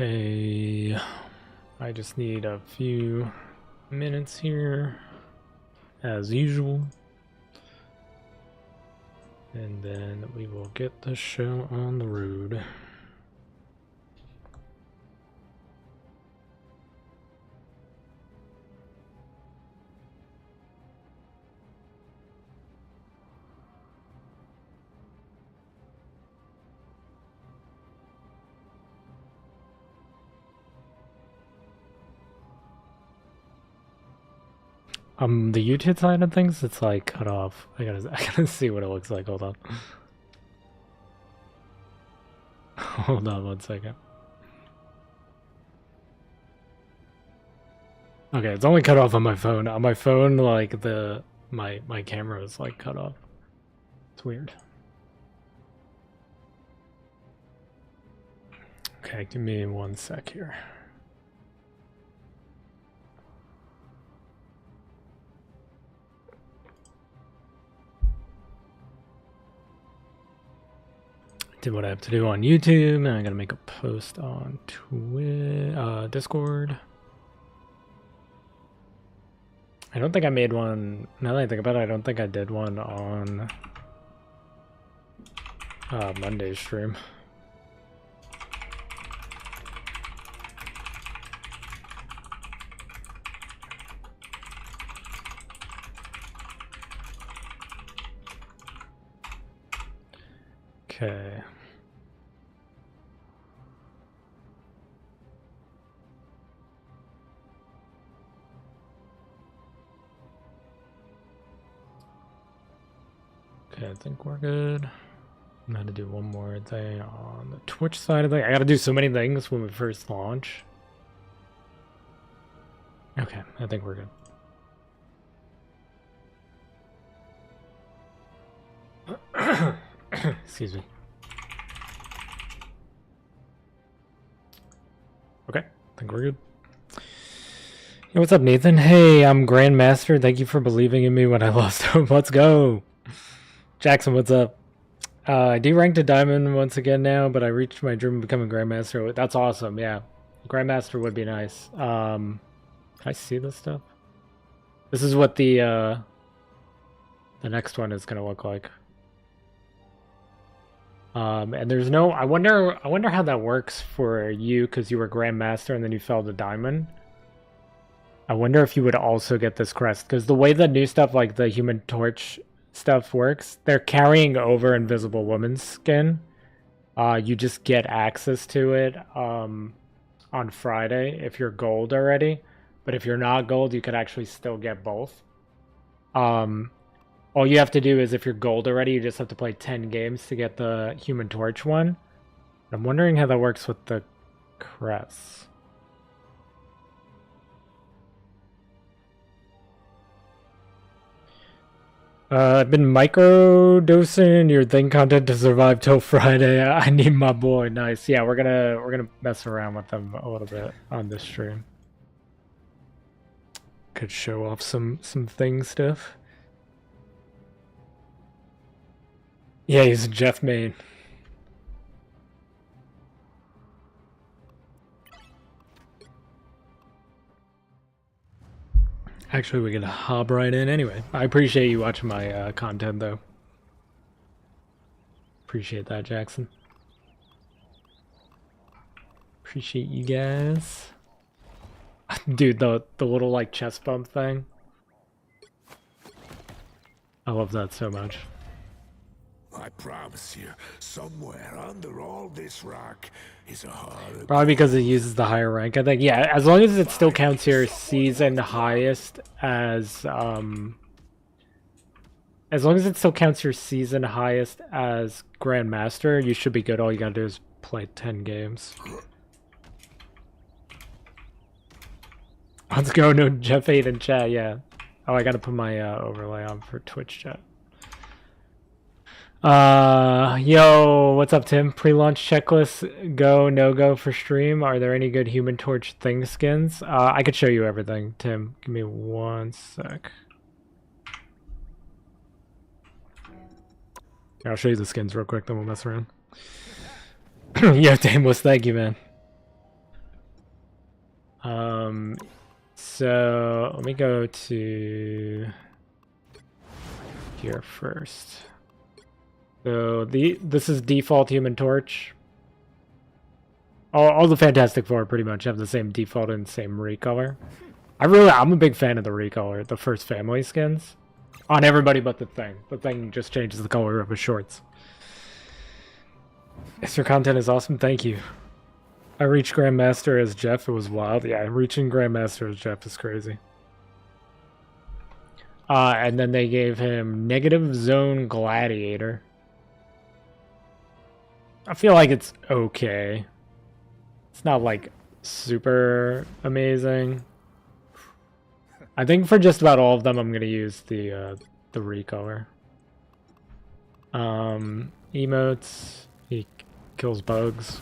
Okay, I just need a few minutes here, as usual, and then we will get the show on the road. The YouTube side of things, it's like cut off. I gotta see what it looks like. Hold on. Hold on 1 second. Okay, it's only cut off on my phone. On my phone, like my camera is like cut off. It's weird. Okay, give me 1 sec here. Did what I have to do on YouTube, and I gotta make a post on Discord. I don't think I made one. Now that I think about it, I don't think I did one on Monday's stream. Okay. Okay, I think we're good. I'm gonna do one more thing on the Twitch side of it. I gotta do so many things when we first launch. Okay, I think we're good. Excuse me. Okay, I think we're good. Hey, what's up, Nathan? Hey, I'm Grandmaster. Thank you for believing in me when I lost hope. Let's go. Jackson, what's up? I deranked to Diamond once again now, but I reached my dream of becoming Grandmaster. That's awesome, yeah. Grandmaster would be nice. Can I see this stuff? This is what the next one is gonna look like. And there's no. I wonder how that works for you because you were Grandmaster and then you fell to Diamond. I wonder if you would also get this crest because the way the new stuff like the Human Torch stuff works, they're carrying over Invisible Woman's skin. You just get access to it on Friday if you're gold already. But if you're not gold, you could actually still get both. All you have to do is if you're gold already, you just have to play 10 games to get the Human Torch one. I'm wondering how that works with the crests. I've been micro-dosing your thing content to survive till Friday. I need my boy. Nice. Yeah, we're gonna mess around with them a little bit on this stream. Could show off some thing stuff. Yeah, he's Jeff Main. Actually, we can hop right in anyway. I appreciate you watching my content, though. Appreciate that, Jackson. Appreciate you guys. Dude, the little, like, chest bump thing. I love that so much. I promise you, somewhere under all this rock is a heart. Probably because it uses the higher rank, I think. Yeah, as long as it still counts your season highest as long as it still counts your season highest as Grandmaster, you should be good. All you gotta do is play 10 games. Let's go, no Jeff 8 in chat, yeah. Oh, I gotta put my overlay on for Twitch chat. Yo, what's up, Tim? Pre-launch checklist, go, no-go for stream. Are there any good Human Torch thing skins? I could show you everything, Tim. Give me 1 sec. I'll show you the skins real quick, then we'll mess around. Yo, Dameless, thank you, man. So let me go to here first. So this is default Human Torch. All the Fantastic Four pretty much have the same default and same recolor. I'm a big fan of the recolor, the first family skins. On everybody but the Thing. The Thing just changes the color of his shorts. Your content is awesome, thank you. I reached Grandmaster as Jeff, it was wild. Yeah, reaching Grandmaster as Jeff is crazy. And then they gave him Negative Zone Gladiator. I feel like it's okay. It's not like super amazing. I think for just about all of them, I'm gonna use the recolor. Emotes. He kills bugs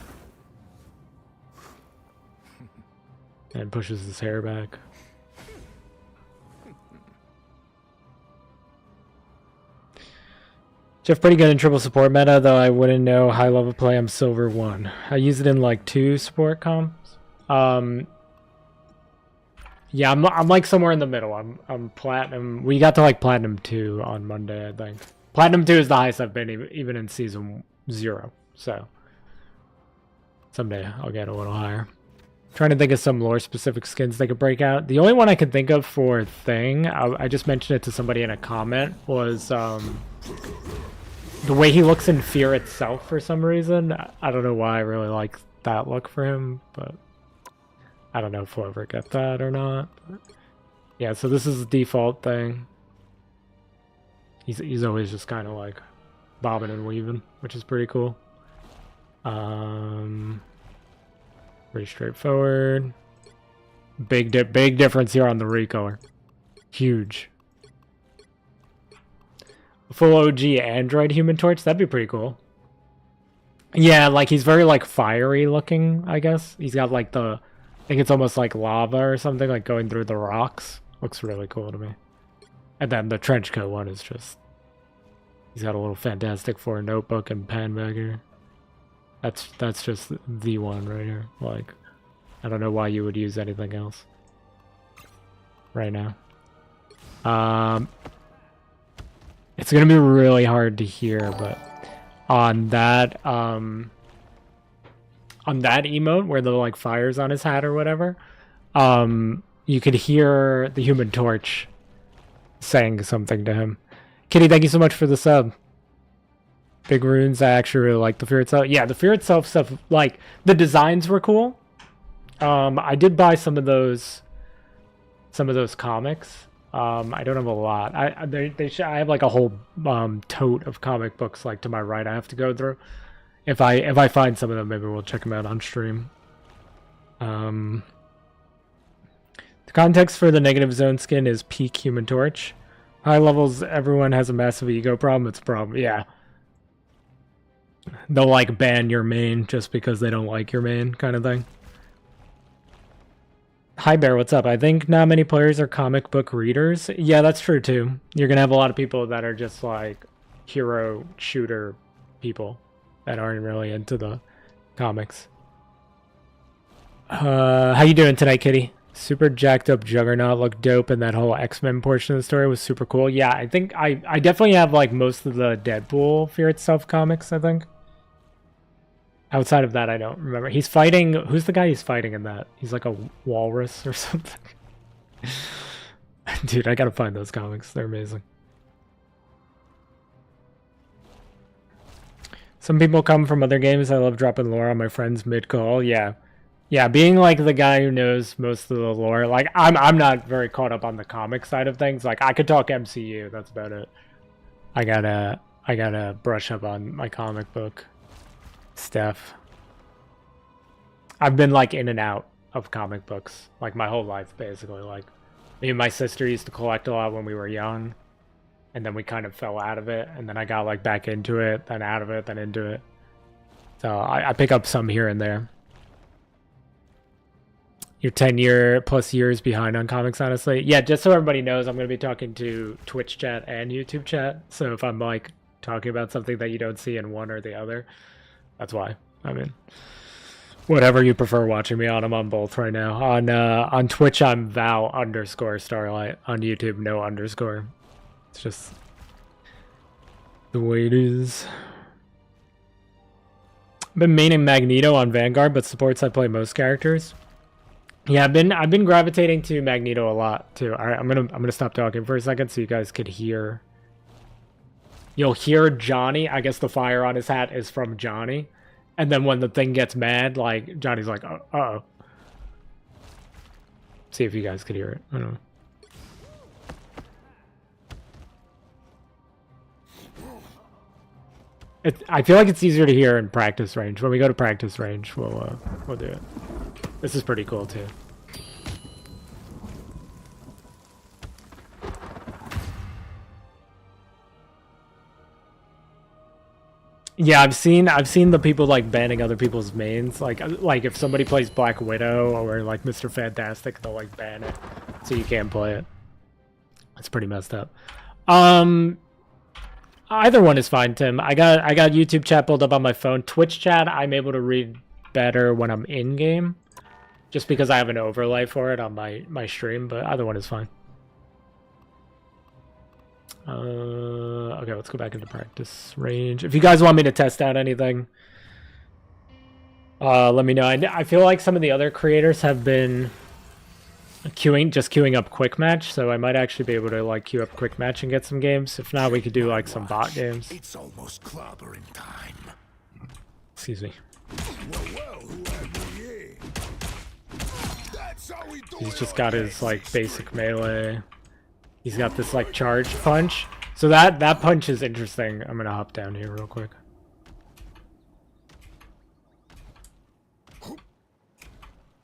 and pushes his hair back. Jeff pretty good in triple support meta, though I wouldn't know high level play. I'm silver 1. I use it in like 2 support comps. Yeah, I'm like somewhere in the middle. I'm platinum. We got to like platinum 2 on Monday, I think. Platinum 2 is the highest I've been even in season 0. So someday I'll get a little higher. Trying to think of some lore specific skins they could break out. The only one I could think of for Thing, I just mentioned it to somebody in a comment, was the way he looks in Fear itself for some reason. I don't know why I really like that look for him, but I don't know if we'll ever get that or not. But yeah, so this is the default Thing. He's always just kind of like bobbing and weaving, which is pretty cool. Pretty straightforward. Big difference here on the recolor. Huge. Full OG Android Human Torch, that'd be pretty cool. Yeah, like he's very like fiery looking, I guess. He's got like I think it's almost like lava or something, like going through the rocks. Looks really cool to me. And then the trench coat one is just, he's got a little Fantastic Four notebook and pen back here. That's just the one right here. Like, I don't know why you would use anything else right now. It's gonna be really hard to hear, but on that emote where the like fire's on his hat or whatever, you could hear the Human Torch saying something to him. Kitty, thank you so much for the sub. Big runes, I actually really like the Fear itself. Yeah, the Fear itself stuff, like the designs were cool. I did buy some of those comics. I don't have a lot. I have like a whole tote of comic books like to my right I have to go through. If I find some of them, maybe we'll check them out on stream. The context for the Negative Zone skin is peak Human Torch. High levels, everyone has a massive ego problem. It's a problem, yeah. They'll like ban your main just because they don't like your main kind of thing. Hi Bear, what's up? I think not many players are comic book readers. Yeah, that's true too. You're gonna have a lot of people that are just like hero shooter people that aren't really into the comics. How you doing tonight, Kitty? Super jacked up Juggernaut looked dope, and that whole X-Men portion of the story was super cool. Yeah, I think I definitely have like most of the Deadpool Fear Itself comics, I think. Outside of that, I don't remember. He's fighting... Who's the guy he's fighting in that? He's like a walrus or something. Dude, I gotta find those comics. They're amazing. Some people come from other games. I love dropping lore on my friends mid-call. Yeah. Yeah, being like the guy who knows most of the lore. Like, I'm not very caught up on the comic side of things. Like, I could talk MCU. That's about it. I gotta brush up on my comic book stuff. I've been like in and out of comic books like my whole life basically. Like me and my sister used to collect a lot when we were young, and then we kind of fell out of it, and then I got like back into it, then out of it, then into it. So I pick up some here and there. You're 10 plus years behind on comics, honestly. Yeah, just so everybody knows, I'm going to be talking to Twitch chat and YouTube chat. So if I'm like talking about something that you don't see in one or the other, that's why. I mean, Whatever you prefer watching me on, I'm on both right now. On Twitch, I'm Val_Starlight. On YouTube, no underscore. It's just the way it is. I've been maining Magneto on Vanguard, but supports I play most characters. Yeah, I've been gravitating to Magneto a lot too. All right, I'm gonna stop talking for a second so you guys could hear. You'll hear Johnny. I guess the fire on his hat is from Johnny, and then when the thing gets mad, like Johnny's like, uh-oh. See if you guys could hear it. I don't know. I feel like it's easier to hear in practice range. When we go to practice range, we'll do it. This is pretty cool too. Yeah, I've seen the people like banning other people's mains. Like if somebody plays Black Widow or like Mr. Fantastic, they'll like ban it so you can't play it. That's pretty messed up. Either one is fine, Tim. I got YouTube chat pulled up on my phone. Twitch chat, I'm able to read better when I'm in game, just because I have an overlay for it on my stream. But either one is fine. Okay, let's go back into practice range. If you guys want me to test out anything, let me know. I feel like some of the other creators have been queuing up quick match, so I might actually be able to like queue up quick match and get some games. If not, we could do like some bot games. It's almost clobbering time. Excuse me. He's just got his like basic melee. He's got this like charge punch. So that punch is interesting. I'm gonna hop down here real quick.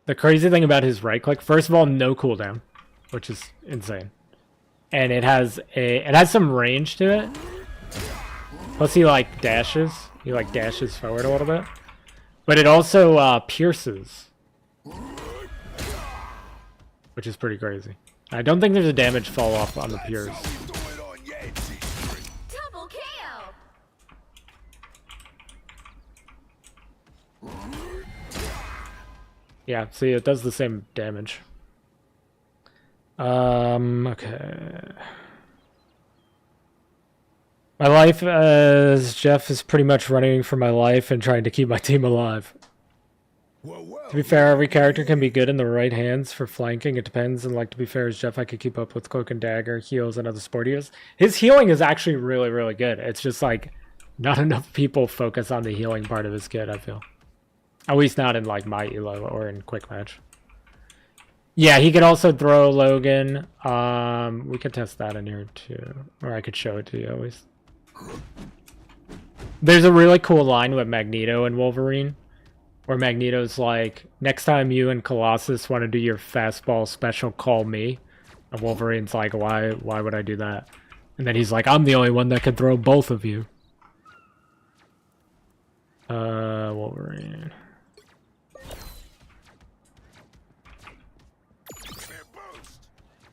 The crazy thing about his right click, first of all, no cooldown, which is insane. And it has some range to it. Plus he like dashes. He like dashes forward a little bit. But it also pierces. Which is pretty crazy. I don't think there's a damage fall off on the pierce. Double KO. Yeah, see, it does the same damage. Okay. My life as Jeff is pretty much running for my life and trying to keep my team alive. To be fair, every character can be good in the right hands for flanking. It depends, and like to be fair as Jeff, I could keep up with Cloak and Dagger, heals, and other support heals. His healing is actually really, really good. It's just like not enough people focus on the healing part of his kit, I feel. At least not in like my elo or in quick match. Yeah, he could also throw Logan. We could test that in here too, or I could show it to you at least. There's a really cool line with Magneto and Wolverine, where Magneto's like, "Next time you and Colossus want to do your fastball special, call me." And Wolverine's like, "Why would I do that?" And then he's like, "I'm the only one that can throw both of you." Wolverine.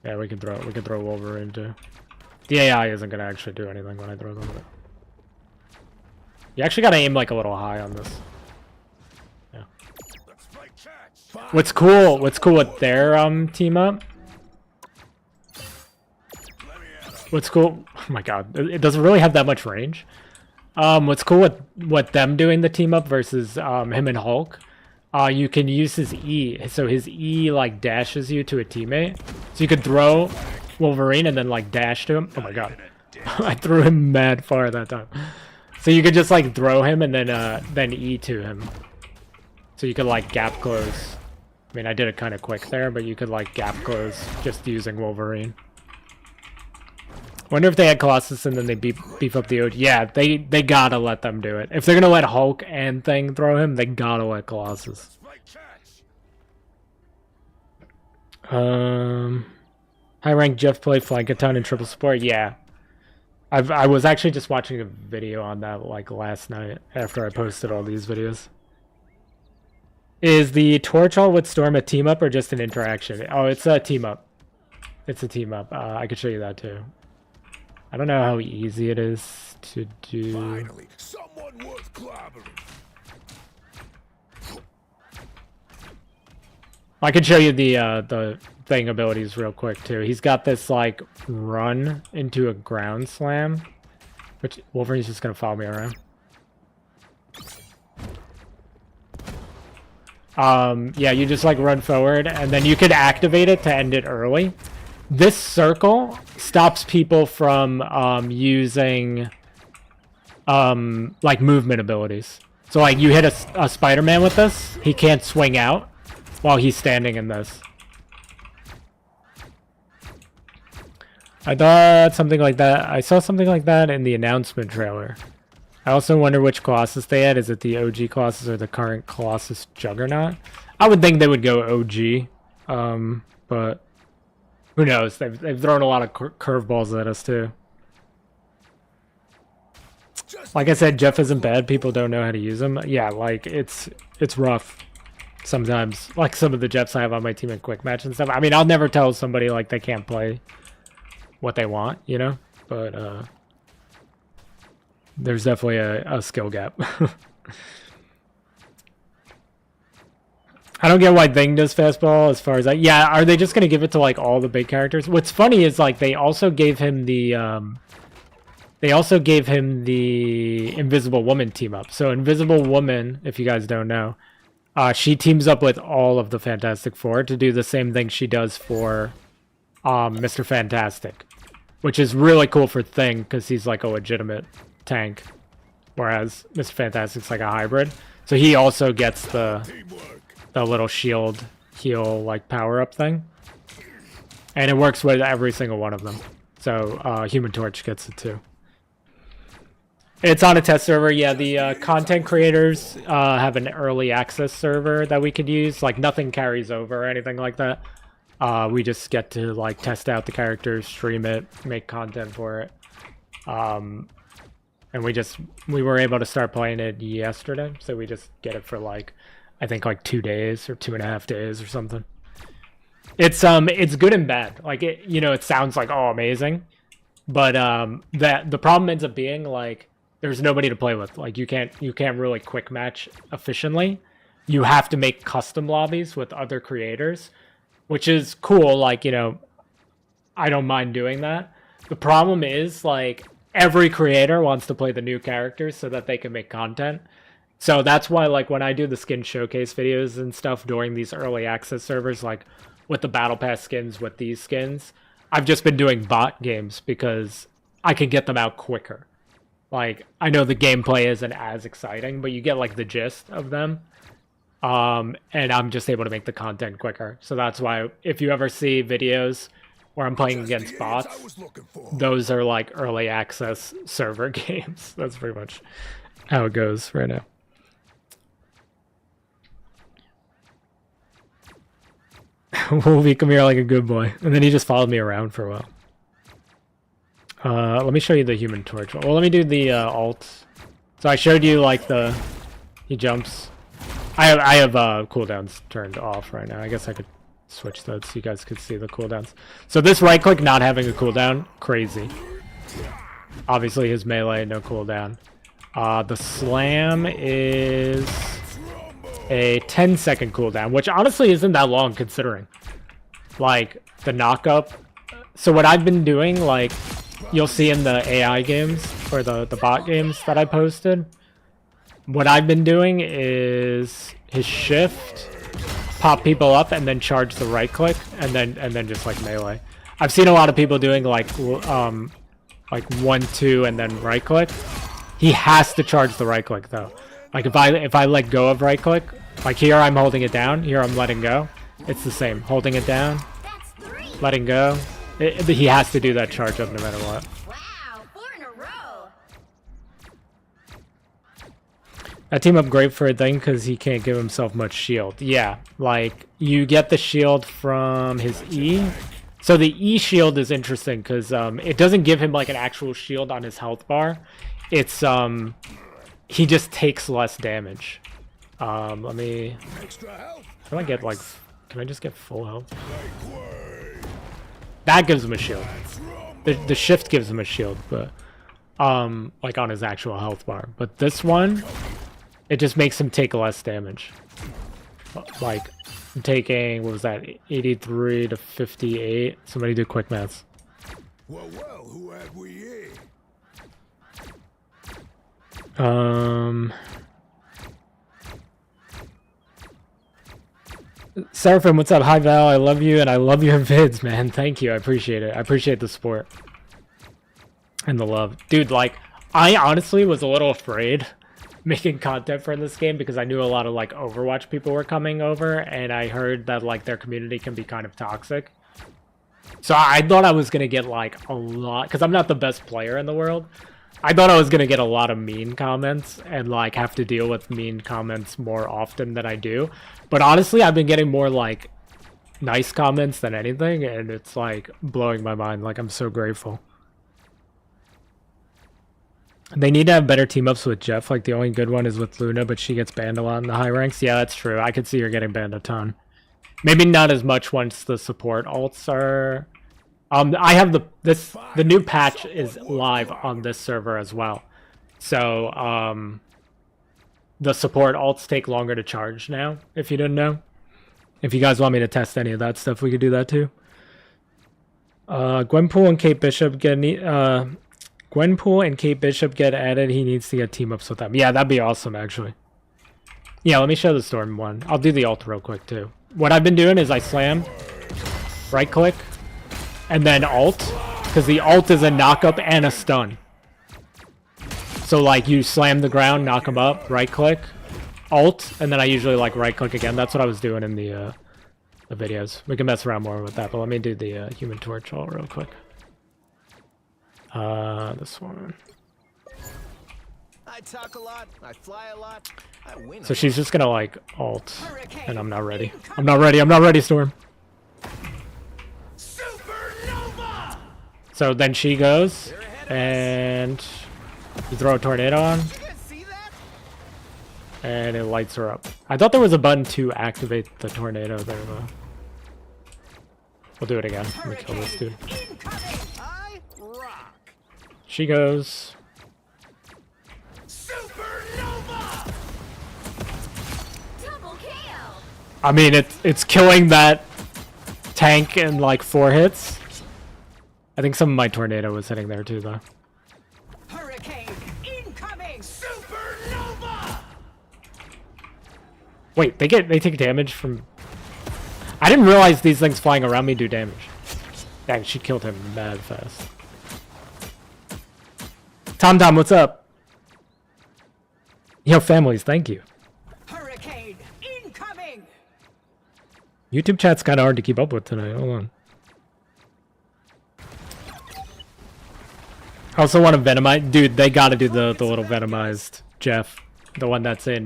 Yeah, we can throw Wolverine too. The AI isn't gonna actually do anything when I throw them. But you actually gotta aim like a little high on this. Yeah. What's cool with their team up? What's cool? Oh my god, it doesn't really have that much range. What's cool with what them doing the team up versus him and Hulk? You can use his E, so his E like dashes you to a teammate. So you could throw Wolverine and then like dash to him. Oh my god, I threw him mad far that time. So you could just like throw him and then E to him. So you could like gap close. I mean, I did it kind of quick there, but you could like gap close just using Wolverine. Wonder if they had Colossus and then they beef up the OG. Yeah, they gotta let them do it. If they're gonna let Hulk and Thing throw him, they gotta let Colossus. High rank Jeff play Flankaton and triple support. Yeah, I was actually just watching a video on that like last night after I posted all these videos. Is the Torch all with Storm a team up or just an interaction? Oh, it's a team up. It's a team up. I could show you that too. I don't know how easy it is to do. Finally, someone worth clobbering. I can show you the thing abilities real quick too. He's got this like run into a ground slam, which Wolverine's just gonna follow me around. Yeah, you just like run forward and then you can activate it to end it early. This circle stops people from using like movement abilities. So like you hit a Spider-Man with this, he can't swing out while he's standing in this. I thought something like that. I saw something like that in the announcement trailer. I also wonder which Colossus they had. Is it the OG Colossus or the current Colossus Juggernaut? I would think they would go OG, but who knows? They've thrown a lot of curveballs at us too. Like I said, Jeff isn't bad. People don't know how to use him. Yeah, like it's rough sometimes. Like some of the Jeffs I have on my team in quick match and stuff. I mean, I'll never tell somebody like they can't play what they want, you know. But there's definitely a skill gap. I don't get why Thing does fastball as far as yeah, are they just gonna give it to like all the big characters? What's funny is like they also gave him the Invisible Woman team up. So Invisible Woman, if you guys don't know, she teams up with all of the Fantastic Four to do the same thing she does for Mr. Fantastic, which is really cool for Thing because he's like a legitimate tank, whereas Mr. Fantastic's like a hybrid. So he also gets the little shield heal like power up thing, and it works with every single one of them. So Human Torch gets it too. It's on a test server. Yeah, the content creators have an early access server that we could use. Like nothing carries over or anything like that. We just get to like test out the characters, stream it, make content for it. And we were able to start playing it yesterday, so we just get it for like I think like 2 days or 2.5 days or something. It's good and bad. Like it, you know, it sounds like oh amazing, but that the problem ends up being like there's nobody to play with. Like you can't really quick match efficiently. You have to make custom lobbies with other creators, which is cool. Like, you know, I don't mind doing that. The problem is like every creator wants to play the new characters so that they can make content. So that's why like when I do the skin showcase videos and stuff during these early access servers, like with the battle pass skins, with these skins, I've just been doing bot games because I can get them out quicker. Like, I know the gameplay isn't as exciting, but you get, like, the gist of them. And I'm just able to make the content quicker. So that's why, if you ever see videos where I'm playing against bots, those are, like, early access server games. That's pretty much how it goes right now. Wolvie, come here like a good boy. And then he just followed me around for a while. Let me show you the Human Torch. Well, let me do the alt. So I showed you like he jumps. I have cooldowns turned off right now. I guess I could switch those so you guys could see the cooldowns. So this right click not having a cooldown, crazy. Obviously his melee, no cooldown. The slam is a 10-second cooldown, which honestly isn't that long considering. Like the knock-up. So what I've been doing, like you'll see in the AI games or the bot games that I posted, what I've been doing is his shift, pop people up, and then charge the right click, and then just like melee. I've seen a lot of people doing like 1, 2, and then right click. He has to charge the right click though. Like if I let go of right click, like here I'm holding it down, here I'm letting go. It's the same, holding it down, letting go. He has to do that charge up no matter what. Wow, 4 in a row. That team up great for a Thing because he can't give himself much shield. Yeah, like you get the shield from his E. So the E shield is interesting because it doesn't give him like an actual shield on his health bar. It's he just takes less damage. Let me. Can I get like? Can I just get full health? That gives him a shield. The shift gives him a shield, but like on his actual health bar. But this one, it just makes him take less damage. like I'm taking, what was that, 83 to 58. Somebody do quick maths. Well, who have we here? Seraphim, what's up? Hi Val, I love you and I love your vids, man. Thank you, I appreciate it. I appreciate the support and the love, dude. Like, I honestly was a little afraid making content for this game because I knew a lot of like Overwatch people were coming over, and I heard that like their community can be kind of toxic. So I thought I was gonna get like a lot, because I'm not the best player in the world. I thought I was gonna get a lot of mean comments and like have to deal with mean comments more often than I do. But honestly, I've been getting more like nice comments than anything, and it's like blowing my mind. Like, I'm so grateful. They need to have better team-ups with Jeff. Like, the only good one is with Luna, but she gets banned a lot in the high ranks. Yeah, that's true. I could see her getting banned a ton. Maybe not as much once the support alts are... I have the new patch is live on this server as well. So, the support alts take longer to charge now, if you didn't know. If you guys want me to test any of that stuff, we could do that too. Gwenpool and Kate Bishop get Gwenpool and Kate Bishop get added. He needs to get team ups with them. Yeah, that'd be awesome, actually. Yeah, let me show the Storm one. I'll do the ult real quick too. What I've been doing is I slam, right click, and then ult, because the ult is a knock up and a stun. So like you slam the ground, knock them up, right click, ult, and then I usually like right click again. That's what I was doing in the videos. We can mess around more with that, but let me do the Human Torch ult real quick. This one. I talk a lot, I fly a lot, I win. So she's just gonna like ult, and I'm not ready. I'm not ready, Storm. Supernova! So then she goes, and you throw a tornado on, and it lights her up. I thought there was a button to activate the tornado there, though. We'll do it again. Let me kill this dude. She goes. Supernova! Double kill. I mean, it's killing that tank in like 4 hits. I think some of my tornado was hitting there too, though. Hurricane incoming. Supernova! Wait, they take damage from... I didn't realize these things flying around me do damage. Dang, she killed him mad fast. Tom, what's up? Yo, families, thank you. Hurricane incoming. YouTube chat's kind of hard to keep up with tonight. Hold on. I also want to Venomize. Dude, they gotta do the little Venomized Jeff. The one that's in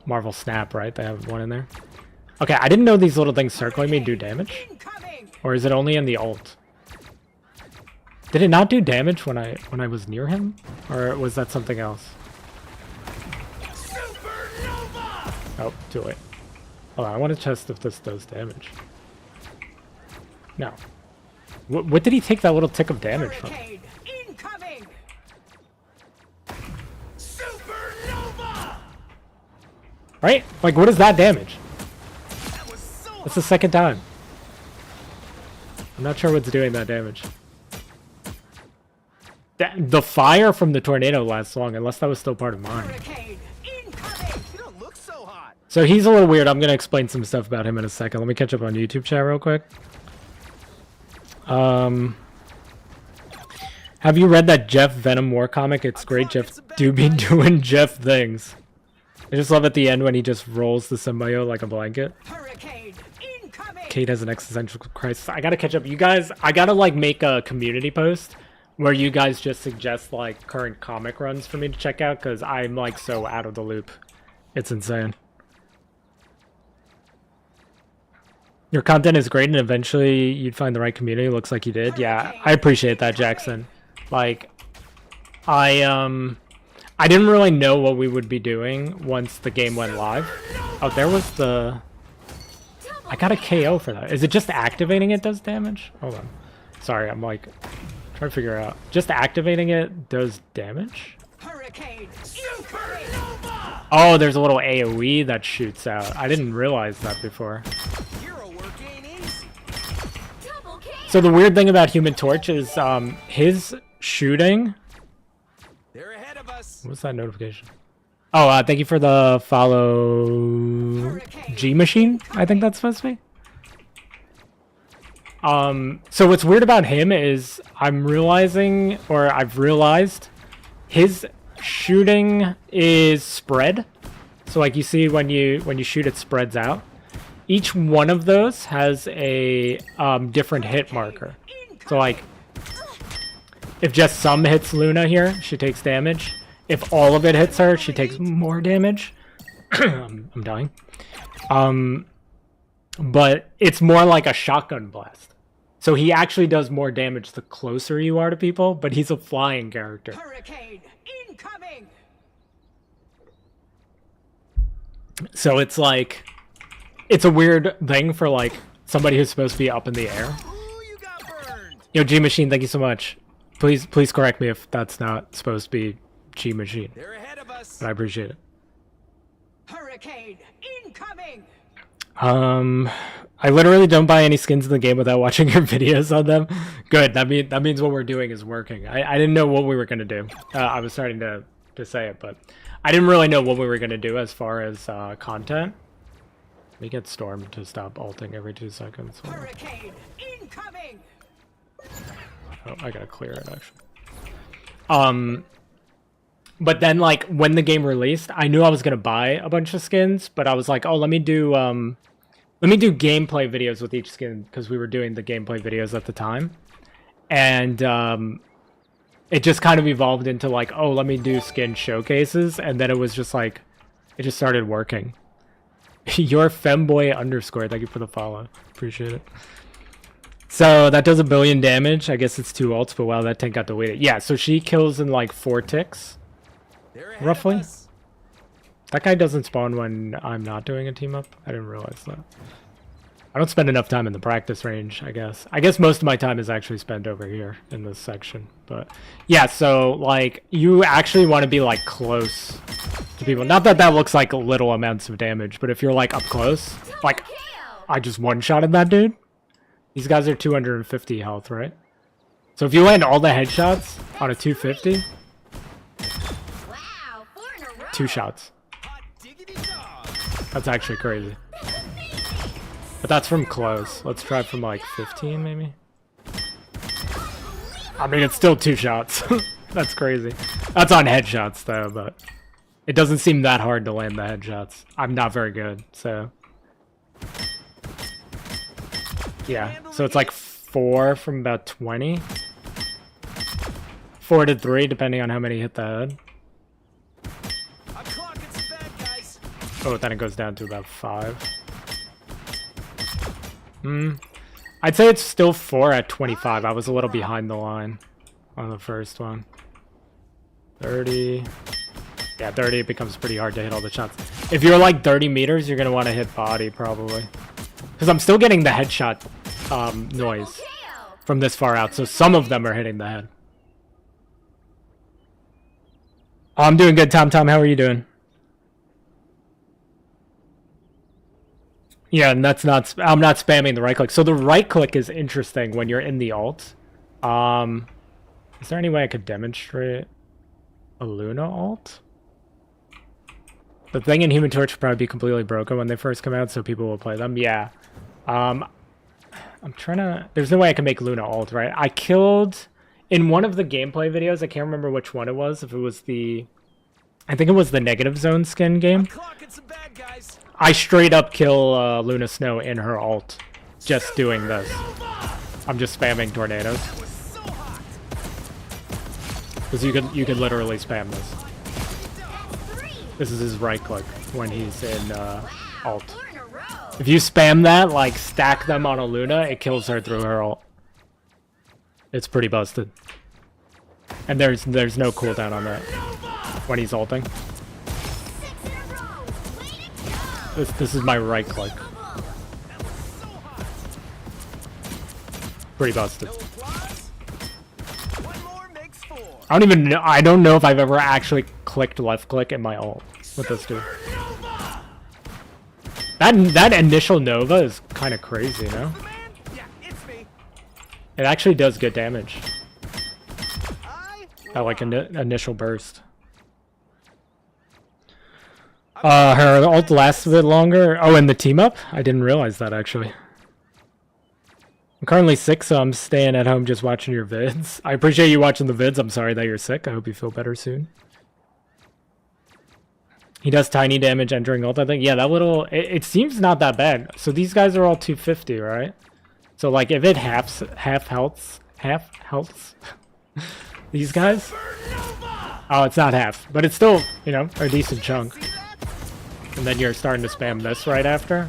Marvel Snap, right? They have one in there. Okay, I didn't know these little things circling me do damage. Or is it only in the ult? Did it not do damage when I was near him? Or was that something else? Supernova! Oh, too late. Hold on, I want to test if this does damage. No. What did he take that little tick of damage from? Hurricane incoming. Supernova! Right? Like, what is that damage? That's the second time. I'm not sure what's doing that damage. The fire from the tornado lasts long, unless that was still part of mine. Hurricane incoming. You don't look so hot. So he's a little weird. I'm going to explain some stuff about him in a second. Let me catch up on YouTube chat real quick. Have you read that Jeff Venom War comic? It's great. Jeff do be doing Jeff things. I just love at the end when he just rolls the symbiote like a blanket. Hurricane incoming. Kate has an existential crisis. I gotta catch up. You guys, I gotta like make a community post where you guys just suggest like current comic runs for me to check out, because I'm like so out of the loop. It's insane. Your content is great, and eventually you'd find the right community. Looks like you did. Yeah, I appreciate that, Jackson. Like, I didn't really know what we would be doing once the game went live. Oh, there was the... I got a KO for that. Is it just activating it does damage? Hold on. Sorry, I'm like trying to figure out. Just activating it does damage? Hurricane incoming. Oh, there's a little AoE that shoots out. I didn't realize that before. Hero work ain't easy. So the weird thing about Human Torch is his shooting. They're ahead of us. What's that notification? Oh, thank you for the follow G Machine, I think that's supposed to be. So what's weird about him is I've realized his shooting is spread. So like you see when you shoot, it spreads out. Each one of those has a different hit marker. So like if just some hits Luna here, she takes damage. If all of it hits her, she takes more damage. I'm dying. But it's more like a shotgun blast. So he actually does more damage the closer you are to people, but he's a flying character. Hurricane incoming. So it's like, it's a weird thing for like somebody who's supposed to be up in the air. Ooh, you got burned. Yo, G Machine, thank you so much. Please correct me if that's not supposed to be G Machine. They're ahead of us. But I appreciate it. Hurricane incoming. I literally don't buy any skins in the game without watching your videos on them. Good. That means what we're doing is working. I didn't know what we were gonna do. I was starting to say it, but I didn't really know what we were gonna do as far as content. Let me get Storm to stop ulting every 2 seconds. Hurricane incoming. Oh, I gotta clear it actually. But then like when the game released, I knew I was gonna buy a bunch of skins, but I was like, oh, let me do gameplay videos with each skin because we were doing the gameplay videos at the time, and it just kind of evolved into like, oh, let me do skin showcases, and then it was just like, it just started working. Your femboy _ thank you for the follow, appreciate it. So that does 1 billion damage. I guess it's 2 ults, but wow, that tank got deleted. Yeah, so she kills in like 4 ticks. They're ahead Roughly. of us. That guy doesn't spawn when I'm not doing a team up. I didn't realize that. I don't spend enough time in the practice range, I guess. I guess most of my time is actually spent over here in this section. But yeah, so like you actually want to be like close to people. Not that that looks like little amounts of damage, but if you're like up close, like I just one-shotted that dude. These guys are 250 health, right? So if you land all the headshots on a 250, 2 shots. Hot diggity dog. That's actually crazy. But that's from close. Let's try from like 15 maybe. I mean, it's still 2 shots. That's crazy. That's on headshots though, but it doesn't seem that hard to land the headshots. I'm not very good, so. Yeah, so it's like 4 from about 20. 4 to 3, depending on how many hit the head. I'm clocking some bad guys. Oh, then it goes down to about 5. I'd say it's still 4 at 25. I was a little behind the line on the first one. 30. Yeah, 30, it becomes pretty hard to hit all the shots. If you're like 30 meters, you're going to want to hit body probably. Because I'm still getting the headshot noise from this far out. So some of them are hitting the head. Oh, I'm doing good, Tom. How are you doing? Yeah, and that's not. I'm not spamming the right click. So the right click is interesting when you're in the alt. Is there any way I could demonstrate a Luna alt? The thing in Human Torch would probably be completely broken when they first come out, so people will play them. Yeah. I'm trying to. There's no way I can make Luna alt, right? I killed in one of the gameplay videos. I can't remember which one it was. If it was the, I think it was the Negative Zone skin game. Clocking some bad guys. I straight up kill Luna Snow in her ult, just doing this. I'm just spamming tornadoes. That was so hot. Because you could literally spam this. This is his right click when he's in ult. If you spam that, like stack them on a Luna, it kills her through her ult. It's pretty busted. And there's no cooldown on that when he's ulting. This is my right click. Pretty busted. No applause. One more makes 4. I don't know if I've ever actually clicked left click in my ult with this dude. That initial Nova is kind of crazy, you know? Yeah, it's me. It actually does good damage. That like initial burst. Her ult lasts a bit longer. Oh, and the team up? I didn't realize that actually. I'm currently sick, so I'm staying at home just watching your vids. I appreciate you watching the vids. I'm sorry that you're sick. I hope you feel better soon. He does tiny damage entering ult, I think. Yeah, that little... It seems not that bad. So these guys are all 250, right? So, like, if it half healths... these guys? Oh, it's not half. But it's still, you know, a decent chunk. And then you're starting to spam this right after.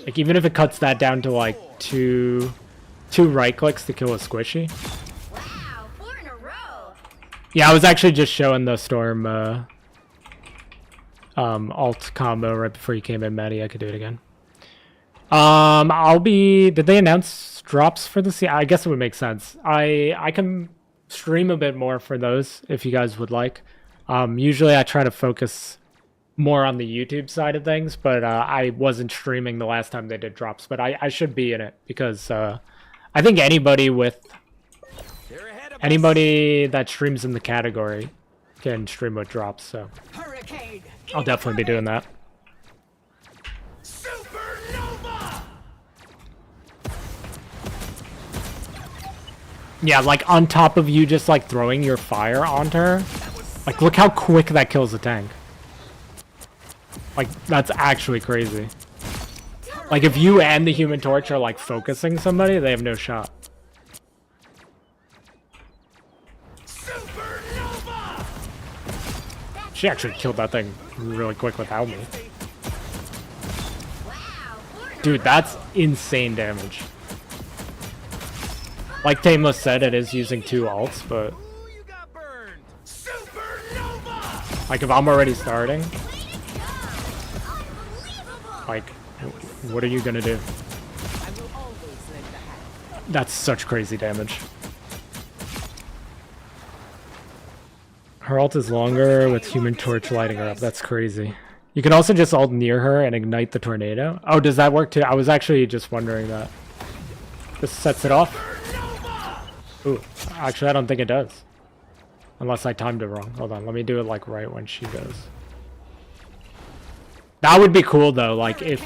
Like, even if it cuts that down to, like, two right clicks to kill a squishy. Wow, 4 in a row. Yeah, I was actually just showing the Storm alt combo right before you came in, Maddie. I could do it again. Did they announce drops for this? Yeah, I guess it would make sense. I can stream a bit more for those if you guys would like. Usually I try to focus more on the YouTube side of things, but I wasn't streaming the last time they did drops, but I should be in it because I think anybody that streams in the category can stream with drops, so Hurricane I'll definitely be doing that. Supernova! Yeah, like on top of you just like throwing your fire onto her. Like look how quick that kills the tank. Like that's actually crazy. Like if you and the Human Torch are like focusing somebody, they have no shot. Supernova! She actually killed that thing really quick without me. Dude, that's insane damage. Like Tameless said, it is using 2 ults, but... Ooh, you got burned. Supernova! Like, if I'm already starting... Like, what are you gonna do? That's such crazy damage. Her ult is longer with Human Torch lighting her up. That's crazy. You can also just ult near her and ignite the tornado. Oh, does that work too? I was actually just wondering that. This sets it off. Ooh, actually I don't think it does. Unless I timed it wrong. Hold on, let me do it like right when she goes. That would be cool though, like if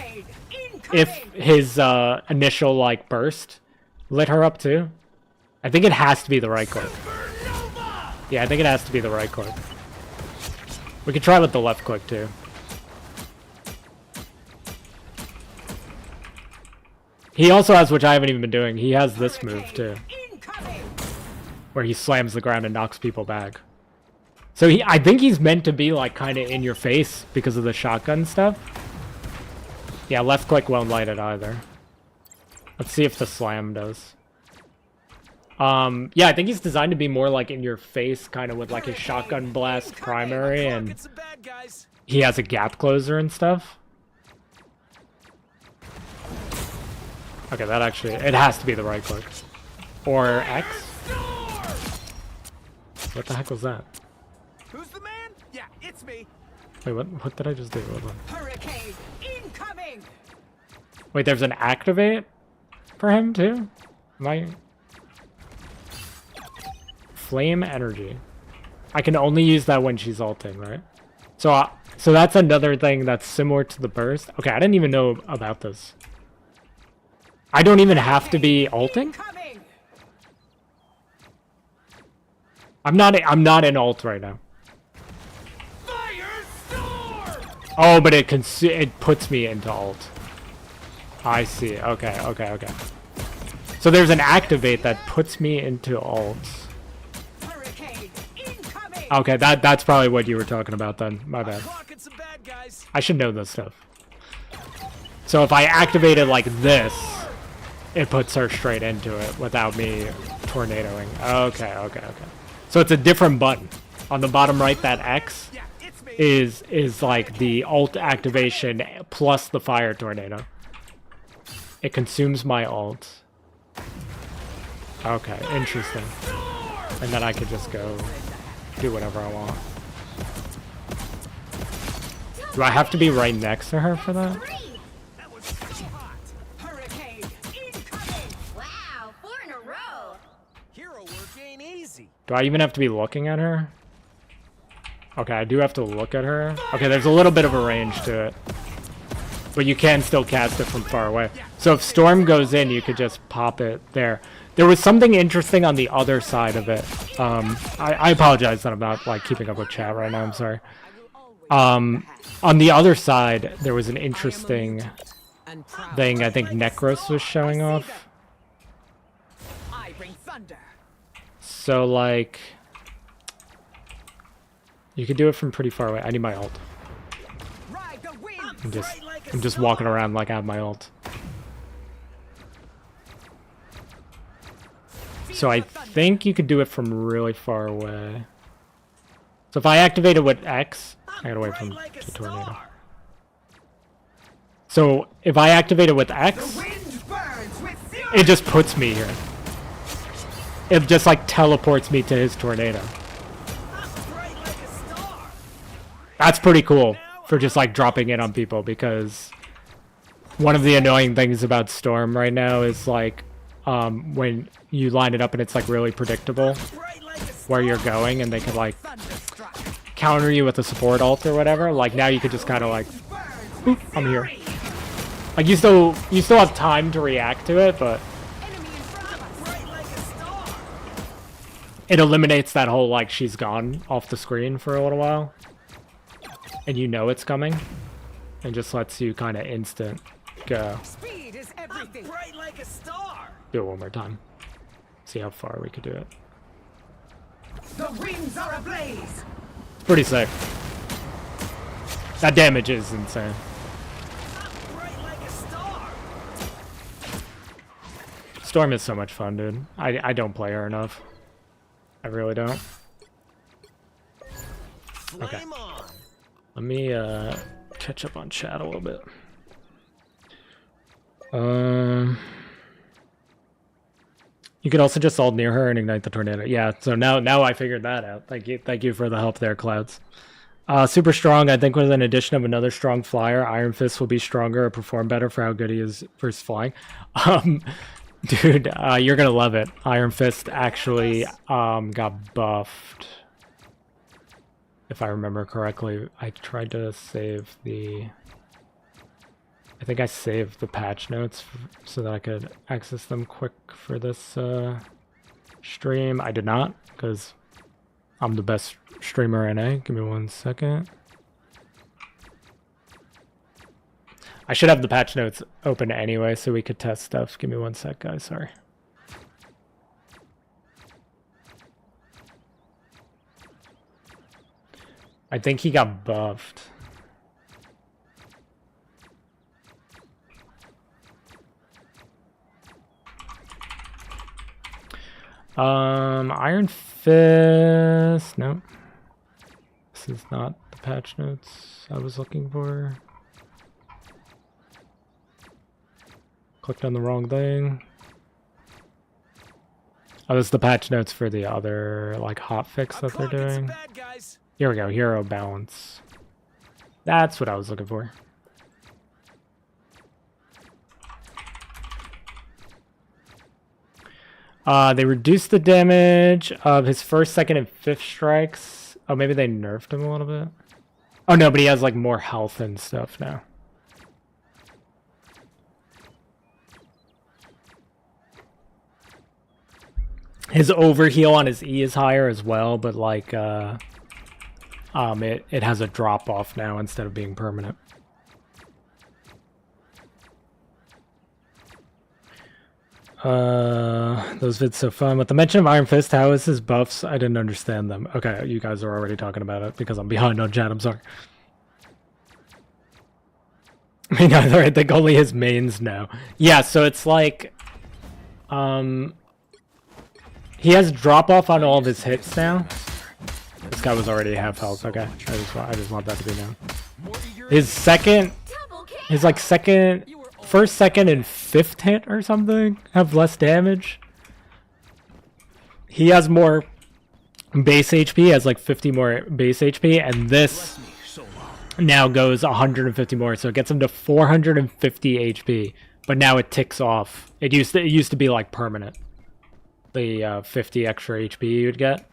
his initial like burst lit her up too. I think it has to be the right click. Yeah, I think it has to be the right click. We could try with the left click too. He also has, which I haven't even been doing, he has this move too. Where he slams the ground and knocks people back. So I think he's meant to be like kind of in your face because of the shotgun stuff. Yeah, left click won't light it either. Let's see if the slam does. Yeah, I think he's designed to be more like in your face, kind of with like his shotgun blast primary, and he has a gap closer and stuff. Okay, that actually, it has to be the right click. Or X? What the heck was that? Who's the man? Yeah, it's me. Wait, what did I just do? Hold on. Hurricane incoming. Wait, there's an activate for him too? Am I... Flame energy. I can only use that when she's ulting, right? So that's another thing that's similar to the burst. Okay, I didn't even know about this. I don't even have to be ulting? I'm not in ult right now. Oh, but it puts me into ult. I see. Okay. So there's an activate that puts me into ult. Okay, that's probably what you were talking about then. My bad. I should know this stuff. So if I activate it like this, it puts her straight into it without me tornadoing. Okay. So it's a different button. On the bottom right, that X is like the ult activation plus the fire tornado. It consumes my ult. Okay, interesting. And then I could just go do whatever I want. Do I have to be right next to her for that? That was so hot. Hurricane incoming. Wow, 4 in a row. Hero work ain't easy. Do I even have to be looking at her? Okay, I do have to look at her. Okay, there's a little bit of a range to it. But you can still cast it from far away. So if Storm goes in, you could just pop it there. There was something interesting on the other side of it. I apologize that I'm not like keeping up with chat right now, I'm sorry. On the other side, there was an interesting thing I think Necros was showing off. I bring thunder. So like... You could do it from pretty far away. I need my ult. Ride the wind. I'm just walking around like I have my ult. So I think you could do it from really far away. So if I activate it with X, I gotta wait for the tornado. So if I activate it with X, Wind burns with fury. it just puts me here. It just like teleports me to his tornado. Bright like a star. That's pretty cool for just like dropping it on people, because one of the annoying things about Storm right now is like when you line it up and it's like really predictable Bright like a star. where you're going, and they can like Thunderstruck. counter you with a support ult or whatever. Like now you could just kind of like, Burns with I'm here. fury. Like you still have time to react to it, but Enemy in front of us. Bright like a star. it eliminates that whole like she's gone off the screen for a little while, and you know it's coming, and just lets you kind of instant go. Speed is everything. Bright like a star. Do it one more time. See how far we could do it. The winds are ablaze. It's pretty sick. That damage is insane. Bright like a star. Storm is so much fun, dude. I don't play her enough. I really don't. Okay. Flame on. Let me catch up on chat a little bit. You could also just ult near her and ignite the tornado. Yeah, so now I figured that out. Thank you for the help there, Clouds. Super strong. I think with an addition of another strong flyer, Iron Fist will be stronger or perform better for how good he is versus flying. Dude, you're gonna love it. Iron Fist actually got buffed. If I remember correctly, I tried to save the... I think I saved the patch notes so that I could access them quick for this stream. I did not, because I'm the best streamer NA. Give me 1 second. I should have the patch notes open anyway so we could test stuff. Give me 1 sec, guys. Sorry. I think he got buffed. Iron Fist. No. This is not the patch notes I was looking for. Clicked on the wrong thing. Oh, this is the patch notes for the other like hotfix that they're Clocking some doing. bad guys. Here we go, hero balance. That's what I was looking for. They reduced the damage of his first, second, and fifth strikes. Oh, maybe they nerfed him a little bit. Oh no, but he has like more health and stuff now. His overheal on his E is higher as well, but like it has a drop off now instead of being permanent. Those vids so fun. With the mention of Iron Fist, how is his buffs? I didn't understand them. Okay, you guys are already talking about it because I'm behind on chat, I'm sorry. Me neither, I think only his mains know. Yeah, so it's like he has drop off on all of his hits now. This guy was already half health, okay. I just want that to be known. His second, his like first, second, and fifth hit or something have less damage. He has more base HP, has like 50 more base HP, and this now goes 150 more, so it gets him to 450 HP. But now it ticks off. It used to be like permanent. The 50 extra HP you'd get,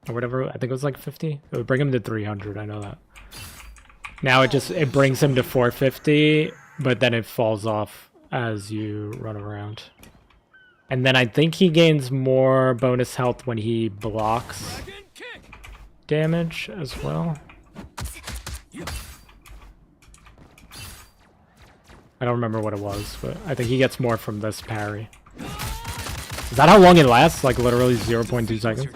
or whatever. I think it was like 50. It would bring him to 300. I know that. Now it brings him to 450, but then it falls off as you run around. And then I think he gains more bonus health when he blocks damage as well. I don't remember what it was, but I think he gets more from this parry. Is that how long it lasts? Like literally 0.2 seconds?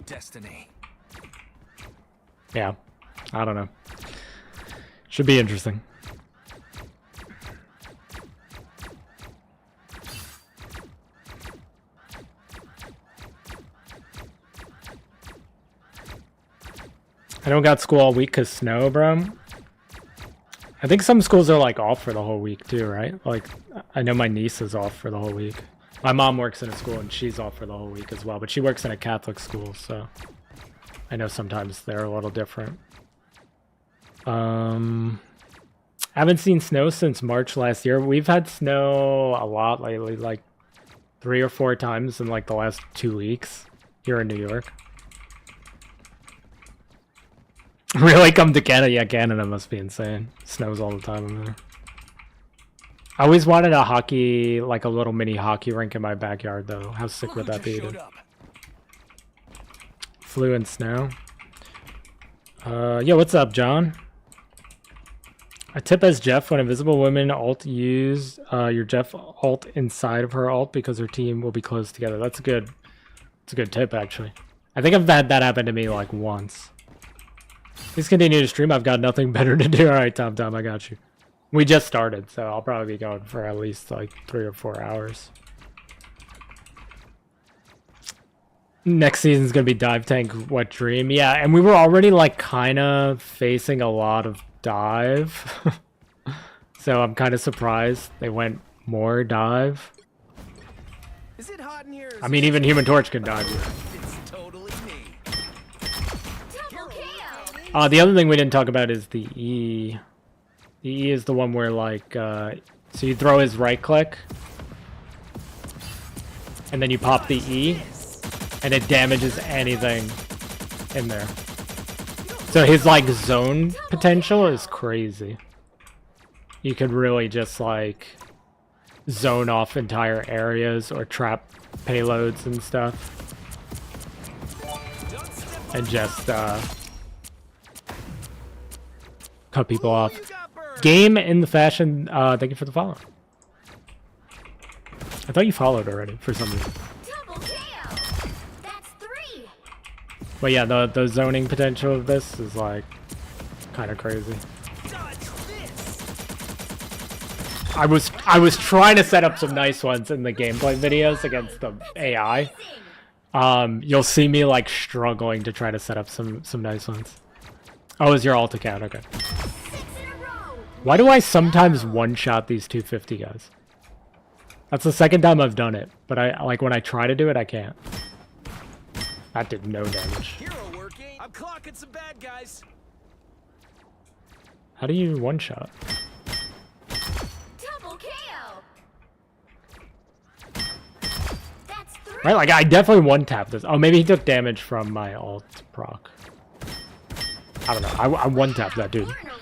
Yeah. I don't know. Should be interesting. I don't got school all week because snow, bro. I think some schools are like off for the whole week too, right? Like, I know my niece is off for the whole week. My mom works in a school and she's off for the whole week as well, but she works in a Catholic school, so I know sometimes they're a little different. I haven't seen snow since March last year. We've had snow a lot lately, like 3 or 4 times in like the last 2 weeks here in New York. Really come to Canada? Yeah, Canada must be insane. Snows all the time in there. I always wanted a hockey, like a little mini hockey rink in my backyard though. How sick would that be? Flew in snow. Yo, what's up, John? A tip as Jeff: when invisible women ult, use your Jeff ult inside of her ult because her team will be close together. That's a good tip actually. I think I've had that happen to me like once. Please continue to stream. I've got nothing better to do. All right, Tom, I got you. We just started, so I'll probably be going for at least like 3 or 4 hours. Next season's gonna be Dive Tank Wet Dream. Yeah, and we were already like kind of facing a lot of dive. So I'm kind of surprised they went more dive. Is it hot in here? I mean, even Human Torch can dive here. It's totally me. Double kill. The other thing we didn't talk about is the E. The E is the one where like, so you throw his right click, and then you pop the E, and it damages anything in there. So his like zone potential is crazy. You could really just like zone off entire areas or trap payloads and stuff. And just cut people off. Game in the fashion, thank you for the follow. I thought you followed already for some reason. Double kill. That's 3. But yeah, the zoning potential of this is like kind of crazy. I was trying to set up some nice ones in the gameplay videos against the AI. You'll see me like struggling to try to set up some nice ones. Oh, is your alt account? Okay. 6 in a row. Why do I sometimes one-shot these 250 guys? That's the second time I've done it, but I like when I try to do it, I can't. That did no damage. Hero working. I'm clocking some bad guys. How do you one-shot? Double kill. That's 3. Right, like I definitely one-tapped this. Oh, maybe he took damage from my alt proc. I don't know. I one-tapped that dude. 4 in a row.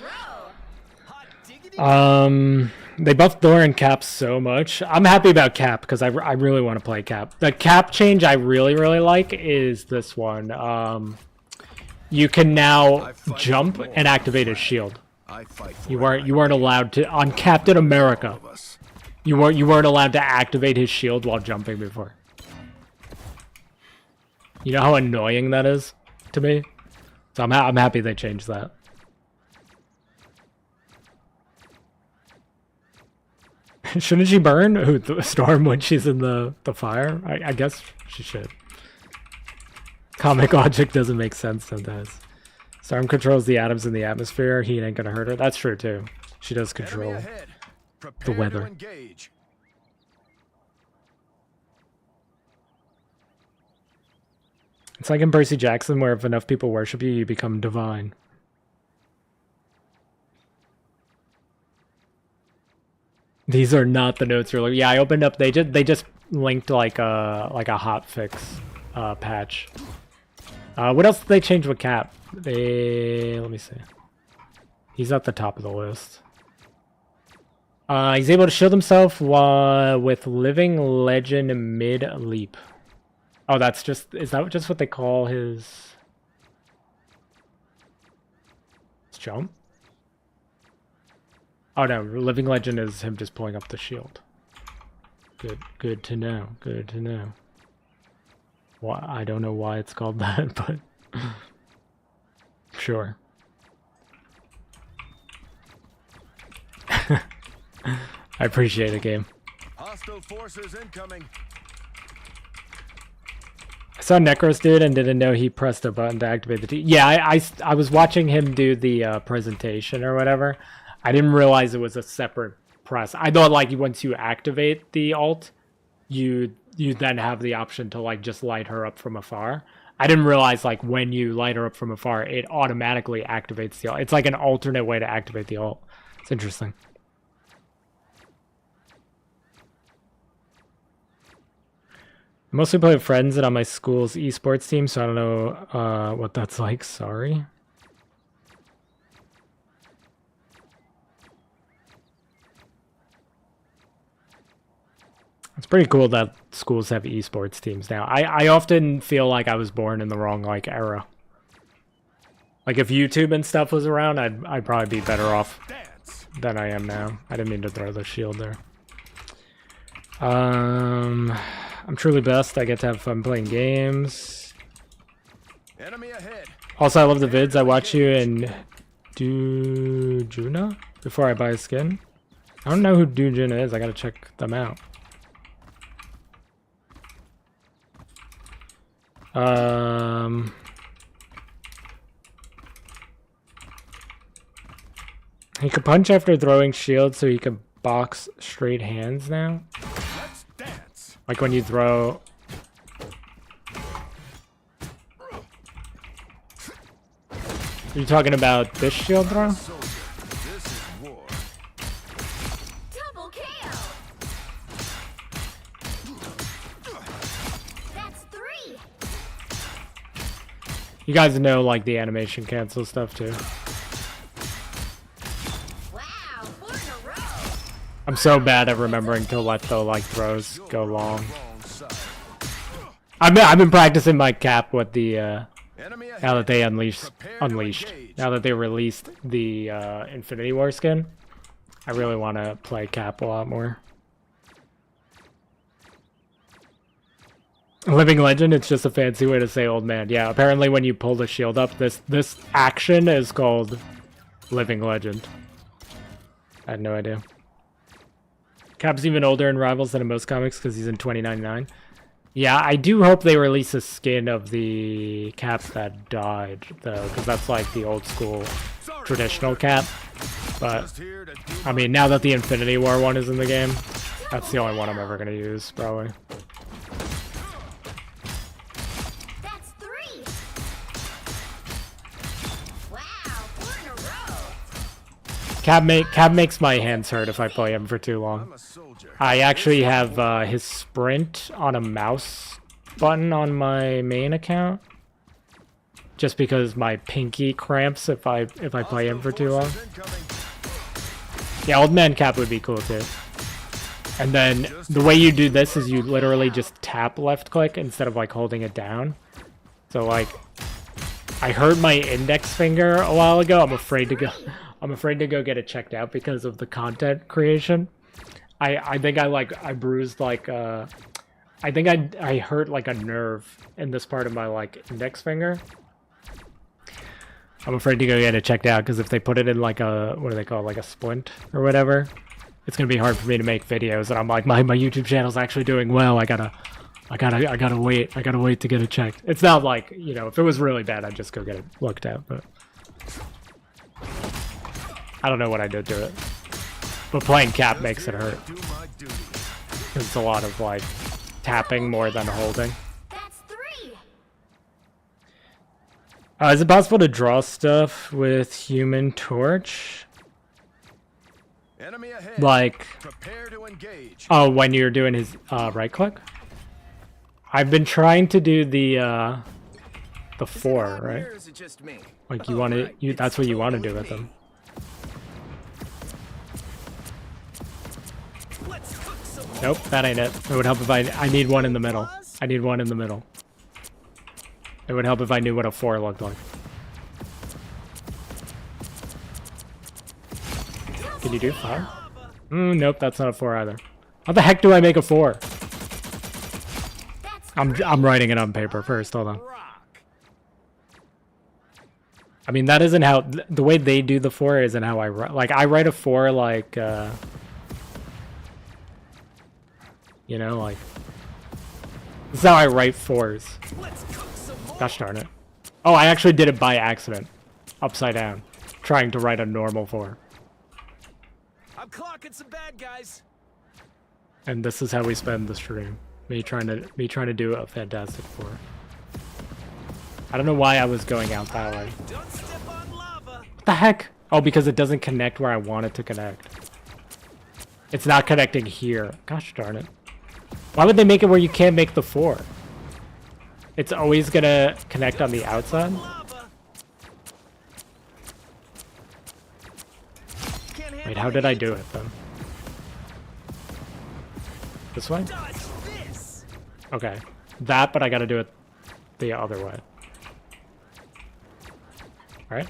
Hot diggity. They buffed Thor and Cap so much. I'm happy about Cap because I really want to play Cap. The Cap change I really like is this one. You can now jump and activate his shield. You weren't allowed to on Captain America. You weren't allowed to activate his shield while jumping before. You know how annoying that is to me? So I'm happy they changed that. Shouldn't she burn the storm when she's in the fire? I guess she should. Comic logic doesn't make sense sometimes. Storm controls the atoms in the atmosphere. He ain't gonna hurt her. That's true too. She does control the weather. It's like in Percy Jackson, where if enough people worship you, you become divine. These are not the notes you're looking. Yeah, I opened up. They just linked like a hotfix patch. What else did they change with Cap? Let me see. He's at the top of the list. He's able to shield himself with Living Legend mid leap. Oh, that's just, is that just what they call his jump? Oh no, Living Legend is him just pulling up the shield. Good to know. Good to know. Why, I don't know why it's called that, but sure. I appreciate it, game. Hostile forces incoming. I saw Necros do it and didn't know he pressed a button to activate the T. Yeah, I was watching him do the presentation or whatever. I didn't realize it was a separate press. I thought like once you activate the alt, you then have the option to like just light her up from afar. I didn't realize like when you light her up from afar, it automatically activates the alt. It's like an alternate way to activate the alt. It's interesting. I mostly play with friends and on my school's esports team, so I don't know what that's like. Sorry. It's pretty cool that schools have esports teams now. I often feel like I was born in the wrong like era. Like if YouTube and stuff was around, I'd probably be better off than I am now. I didn't mean to throw the shield there. I'm truly best. I get to have fun playing games. Enemy ahead. Also, I love the vids. I watch you and Dujuna before I buy a skin. I don't know who Dujuna is. I gotta check them out. He can punch after throwing shield, so he can box straight hands now. Let's dance. Like when you throw. Are you talking about this shield throw? Soldier, this is war. Double KO. That's 3. You guys know like the animation cancel stuff too. Wow, 4 in a row. I'm so bad at remembering to let the like throws go long. Wrong side. I've been practicing my cap with the Enemy ahead. now that they unleashed engage. now that they released the Infinity War skin. I really want to play cap a lot more. Living Legend, it's just a fancy way to say old man. Yeah, apparently when you pull the shield up, this action is called Living Legend. I had no idea. Cap's even older in Rivals than in most comics because he's in 2099. Yeah, I do hope they release a skin of the Cap that died, though, because that's like the old school traditional Cap. But, Just here to do I mean, now that the Infinity War one is in the game, that's the only one I'm ever going to use, probably. That's 3. Wow, 4 in a row. Cap makes my hands hurt if I play him for too long. I'm a soldier. I actually have his sprint on a mouse button on my main account, just because my pinky cramps if I play him for too long. Forces incoming. Yeah, old man Cap would be cool too. And then the way you do this is you literally just tap left click instead of like holding it down. So like, I hurt my index finger a while ago. I'm afraid to go get it checked out because of the content creation. I think I bruised like I think I hurt like a nerve in this part of my like index finger. I'm afraid to go get it checked out because if they put it in like a, what do they call it, like a splint or whatever, it's gonna be hard for me to make videos. And I'm like, my YouTube channel's actually doing well. I gotta wait to get it checked. It's not like, you know, if it was really bad, I'd just go get it looked at, but I don't know what I did to it. But playing Cap makes it hurt. Do my duty. It's a lot of like tapping more than holding. That's 3. Is it possible to draw stuff with Human Torch? Enemy ahead. Like, Prepare to engage. oh, when you're doing his right click? I've been trying to do the 4, Is it right? or is it just me? Like you Oh, want to, right. you It's that's what you want to do totally with me. them. Let's cook some more. Nope, that ain't it. It would help if I need one in the middle. I need one in the middle. It would help if I knew what a 4 looked like. Can you do 5? Nope, that's not a 4 either. How the heck do I make a 4? That's I'm writing it on paper first. Hold on. Rock. I mean, that isn't how the way they do the 4 isn't how I write. Like I write a 4 like you know, like this is how I write 4s. Let's cook some more. Gosh darn it. Oh, I actually did it by accident. Upside down. Trying to write a normal 4. I'm clocking some bad guys. And this is how we spend the stream. Me trying to do a fantastic 4. I don't know why I was going out that way. Don't step on lava. What the heck? Oh, because it doesn't connect where I want it to connect. It's not connecting here. Gosh darn it. Why would they make it where you can't make the 4? It's always gonna connect on the outside? Lava. Can't Wait, handle how did the I heat. do it then? This way? Dodge this. Okay. That, but I gotta do it the other way. Alright.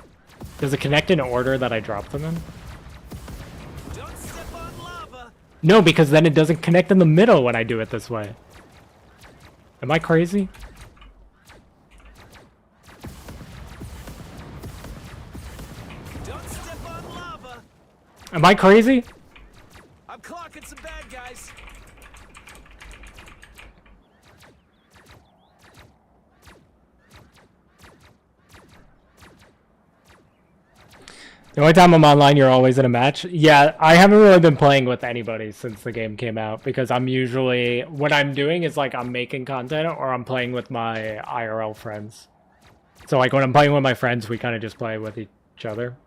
Does it connect in order that I drop them in? Don't step on lava. No, because then it doesn't connect in the middle when I do it this way. Am I crazy? Don't step on lava. Am I crazy? I'm clocking some bad guys. The only time I'm online, you're always in a match. Yeah, I haven't really been playing with anybody since the game came out because I'm usually, what I'm doing is like I'm making content or I'm playing with my IRL friends. So like when I'm playing with my friends, we kind of just play with each other.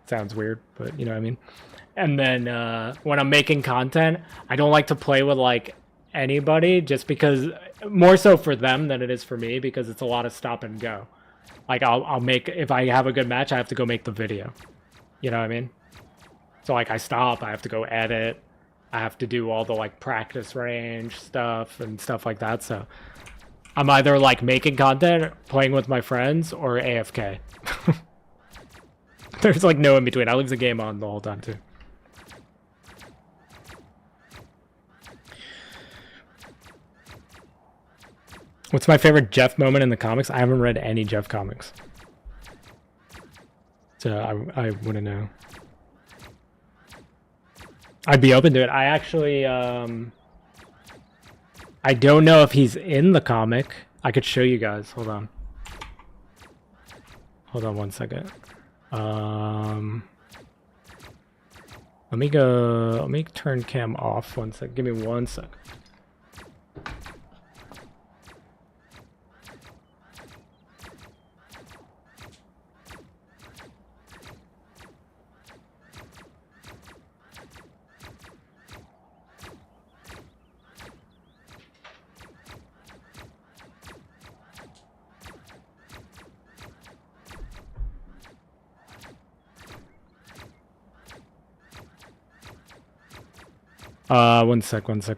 Sounds weird, but you know what I mean. And then when I'm making content, I don't like to play with like anybody just because, more so for them than it is for me because it's a lot of stop and go. Like I'll make, if I have a good match, I have to go make the video. You know what I mean? So like I stop, I have to go edit. I have to do all the like practice range stuff and stuff like that. So I'm either like making content, playing with my friends, or AFK. There's like no in between. I leave the game on the whole time too. What's my favorite Jeff moment in the comics? I haven't read any Jeff comics. So I wouldn't know. I'd be open to it. I actually, I don't know if he's in the comic. I could show you guys. Hold on. Hold on one second. Let me go, let me turn cam off one sec. Give me 1 sec.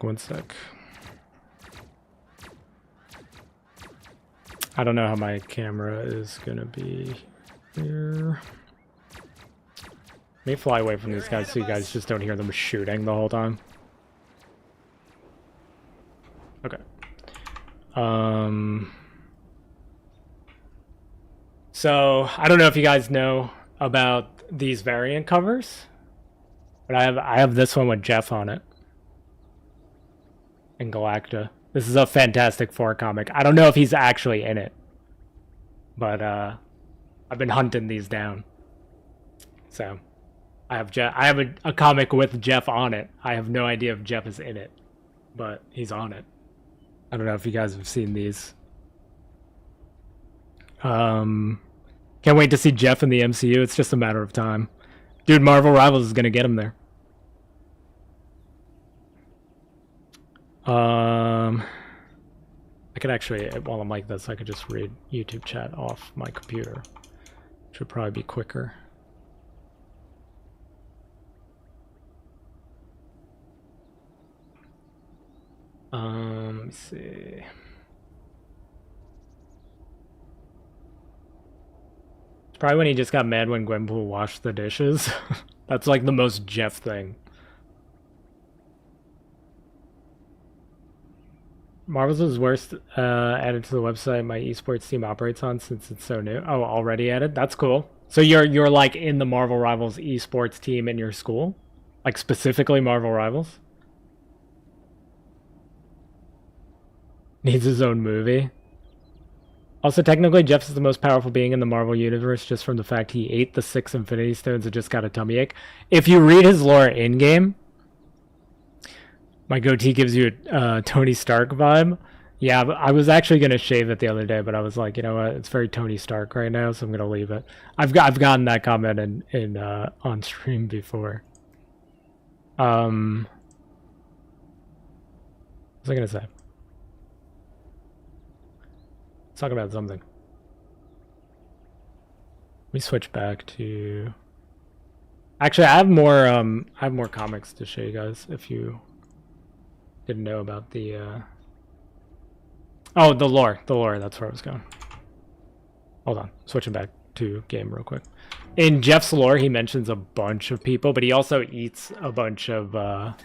One sec. I don't know how my camera is gonna be here. Let me fly away from these guys so you guys just don't hear them shooting the whole time. Okay. So I don't know if you guys know about these variant covers, but I have this one with Jeff on it. And Galacta. This is a Fantastic Four comic. I don't know if he's actually in it, but I've been hunting these down. So I have a comic with Jeff on it. I have no idea if Jeff is in it, but he's on it. I don't know if you guys have seen these. Can't wait to see Jeff in the MCU. It's just a matter of time. Dude, Marvel Rivals is gonna get him there. I could actually, while I'm like this, I could just read YouTube chat off my computer. Which would probably be quicker. Let me see. It's probably when he just got mad when Gwenpool washed the dishes. That's like the most Jeff thing. Marvel's is worst added to the website my esports team operates on since it's so new. Oh, already added? That's cool. So you're like in the Marvel Rivals esports team in your school? Like specifically Marvel Rivals? Needs his own movie. Also, technically, Jeff is the most powerful being in the Marvel Universe just from the fact he ate the 6 Infinity Stones and just got a tummy ache. If you read his lore in-game, my goatee gives you a Tony Stark vibe. Yeah, but I was actually going to shave it the other day, but I was like, you know what? It's very Tony Stark right now, so I'm going to leave it. I've gotten that comment in on stream before. What was I going to say? Let's talk about something. We switch back to. Actually, I have more comics to show you guys if you didn't know about the. Oh, the lore. The lore. That's where I was going. Hold on, switching back to game real quick. In Jeff's lore, he mentions a bunch of people, but he also eats a bunch of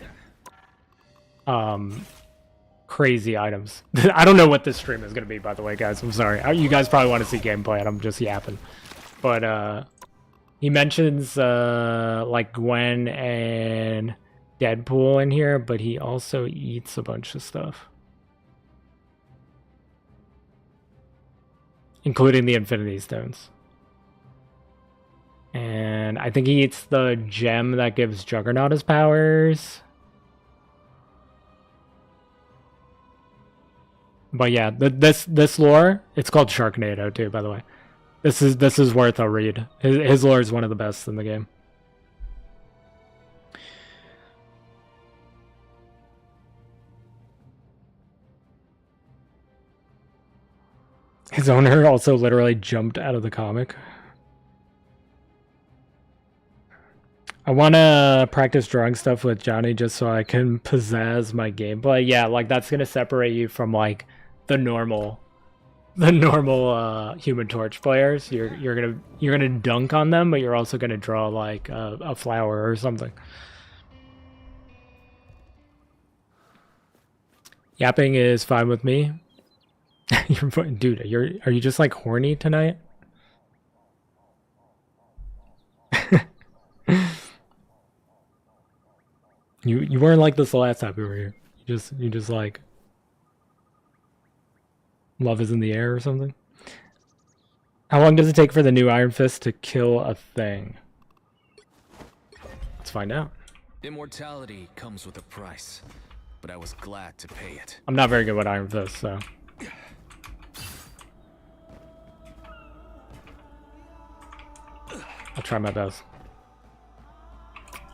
crazy items. I don't know what this stream is going to be, by the way, guys. I'm sorry. You guys probably want to see gameplay, and I'm just yapping. But he mentions like Gwen and Deadpool in here, but he also eats a bunch of stuff, including the Infinity Stones. And I think he eats the gem that gives Juggernaut his powers. But yeah, this lore, it's called Sharknado too, by the way. This is worth a read. His lore is one of the best in the game. His owner also literally jumped out of the comic. I want to practice drawing stuff with Johnny just so I can pizzazz my gameplay. Yeah, like that's going to separate you from like the normal Human Torch players. You're gonna dunk on them, but you're also gonna draw like a flower or something. Yapping is fine with me. Dude, are you just like horny tonight? You weren't like this the last time we were here. You just like love is in the air or something. How long does it take for the new Iron Fist to kill a thing? Let's find out. Immortality comes with a price, but I was glad to pay it. I'm not very good with Iron Fist, so. I'll try my best.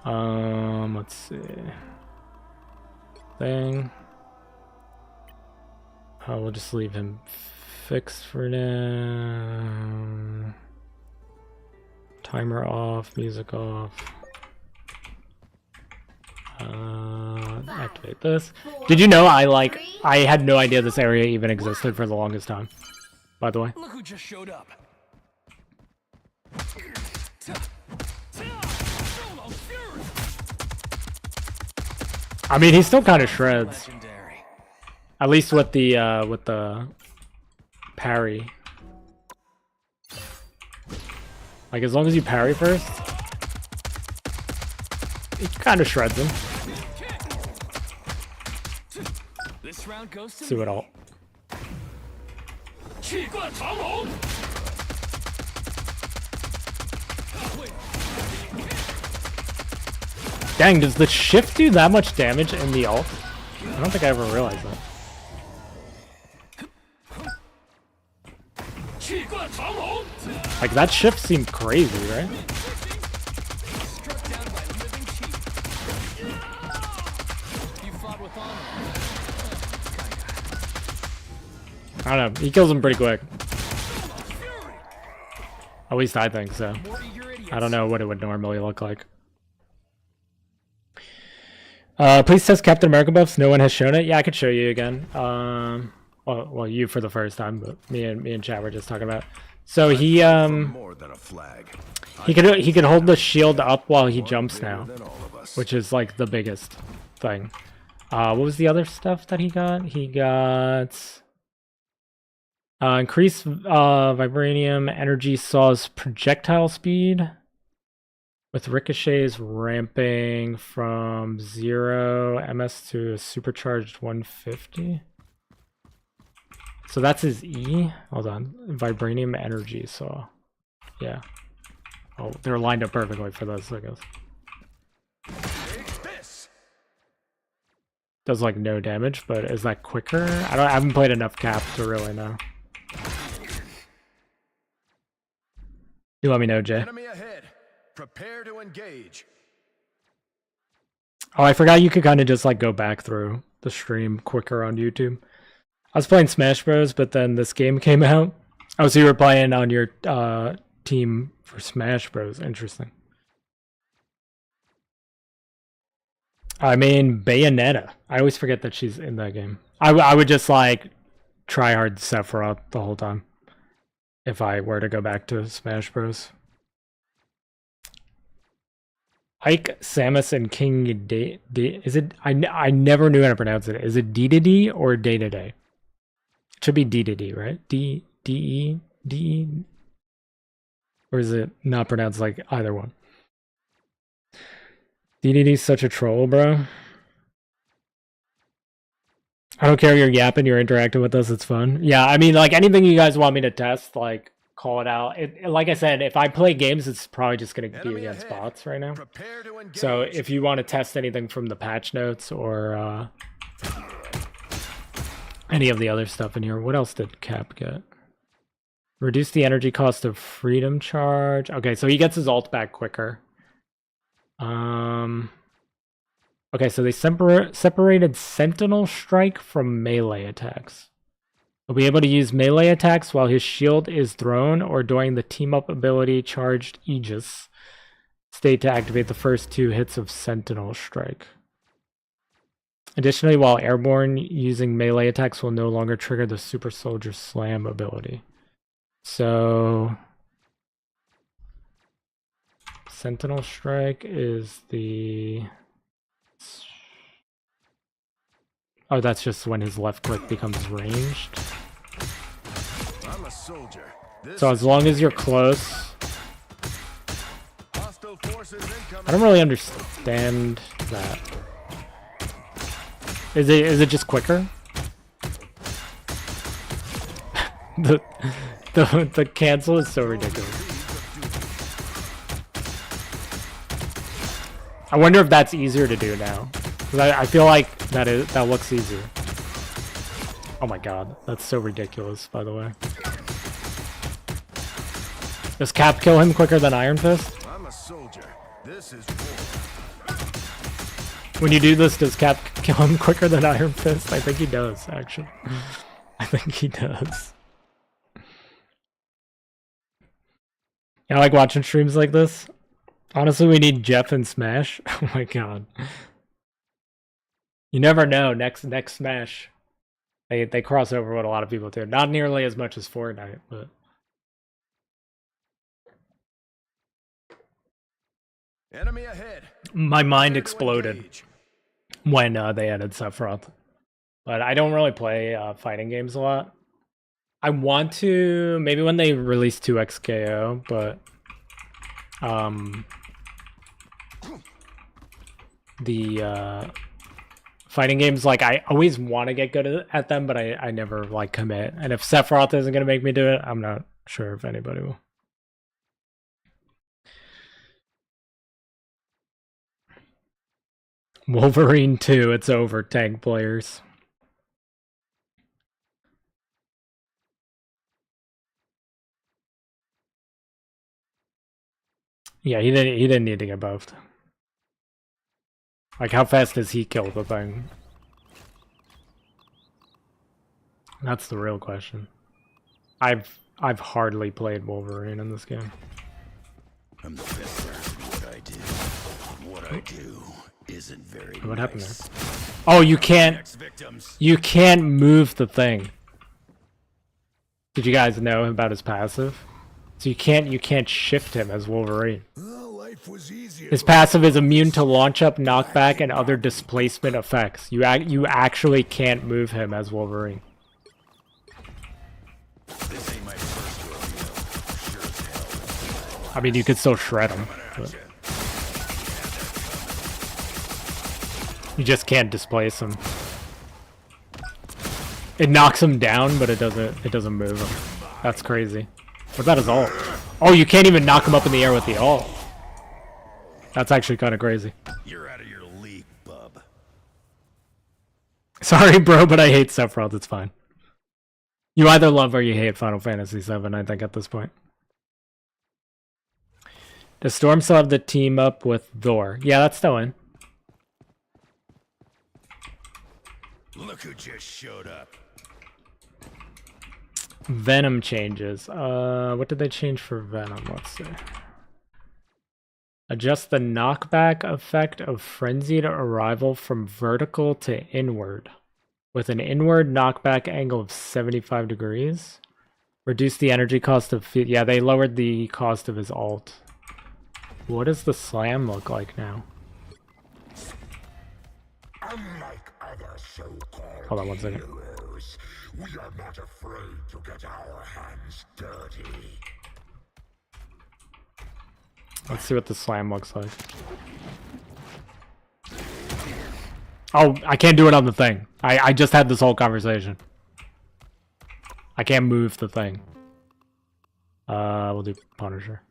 Let's see. Thing. We'll just leave him fixed for now. Timer off, music off. Activate this. Did you know I had no idea this area even existed for the longest time, by the way. Look who just showed up. I mean, he still kind of shreds. At least with the parry. Like as long as you parry first, it kind of shreds him. This round goes to See what all. Dang, does the shift do that much damage in the ult? I don't think I ever realized that. Like, that shift seemed crazy, right? Struck down by living cheap. You fought with honor. I don't know. He kills him pretty quick. At least I think so. More to your idiots. I don't know what it would normally look like. Please test Captain America buffs. No one has shown it. Yeah, I could show you again. Well, you for the first time, but me and Chad were just talking about. So he More than a flag. he can hold the shield up while he jumps now, Than all of us. which is like the biggest thing. What was the other stuff that he got? He got increased vibranium energy saw's projectile speed, with ricochets ramping from 0 ms to a supercharged 150. So that's his E. Hold on. Vibranium energy saw. Yeah. Oh, they're lined up perfectly for those, I guess. Take this. Does like no damage, but is that quicker? I haven't played enough Cap to really know. You let me know, Jay. Enemy ahead. Prepare to engage. Oh, I forgot you could kind of just like go back through the stream quicker on YouTube. I was playing Smash Bros, but then this game came out. Oh, so you were playing on your team for Smash Bros. Interesting. I mean, Bayonetta. I always forget that she's in that game. I would just like try hard Sephiroth the whole time if I were to go back to Smash Bros. Ike, Samus, and King D. Is it? I never knew how to pronounce it. Is it D or Day to Day? It should be D, right? D E. Or is it not pronounced like either one? DDD's such a troll, bro. I don't care if you're yapping, you're interacting with us, it's fun. Yeah, I mean, like, anything you guys want me to test, like, call it out. Like I said, if I play games, it's probably just going to be Enemy against ahead. bots right now. Prepare to engage. So if you want to test anything from the patch notes or any of the other stuff in here, what else did Cap get? Reduce the energy cost of freedom charge. Okay, so he gets his ult back quicker. Okay, so they separated Sentinel Strike from melee attacks. He'll be able to use melee attacks while his shield is thrown or during the team-up ability Charged Aegis state to activate the first 2 hits of Sentinel Strike. Additionally, while airborne, using melee attacks will no longer trigger the Super Soldier Slam ability. So Sentinel Strike is the... Oh, that's just when his left click becomes ranged. I'm a soldier. This So as long as you're close... hostile forces incoming. I don't really understand that. Is it just quicker? the cancel is so ridiculous. I wonder if that's easier to do now. 'Cause I feel like that looks easier. Oh my god, that's so ridiculous, by the way. Does Cap kill him quicker than Iron Fist? I'm a soldier. This is war. When you do this, does Cap kill him quicker than Iron Fist? I think he does, actually. I think he does. I like watching streams like this. Honestly, we need Jeff and Smash. Oh my god. You never know. Next Smash, they cross over what a lot of people do. Not nearly as much as Fortnite, but Enemy ahead. my mind Prepare to exploded engage. when they added Sephiroth. But I don't really play fighting games a lot. I want to maybe when they release 2XKO, but the fighting games, like, I always want to get good at them, but I never like commit. And if Sephiroth isn't gonna make me do it, I'm not sure if anybody will. Wolverine 2, it's over, tank players. Yeah, he didn't need to get buffed. Like, how fast does he kill the thing? That's the real question. I've hardly played Wolverine in this game. I'm the best at what I do. What I do isn't very What happened nice. there? Oh, you can't Victims. move the thing. Did you guys know about his passive? So you can't shift him as Wolverine. Well, life was easier. His passive is immune to launch up, knockback, and other displacement effects. You actually can't move him as Wolverine. This ain't my first rodeo. Sure as hell. I mean, you could still shred him, but you just can't displace him. It knocks him down, but it doesn't move him. That's crazy. What about his ult? Oh, you can't even knock him up in the air with the ult. That's actually kind of crazy. You're out of your league, bub. Sorry, bro, but I hate Sephiroth. It's fine. You either love or you hate Final Fantasy VII, I think, at this point. Does Storm still have the team up with Thor? Yeah, that's still in. Look who just showed up. Venom changes. What did they change for Venom? Let's see. Adjust the knockback effect of frenzied arrival from vertical to inward, with an inward knockback angle of 75 degrees. Reduce the energy cost of... Yeah, they lowered the cost of his ult. What does the slam look like now? Unlike other so-called Hold on one second. heroes, we are not afraid to get our hands dirty. Let's see what the slam looks like. Oh, I can't do it on the thing. I just had this whole conversation. I can't move the thing. We'll do Punisher.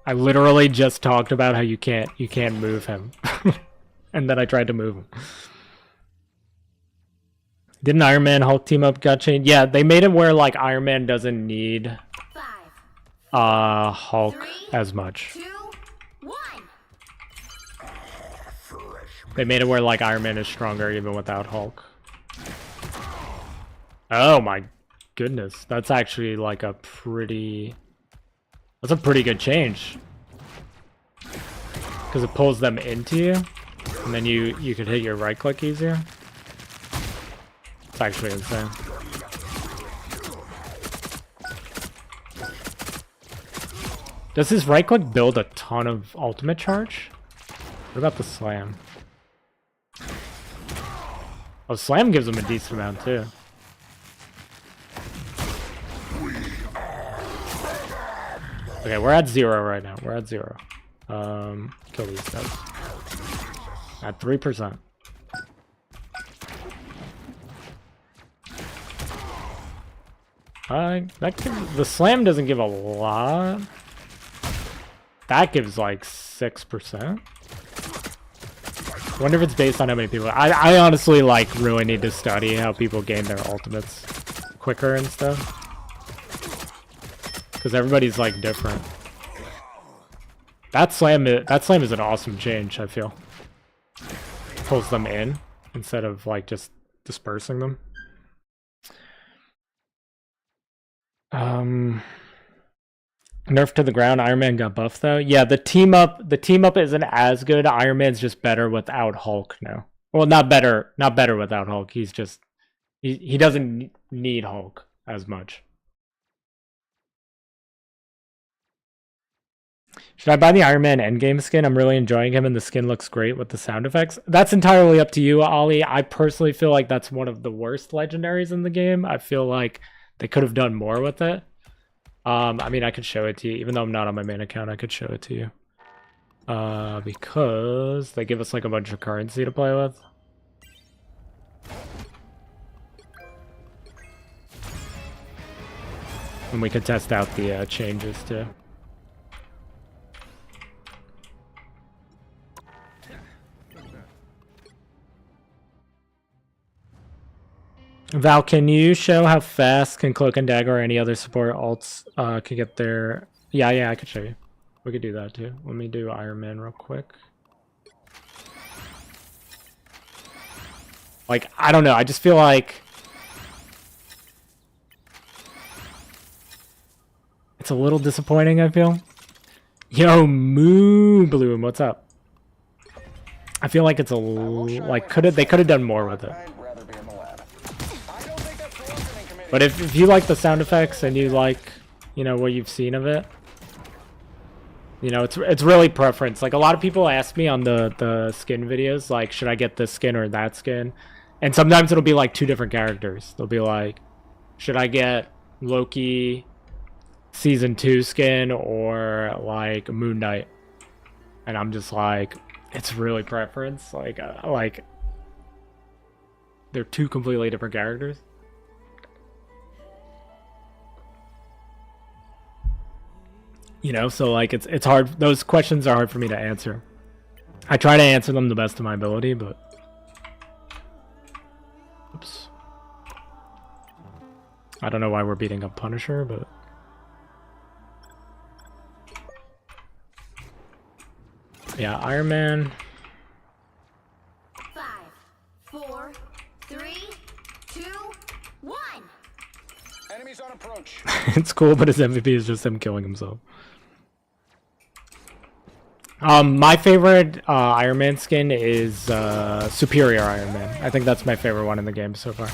I literally just talked about how you can't move him. And then I tried to move him. Didn't Iron Man Hulk team up got changed? Yeah, they made it where like Iron Man doesn't need 5, Hulk 3, as much. 2, 1. They made it where like Iron Man is stronger even without Hulk. Oh my goodness. That's actually like a pretty... That's a pretty good change. Because it pulls them into you. And then you could hit your right click easier. It's actually insane. Does his right click build a ton of ultimate charge? What about the slam? Oh, slam gives him a decent amount too. Okay, we're at 0 right now. We're at 0. Kill these guys. At 3%. The slam doesn't give a lot. That gives like 6%. Wonder if it's based on how many people. I honestly like really need to study how people gain their ultimates quicker and stuff. Because everybody's like different. That slam is an awesome change, I feel. Pulls them in instead of like just dispersing them. Nerf to the ground. Iron Man got buffed though. Yeah, the team up isn't as good. Iron Man's just better without Hulk now. Well, not better without Hulk. He's just he doesn't need Hulk as much. Should I buy the Iron Man Endgame skin? I'm really enjoying him and the skin looks great with the sound effects. That's entirely up to you, Ollie. I personally feel like that's one of the worst legendaries in the game. I feel like they could have done more with it. I mean, I could show it to you. Even though I'm not on my main account, I could show it to you. Because they give us like a bunch of currency to play with. And we could test out the changes too. Val, can you show how fast can Cloak and Dagger or any other support alts can get their Yeah, I could show you. We could do that too. Let me do Iron Man real quick. Like, I don't know. I just feel like it's a little disappointing, I feel. Yo, Moo Bloom, what's up? I feel like it's a like they could have done more with it. But if you like the sound effects and you like, you know, what you've seen of it, you know, it's really preference. Like, a lot of people ask me on the skin videos, like, should I get this skin or that skin? And sometimes it'll be like 2 different characters. They'll be like, should I get Loki season 2 skin or like Moon Knight? And I'm just like, it's really preference. Like they're 2 completely different characters. You know, so like it's hard. Those questions are hard for me to answer. I try to answer them the best of my ability, but oops. I don't know why we're beating up Punisher, but yeah, Iron Man. 5, 4, 3, 2, 1. Enemies on approach. It's cool, but his MVP is just him killing himself. My favorite Iron Man skin is Superior Iron Man. I think that's my favorite one in the game so far.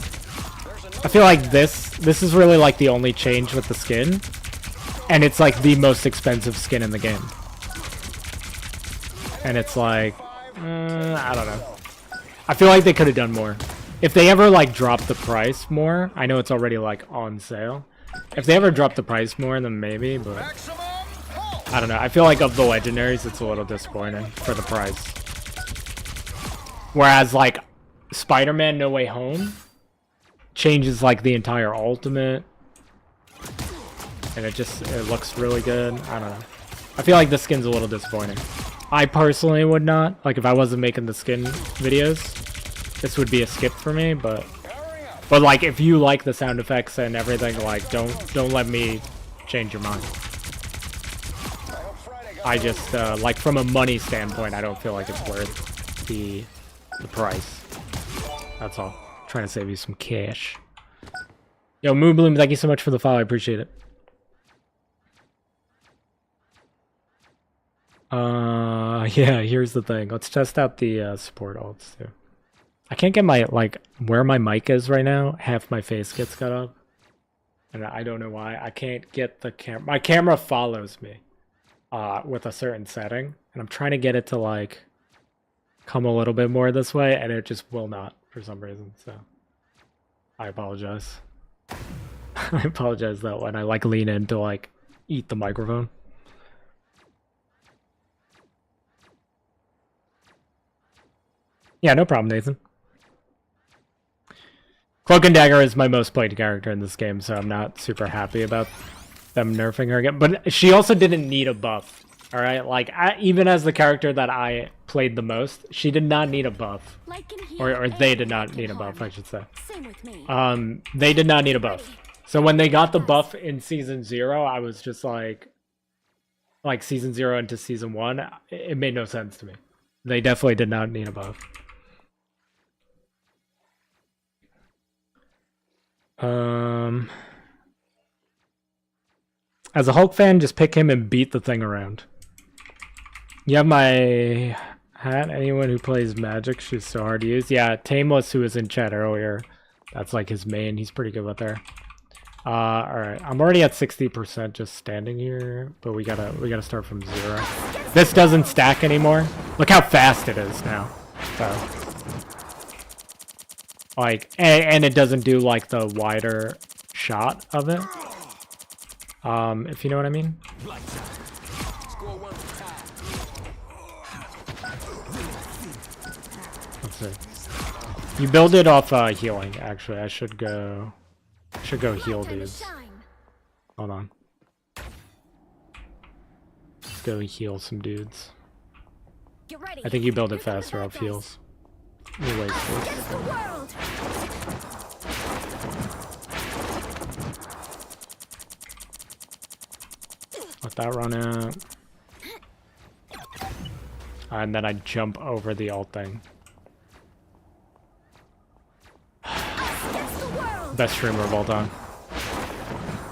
I feel like this is really like the only change with the skin, and it's like the most expensive skin in the game. And it's like, I don't know. I feel like they could have done more. If they ever like drop the price more, I know it's already like on sale. If they ever drop the price more, then maybe, but I don't know. I feel like of the legendaries, it's a little disappointing for the price. Whereas like Spider-Man No Way Home changes like the entire ultimate, and it looks really good. I don't know. I feel like the skin's a little disappointing. I personally would not, like, if I wasn't making the skin videos, this would be a skip for me, but like if you like the sound effects and everything, like don't let me change your mind. I just like from a money standpoint, I don't feel like it's worth the price. That's all. I'm trying to save you some cash. Yo, Moon Bloom, thank you so much for the follow. I appreciate it. Yeah, here's the thing. Let's test out the support ults too. I can't get my, like, where my mic is right now, half my face gets cut up. And I don't know why. I can't get the camera. My camera follows me with a certain setting. And I'm trying to get it to, like, come a little bit more this way, and it just will not for some reason. So I apologize. I apologize that when I, like, lean in to, like, eat the microphone. Yeah, no problem, Nathan. Cloak and Dagger is my most played character in this game, so I'm not super happy about them nerfing her again. But she also didn't need a buff, alright? Like, even as the character that I played the most, she did not need a buff. Or they did not need a buff, I should say. Same with me. They did not need a buff. So when they got the buff in Season 0, I was just like Season 0 into Season 1, it made no sense to me. They definitely did not need a buff. As a Hulk fan, just pick him and beat the thing around. You have my hat. Anyone who plays Magic, she's so hard to use. Yeah, Tameless, who was in chat earlier, that's like his main. He's pretty good with her. Alright, I'm already at 60% just standing here, but we gotta start from 0. This doesn't stack anymore. Look how fast it is now. So, like, and it doesn't do like the wider shot of it. If you know what I mean. Let's see. You build it off healing. Actually, I should go heal dudes. Hold on. Let's go heal some dudes. I think you build it faster off heals. You waste this. Let that run out. And then I jump over the ult thing. Best streamer of all time.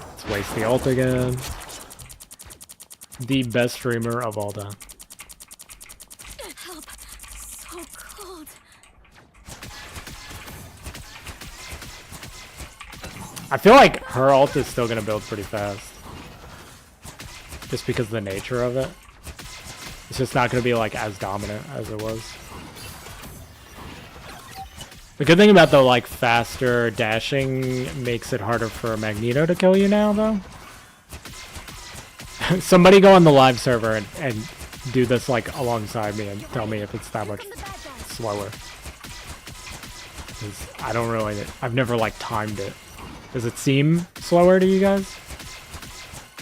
Let's waste the ult again. The best streamer of all time. Help. So cold. I feel like her ult is still gonna build pretty fast. Just because of the nature of it. It's just not gonna be like as dominant as it was. The good thing about the like faster dashing makes it harder for Magneto to kill you now though. Somebody go on the live server and do this like alongside me and tell me if it's that much slower. 'Cause I don't really, I've never like timed it. Does it seem slower to you guys?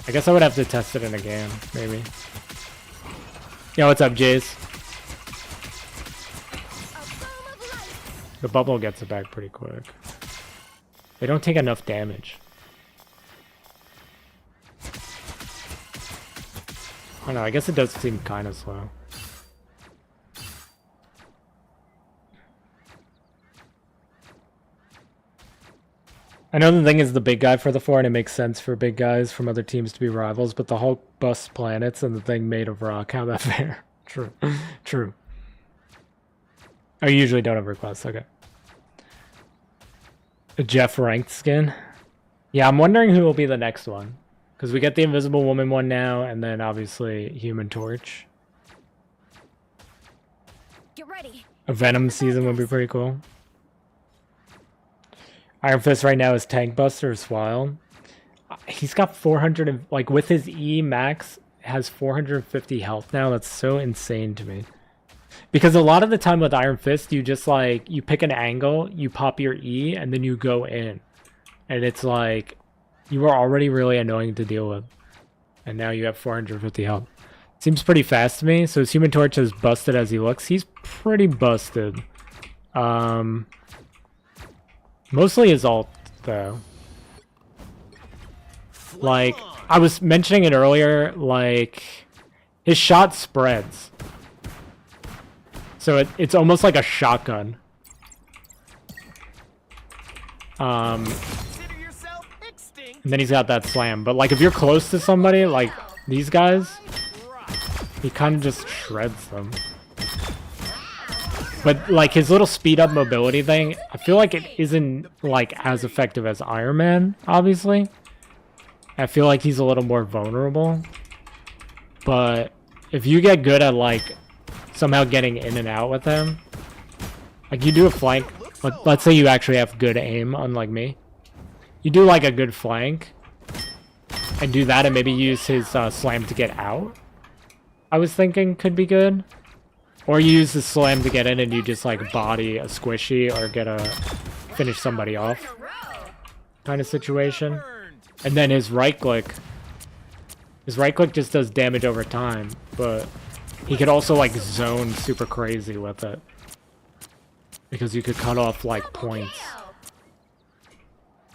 I guess I would have to test it in a game, maybe. Yo, what's up, Jace? The bubble gets it back pretty quick. They don't take enough damage. I don't know, I guess it does seem kind of slow. I know the thing is the big guy for the Thor, and it makes sense for big guys from other teams to be rivals, but the Hulk busts planets and the thing made of rock. How that fair? True. True. Oh, you usually don't have requests. Okay. A Jeff ranked skin? Yeah, I'm wondering who will be the next one. Because we get the Invisible Woman one now, and then obviously Human Torch. Get ready. A Venom season would be pretty cool. Iron Fist right now is Tank Buster as well. He's got 400, and, like with his E max, has 450 health now. That's so insane to me. Because a lot of the time with Iron Fist, you just like, you pick an angle, you pop your E, and then you go in. And it's like, you are already really annoying to deal with. And now you have 450 health. Seems pretty fast to me. So his Human Torch as busted as he looks. He's pretty busted. Mostly his ult, though. Like, I was mentioning it earlier, like, his shot spreads. So it's almost like a shotgun. And then he's got that slam. But, like, if you're close to somebody, like these guys, he kind of just shreds them. But, like, his little speed-up mobility thing, I feel like it isn't, like, as effective as Iron Man, obviously. I feel like he's a little more vulnerable. But if you get good at, like, somehow getting in and out with him, like, you do a flank. Let's say you actually have good aim, unlike me. You do, like, a good flank, and do that and maybe use his slam to get out. I was thinking could be good. Or you use the slam to get in and you just like body a squishy or get a finish somebody off kind of situation. And then his right click just does damage over time, but he could also like zone super crazy with it. Because you could cut off like points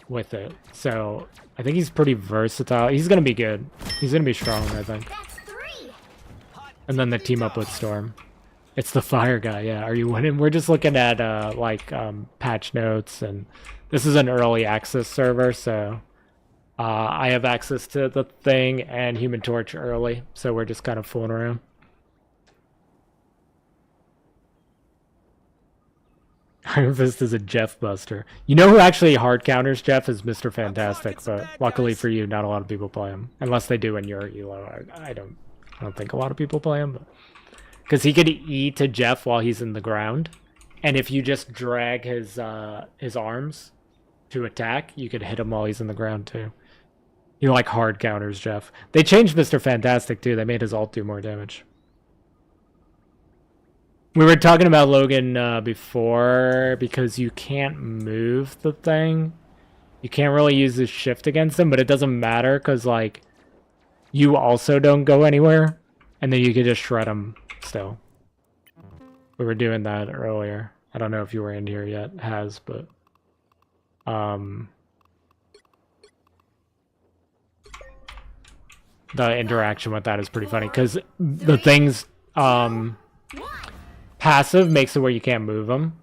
with it. So I think he's pretty versatile. He's gonna be good. He's gonna be strong, I think. And then the team up with Storm. It's the fire guy, yeah. Are you winning? We're just looking at patch notes, and this is an early access server, so I have access to the thing and Human Torch early, so we're just kind of fooling around. Iron Fist is a Jeff buster. You know who actually hard counters Jeff is Mr. Fantastic, but luckily for you, not a lot of people play him, unless they do in your elo. I don't think a lot of people play him, but. Because he could E to Jeff while he's in the ground. And if you just drag his arms to attack, you could hit him while he's in the ground too. He like hard counters Jeff. They changed Mr. Fantastic too. They made his ult do more damage. We were talking about Logan before because you can't move the thing. You can't really use his shift against him, but it doesn't matter because like you also don't go anywhere. And then you could just shred him still. We were doing that earlier. I don't know if you were in here yet, but The interaction with that is pretty funny because the things passive makes it where you can't move them.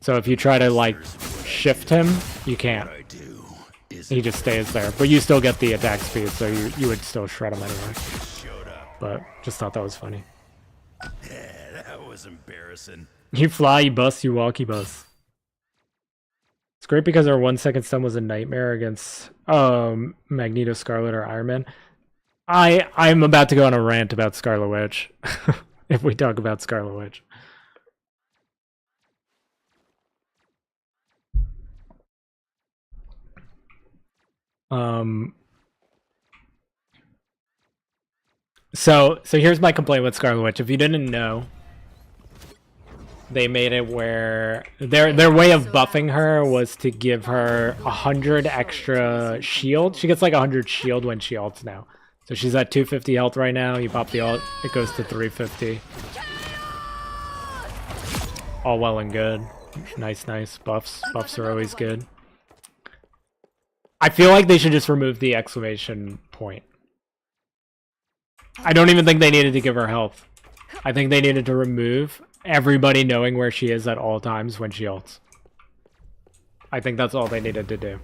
So if you try to like shift him, you can't. He just stays there, but you still get the attack speed, so you would still shred him anyway. But just thought that was funny. Yeah, that was embarrassing. You fly, you bust, you walk, you bust. It's great because our 1 second stun was a nightmare against Magneto, Scarlet, or Iron Man. I'm about to go on a rant about Scarlet Witch if we talk about Scarlet Witch. So here's my complaint with Scarlet Witch. If you didn't know, they made it where their way of buffing her was to give her 100 extra shield. She gets like 100 shield when she ults now. So she's at 250 health right now. You pop the ult, it goes to 350. All well and good. Nice. Buffs are always good. I feel like they should just remove the exclamation point. I don't even think they needed to give her health. I think they needed to remove everybody knowing where she is at all times when she ults. I think that's all they needed to do.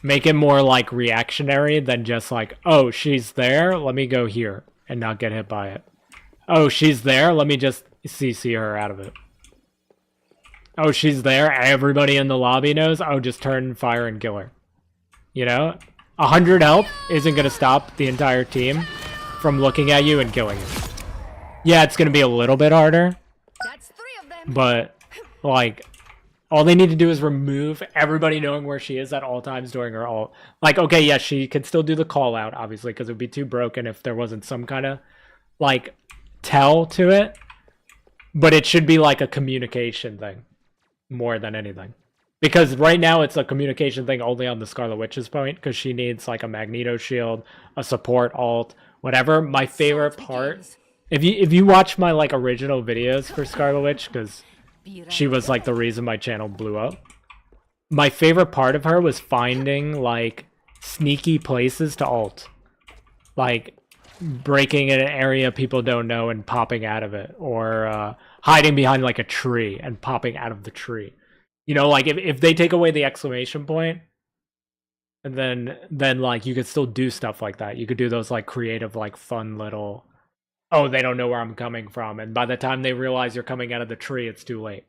Make it more like reactionary than just like, oh, she's there, let me go here and not get hit by it. Oh, she's there, let me just CC her out of it. Oh, she's there, everybody in the lobby knows, oh, just turn, fire, and kill her. You know? 100 health isn't going to stop the entire team from looking at you and killing you. Yeah, it's going to be a little bit harder. That's 3 of them. But, like, all they need to do is remove everybody knowing where she is at all times during her ult. Like, okay, yeah, she could still do the call out, obviously, because it would be too broken if there wasn't some kind of, like, tell to it. But it should be like a communication thing more than anything. Because right now it's a communication thing only on the Scarlet Witch's point, because she needs like a Magneto shield, a support ult, whatever. My favorite part, if you watch my like original videos for Scarlet Witch, because she was like the reason my channel blew up. My favorite part of her was finding like sneaky places to ult. Like breaking an area people don't know and popping out of it, or hiding behind like a tree and popping out of the tree. You know, like if they take away the exclamation point, and then like you could still do stuff like that. You could do those like creative, like fun little, oh, they don't know where I'm coming from, and by the time they realize you're coming out of the tree, it's too late.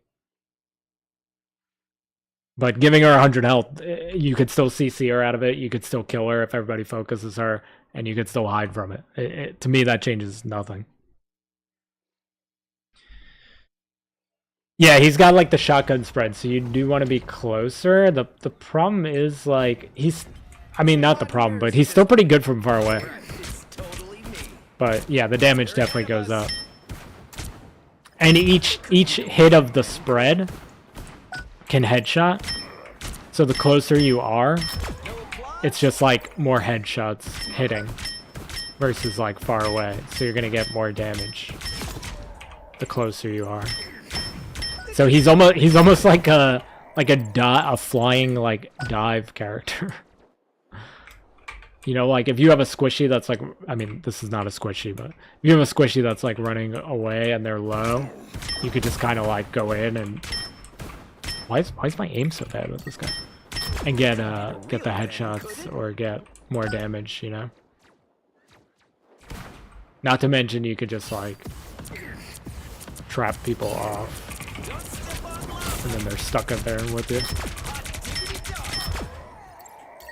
But giving her 100 health, you could still CC her out of it. You could still kill her if everybody focuses her, and you could still hide from it. To me, that changes nothing. Yeah, he's got like the shotgun spread, so you do want to be closer. The problem is like I mean, not the problem, but he's still pretty good from far away. But yeah, the damage definitely goes up. And each hit of the spread can headshot. So the closer you are, it's just like more headshots hitting versus like far away. So you're gonna get more damage the closer you are. So he's almost like a flying like dive character. You know, like if you have a squishy that's like, I mean, this is not a squishy, but if you have a squishy that's like running away and they're low, you could just kind of like go in and why is my aim so bad with this guy? And get the headshots or get more damage, you know. Not to mention you could just like trap people off. And then they're stuck up there with you.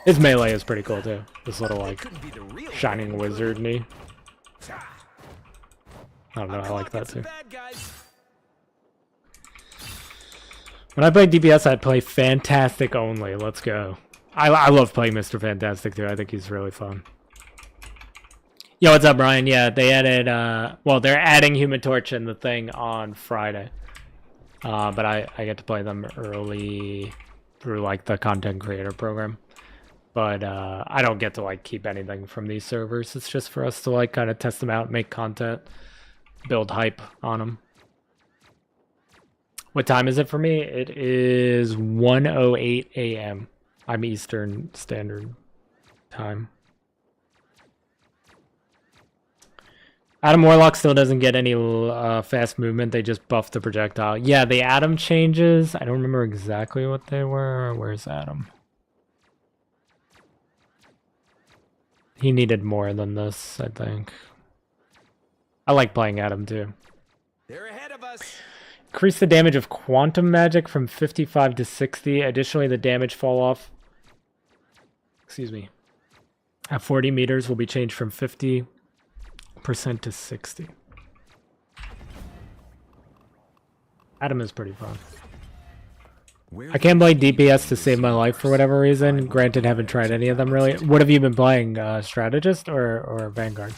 His melee is pretty cool too. This little like shining wizard knee. I don't know, I like that too. When I play DPS, I play Fantastic only. Let's go. I love playing Mr. Fantastic too. I think he's really fun. Yo, what's up, Brian? Yeah, they added well, they're adding Human Torch in the thing on Friday. But I get to play them early through like the content creator program. But I don't get to like keep anything from these servers. It's just for us to like kind of test them out, make content, build hype on them. What time is it for me? It is 1:08 a.m. I'm Eastern Standard Time. Adam Warlock still doesn't get any fast movement. They just buff the projectile. Yeah, the Adam changes. I don't remember exactly what they were. Where's Adam? He needed more than this, I think. I like playing Adam too. They're ahead of us. Increase the damage of quantum magic from 55 to 60. Additionally, the damage fall off. Excuse me. At 40 meters will be changed from 50% to 60. Adam is pretty fun. I can't play DPS to save my life for whatever reason. Granted, haven't tried any of them really. What have you been playing? Strategist or Vanguard?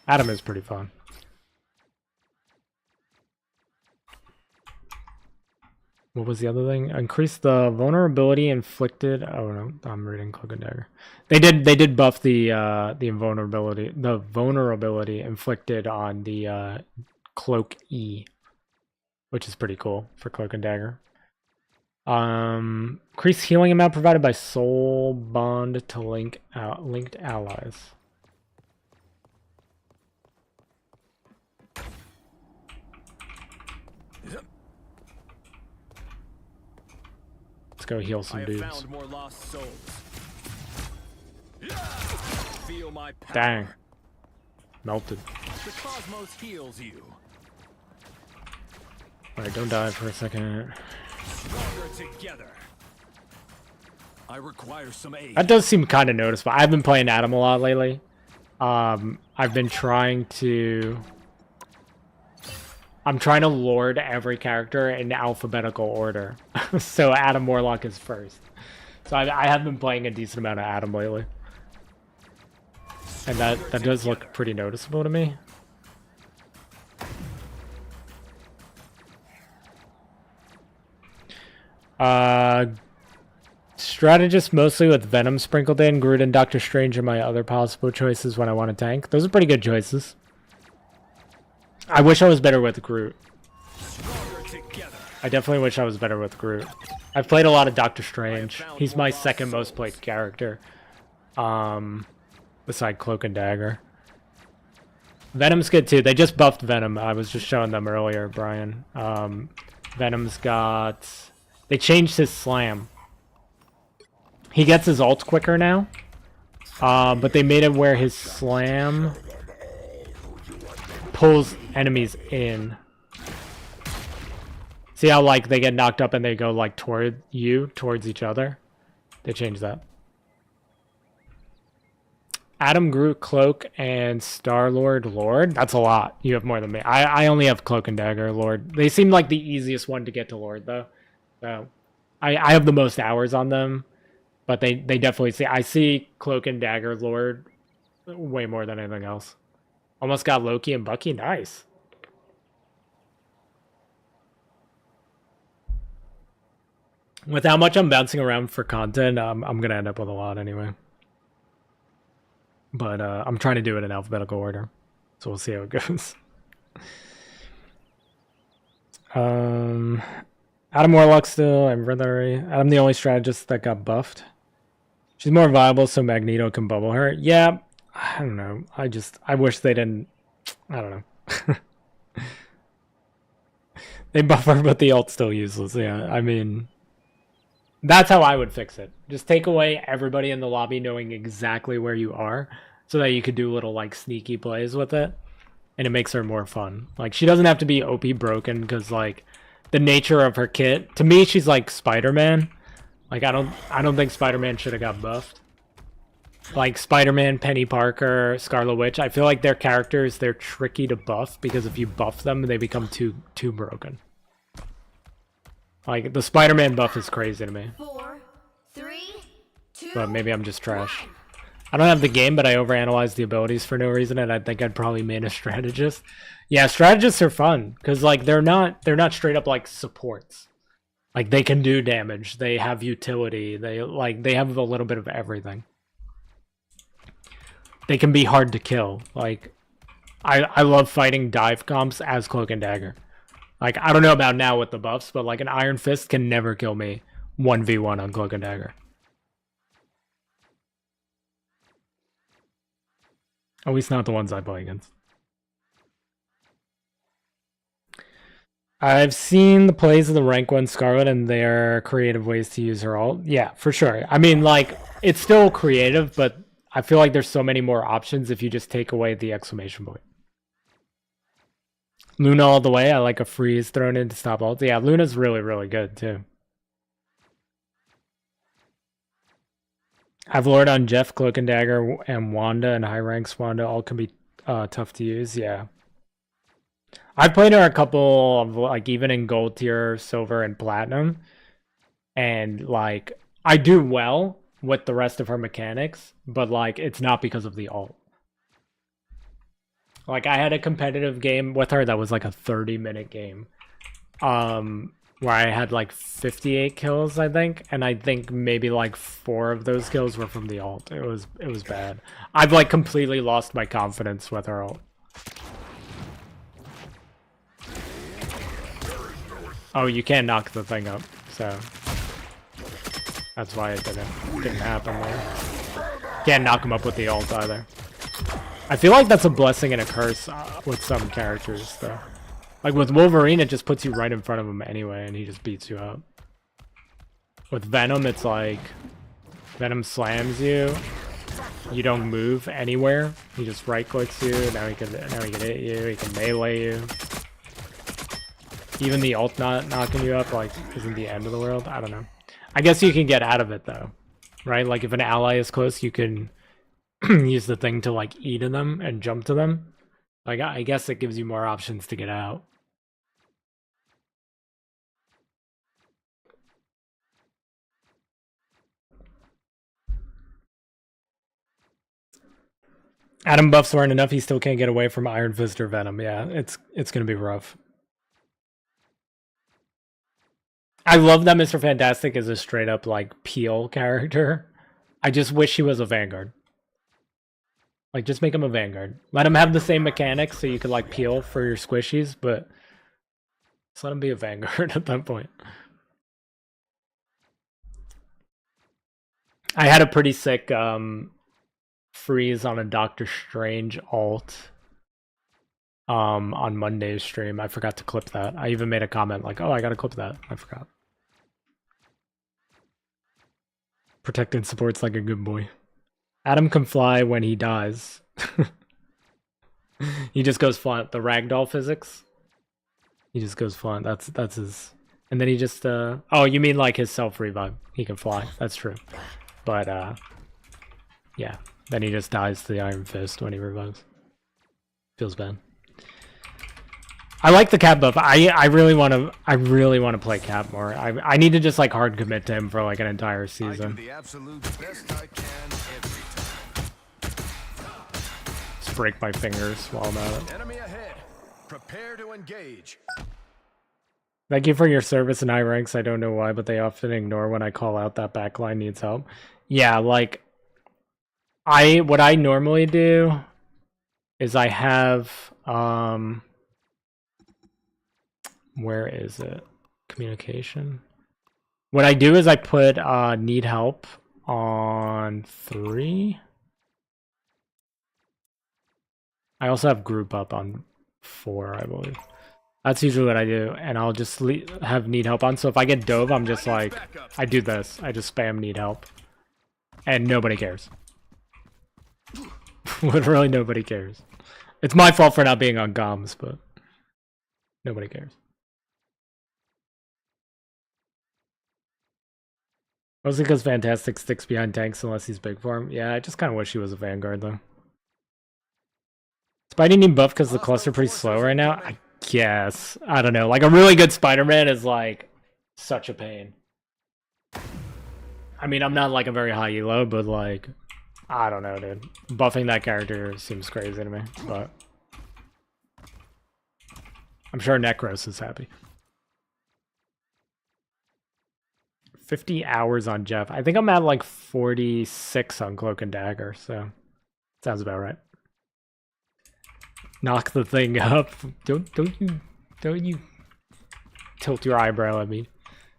Adam is pretty fun. What was the other thing? Increase the vulnerability inflicted. Oh no, I'm reading Cloak and Dagger. They did buff the vulnerability inflicted on the Cloak E, which is pretty cool for Cloak and Dagger. Increase healing amount provided by soul bond to linked allies. Let's go heal some dudes. Found more lost souls. Feel my power. Dang. Melted. The cosmos heals you. Alright, don't die for a second. Stronger together. I require some aid. That does seem kind of noticeable. I've been playing Adam a lot lately. I've been trying to... I'm trying to lord every character in alphabetical order. So Adam Warlock is first. So I have been playing a decent amount of Adam lately. And that does look pretty noticeable to me. Strategist mostly with Venom sprinkled in. Groot and Doctor Strange are my other possible choices when I want to tank. Those are pretty good choices. I wish I was better with Groot. I definitely wish I was better with Groot. I've played a lot of Doctor Strange. He's my second most played character. Beside Cloak and Dagger. Venom's good too. They just buffed Venom. I was just showing them earlier, Brian. Venom's got... They changed his slam. He gets his ult quicker now. But they made it where his slam pulls enemies in. See how like they get knocked up and they go like toward you, towards each other? They changed that. Adam, Groot, Cloak, and Star-Lord, Lord. That's a lot. You have more than me. I only have Cloak and Dagger, Lord. They seem like the easiest one to get to Lord, though. So I have the most hours on them, but they definitely see. I see Cloak and Dagger, Lord, way more than anything else. Almost got Loki and Bucky. Nice. With how much I'm bouncing around for content, I'm going to end up with a lot anyway. But I'm trying to do it in alphabetical order. So we'll see how it goes. Adam Warlock still. I've read that already. Adam the only strategist that got buffed. She's more viable so Magneto can bubble her. Yeah, I don't know. I wish they didn't. I don't know. They buff her, but the ult's still useless. Yeah, I mean... That's how I would fix it. Just take away everybody in the lobby knowing exactly where you are so that you could do little like sneaky plays with it. And it makes her more fun. Like she doesn't have to be OP broken because like the nature of her kit, to me she's like Spider-Man. Like I don't think Spider-Man should have got buffed. Like Spider-Man, Penny Parker, Scarlet Witch, I feel like their characters, they're tricky to buff because if you buff them, they become too broken. Like, the Spider-Man buff is crazy to me. 4, 3, 2, But maybe I'm just trash. I don't have the game, but I overanalyze the abilities for no reason, and I think I'd probably main a strategist. Yeah, strategists are fun, because, like, they're not straight up, like, supports. Like, they can do damage. They have utility. They have a little bit of everything. They can be hard to kill. Like, I love fighting dive comps as Cloak and Dagger. Like, I don't know about now with the buffs, but like an Iron Fist can never kill me 1v1 on Cloak and Dagger. At least not the ones I play against. I've seen the plays of the rank 1 Scarlet and their creative ways to use her ult. Yeah, for sure. I mean, like, it's still creative, but I feel like there's so many more options if you just take away the exclamation point. Luna all the way. I like a freeze thrown in to stop ult. Yeah, Luna's really, really good, too. Have Lord on Jeff, Cloak and Dagger, and Wanda, and high ranks Wanda all can be tough to use. Yeah. I've played her a couple of, like, even in gold tier, silver, and platinum. And, like, I do well with the rest of her mechanics, but, like, it's not because of the ult. Like, I had a competitive game with her that was, like, a 30-minute game. Where I had, like, 58 kills, I think. And I think maybe, like, 4 of those kills were from the ult. It was bad. I've, like, completely lost my confidence with her ult. Oh, you can't knock the thing up, so that's why it didn't happen there. Can't knock him up with the ult either. I feel like that's a blessing and a curse with some characters, though. Like with Wolverine, it just puts you right in front of him anyway, and he just beats you up. With Venom, it's like Venom slams you. You don't move anywhere. He just right clicks you. Now he can hit you. He can melee you. Even the ult not knocking you up, like, isn't the end of the world. I don't know. I guess you can get out of it though, right? Like if an ally is close, you can use the thing to like eat in them and jump to them. Like I guess it gives you more options to get out. Adam buffs weren't enough. He still can't get away from Iron Fist or Venom. Yeah, it's gonna be rough. I love that Mr. Fantastic is a straight up like Peel character. I just wish he was a Vanguard. Like just make him a Vanguard. Let him have the same mechanics so you could like peel for your squishies, but just let him be a Vanguard at that point. I had a pretty sick freeze on a Doctor Strange ult on Monday's stream. I forgot to clip that. I even made a comment like, oh, I gotta clip that. I forgot. Protecting supports like a good boy. Adam can fly when he dies. He just goes flying. The ragdoll physics. He just goes flying. That's his. And then he just oh, you mean like his self revive? He can fly. That's true. But yeah. Then he just dies to the Iron Fist when he revives. Feels bad. I like the Cap buff. I really want to play Cap more. I need to just like hard commit to him for like an entire season. I do the absolute best I can every time. Just break my fingers while I'm at it. Enemy ahead. Prepare to engage. Thank you for your service in high ranks. I don't know why, but they often ignore when I call out that backline needs help. Yeah, like what I normally do is I have where is it? Communication. What I do is I put need help on 3. I also have group up on 4, I believe. That's usually what I do, and I'll just have need help on. So if I get dove, I'm just like, I do this. I just spam need help. And nobody cares. Literally nobody cares. It's my fault for not being on comms, but nobody cares. Mostly because Fantastic sticks behind tanks unless he's big for him. Yeah, I just kind of wish he was a Vanguard, though. Spidey need buff because the cluster pretty slow right now? I guess. I don't know. Like, a really good Spider-Man is, like, such a pain. I mean, I'm not, like, a very high elo, but, like, I don't know, dude. Buffing that character seems crazy to me, but I'm sure Necros is happy. 50 hours on Jeff. I think I'm at like 46 on Cloak and Dagger, so sounds about right. Knock the thing up. Don't you tilt your eyebrow at me.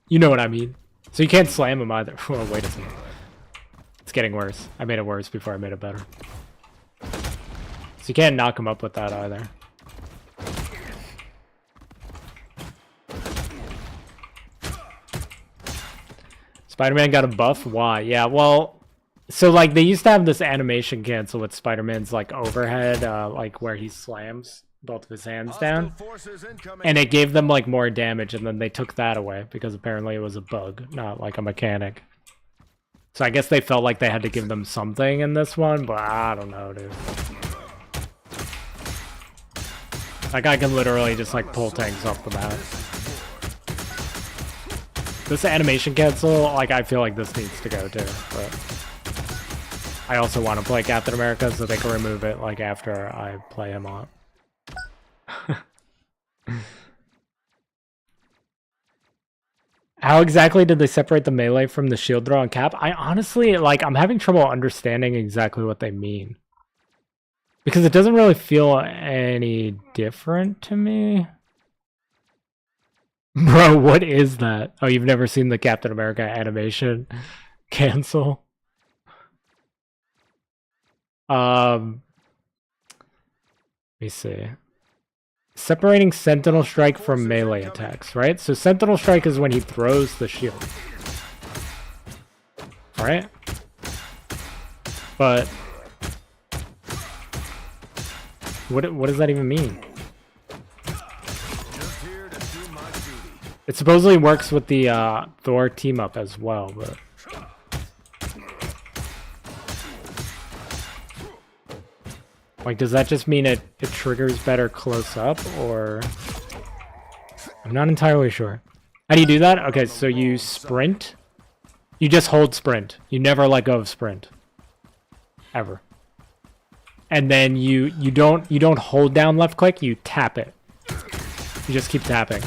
You know what I mean. So you can't slam him either. Oh, wait a second. It's getting worse. I made it worse before I made it better. So you can't knock him up with that either. Spider-Man got a buff? Why? Yeah, well, so like they used to have this animation cancel with Spider-Man's like overhead, like where he slams both of his hands down. And it gave them like more damage, and then they took that away because apparently it was a bug, not like a mechanic. So I guess they felt like they had to give them something in this one, but I don't know, dude. That guy can literally just like pull tanks off the map. This animation cancel, like I feel like this needs to go too, but I also want to play Captain America so they can remove it like after I play him on. How exactly did they separate the melee from the shield throw on Cap? I honestly, like, I'm having trouble understanding exactly what they mean. Because it doesn't really feel any different to me. Bro, what is that? Oh, you've never seen the Captain America animation cancel? Let me see. Separating Sentinel Strike from melee attacks, right? So Sentinel Strike is when he throws the shield. Alright? But what does that even mean? It supposedly works with the Thor team up as well, but like, does that just mean it triggers better close up, or I'm not entirely sure. How do you do that? Okay, so you sprint. You just hold sprint. You never let go of sprint. Ever. And then you don't hold down left click, you tap it. You just keep tapping.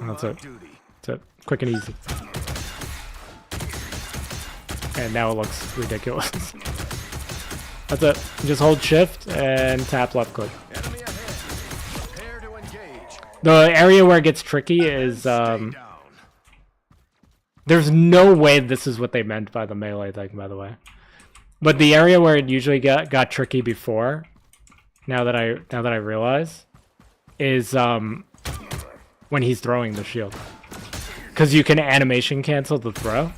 That's it. That's it. Quick and easy. And now it looks ridiculous. That's it. Just hold shift and tap left click. The area where it gets tricky is there's no way this is what they meant by the melee thing, by the way. But the area where it usually got tricky before, now that I realize, is when he's throwing the shield. Because you can animation cancel the throw.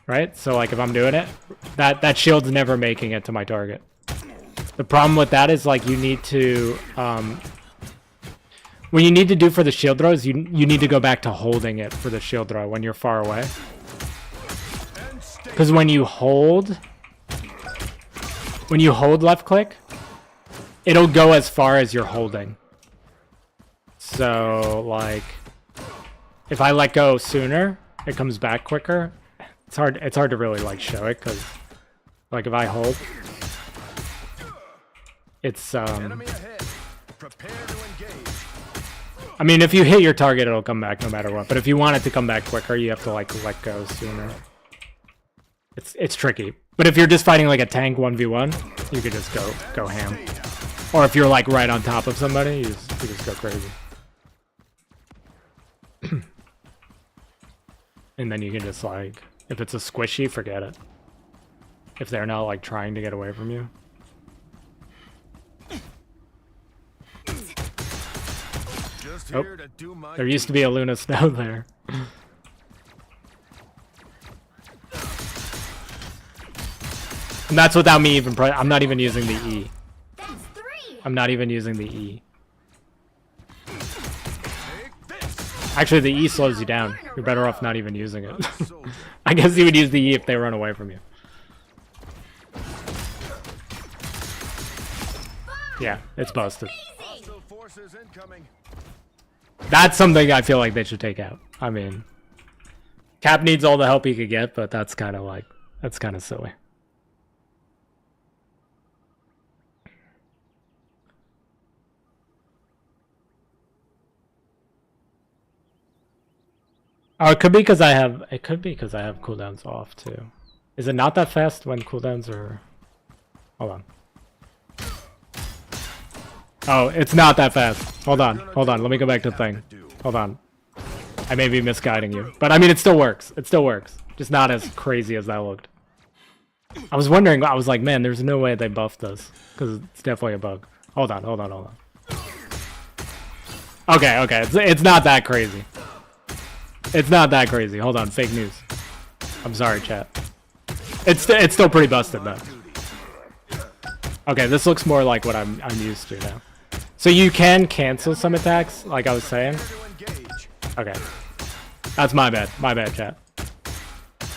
Right? So like if I'm doing it, that shield's never making it to my target. The problem with that is like you need to what you need to do for the shield throws, you need to go back to holding it for the shield throw when you're far away. Because when you hold left click, it'll go as far as you're holding. So like if I let go sooner, it comes back quicker. It's hard to really like show it, because like if I hold, it's I mean, if you hit your target, it'll come back no matter what. But if you want it to come back quicker, you have to like let go sooner. It's tricky. But if you're just fighting like a tank 1v1, you could just go ham. Or if you're like right on top of somebody, you just go crazy. And then you can just like, if it's a squishy, forget it. If they're not like trying to get away from you. Oh, there used to be a Luna Snow there. And that's without me even I'm not even using the E. I'm not even using the E. Actually, the E slows you down. You're better off not even using it. I guess you would use the E if they run away from you. Yeah, it's busted. That's something I feel like they should take out. I mean, Cap needs all the help he could get, but that's kind of silly. Oh, it could be because I have cooldowns off too. Is it not that fast when cooldowns are? Hold on. Oh, it's not that fast. Hold on. Let me go back to the thing. Hold on. I may be misguiding you. But I mean, it still works. It still works. Just not as crazy as that looked. I was wondering, I was like, man, there's no way they buffed this. Because it's definitely a bug. Hold on. Okay, it's not that crazy. It's not that crazy. Hold on, fake news. I'm sorry, chat. It's still pretty busted, though. Okay, this looks more like what I'm used to now. So you can cancel some attacks, like I was saying. Okay. That's my bad. My bad, chat.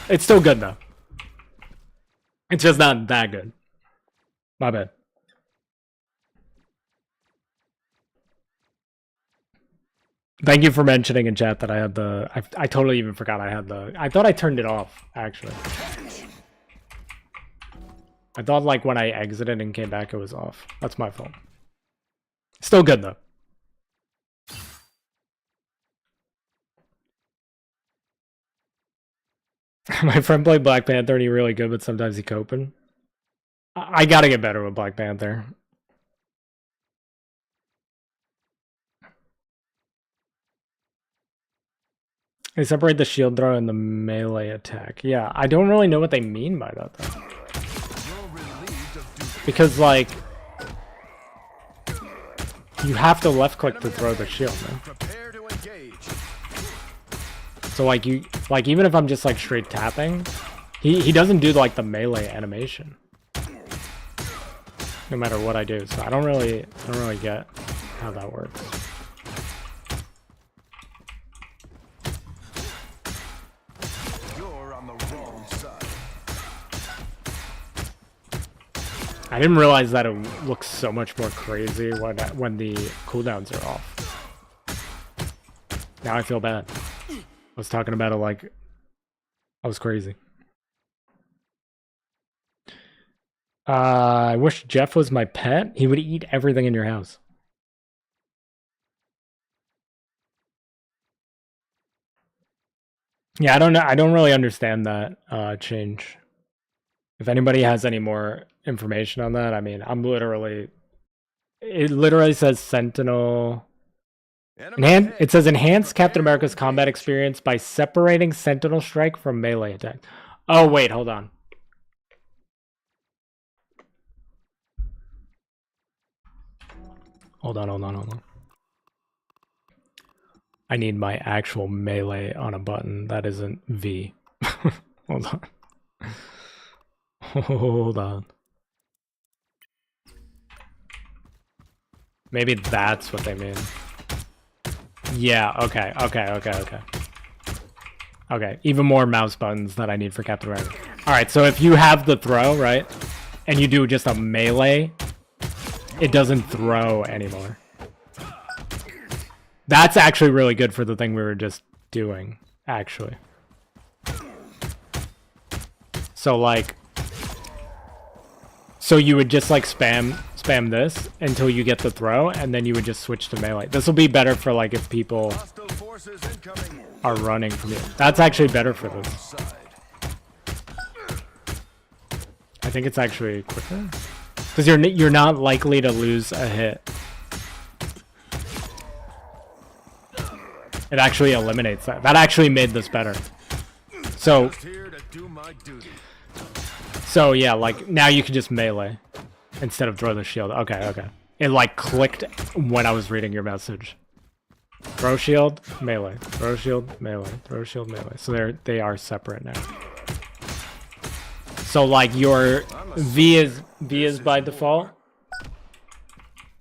It's still good, though. It's just not that good. My bad. Thank you for mentioning in chat that I had the... I totally even forgot I had the... I thought I turned it off, actually. I thought, like, when I exited and came back, it was off. That's my fault. Still good, though. My friend played Black Panther and he's really good, but sometimes he coping. I gotta get better with Black Panther. They separate the shield throw and the melee attack. Yeah, I don't really know what they mean by that, though. Because, like, you have to left click to throw the shield, man. So, like, even if I'm just, like, straight tapping, he doesn't do, like, the melee animation. No matter what I do, so I don't really get how that works. You're on the wrong side. I didn't realize that it looks so much more crazy when the cooldowns are off. Now I feel bad. I was talking about it like I was crazy. I wish Jeff was my pet. He would eat everything in your house. Yeah, I don't know. I don't really understand that change. If anybody has any more information on that, I mean, I'm literally... It literally says Sentinel... It says enhance Captain America's combat experience by separating Sentinel Strike from melee attack. Oh, wait, hold on. Hold on. I need my actual melee on a button that isn't V. Hold on. Hold on. Maybe that's what they mean. Yeah, okay. Okay, even more mouse buttons that I need for Captain America. Alright, so if you have the throw, right? And you do just a melee, it doesn't throw anymore. That's actually really good for the thing we were just doing, actually. So, like... So you would just, like, spam this until you get the throw, and then you would just switch to melee. This will be better for, like, if people are running from you. That's actually better for this. I think it's actually quicker. Because you're not likely to lose a hit. It actually eliminates that. That actually made this better. So yeah, like, now you can just melee instead of throw the shield. Okay. It, like, clicked when I was reading your message. Throw shield, melee. Throw shield, melee. Throw shield, melee. So they are separate now. So, like, your V is by default.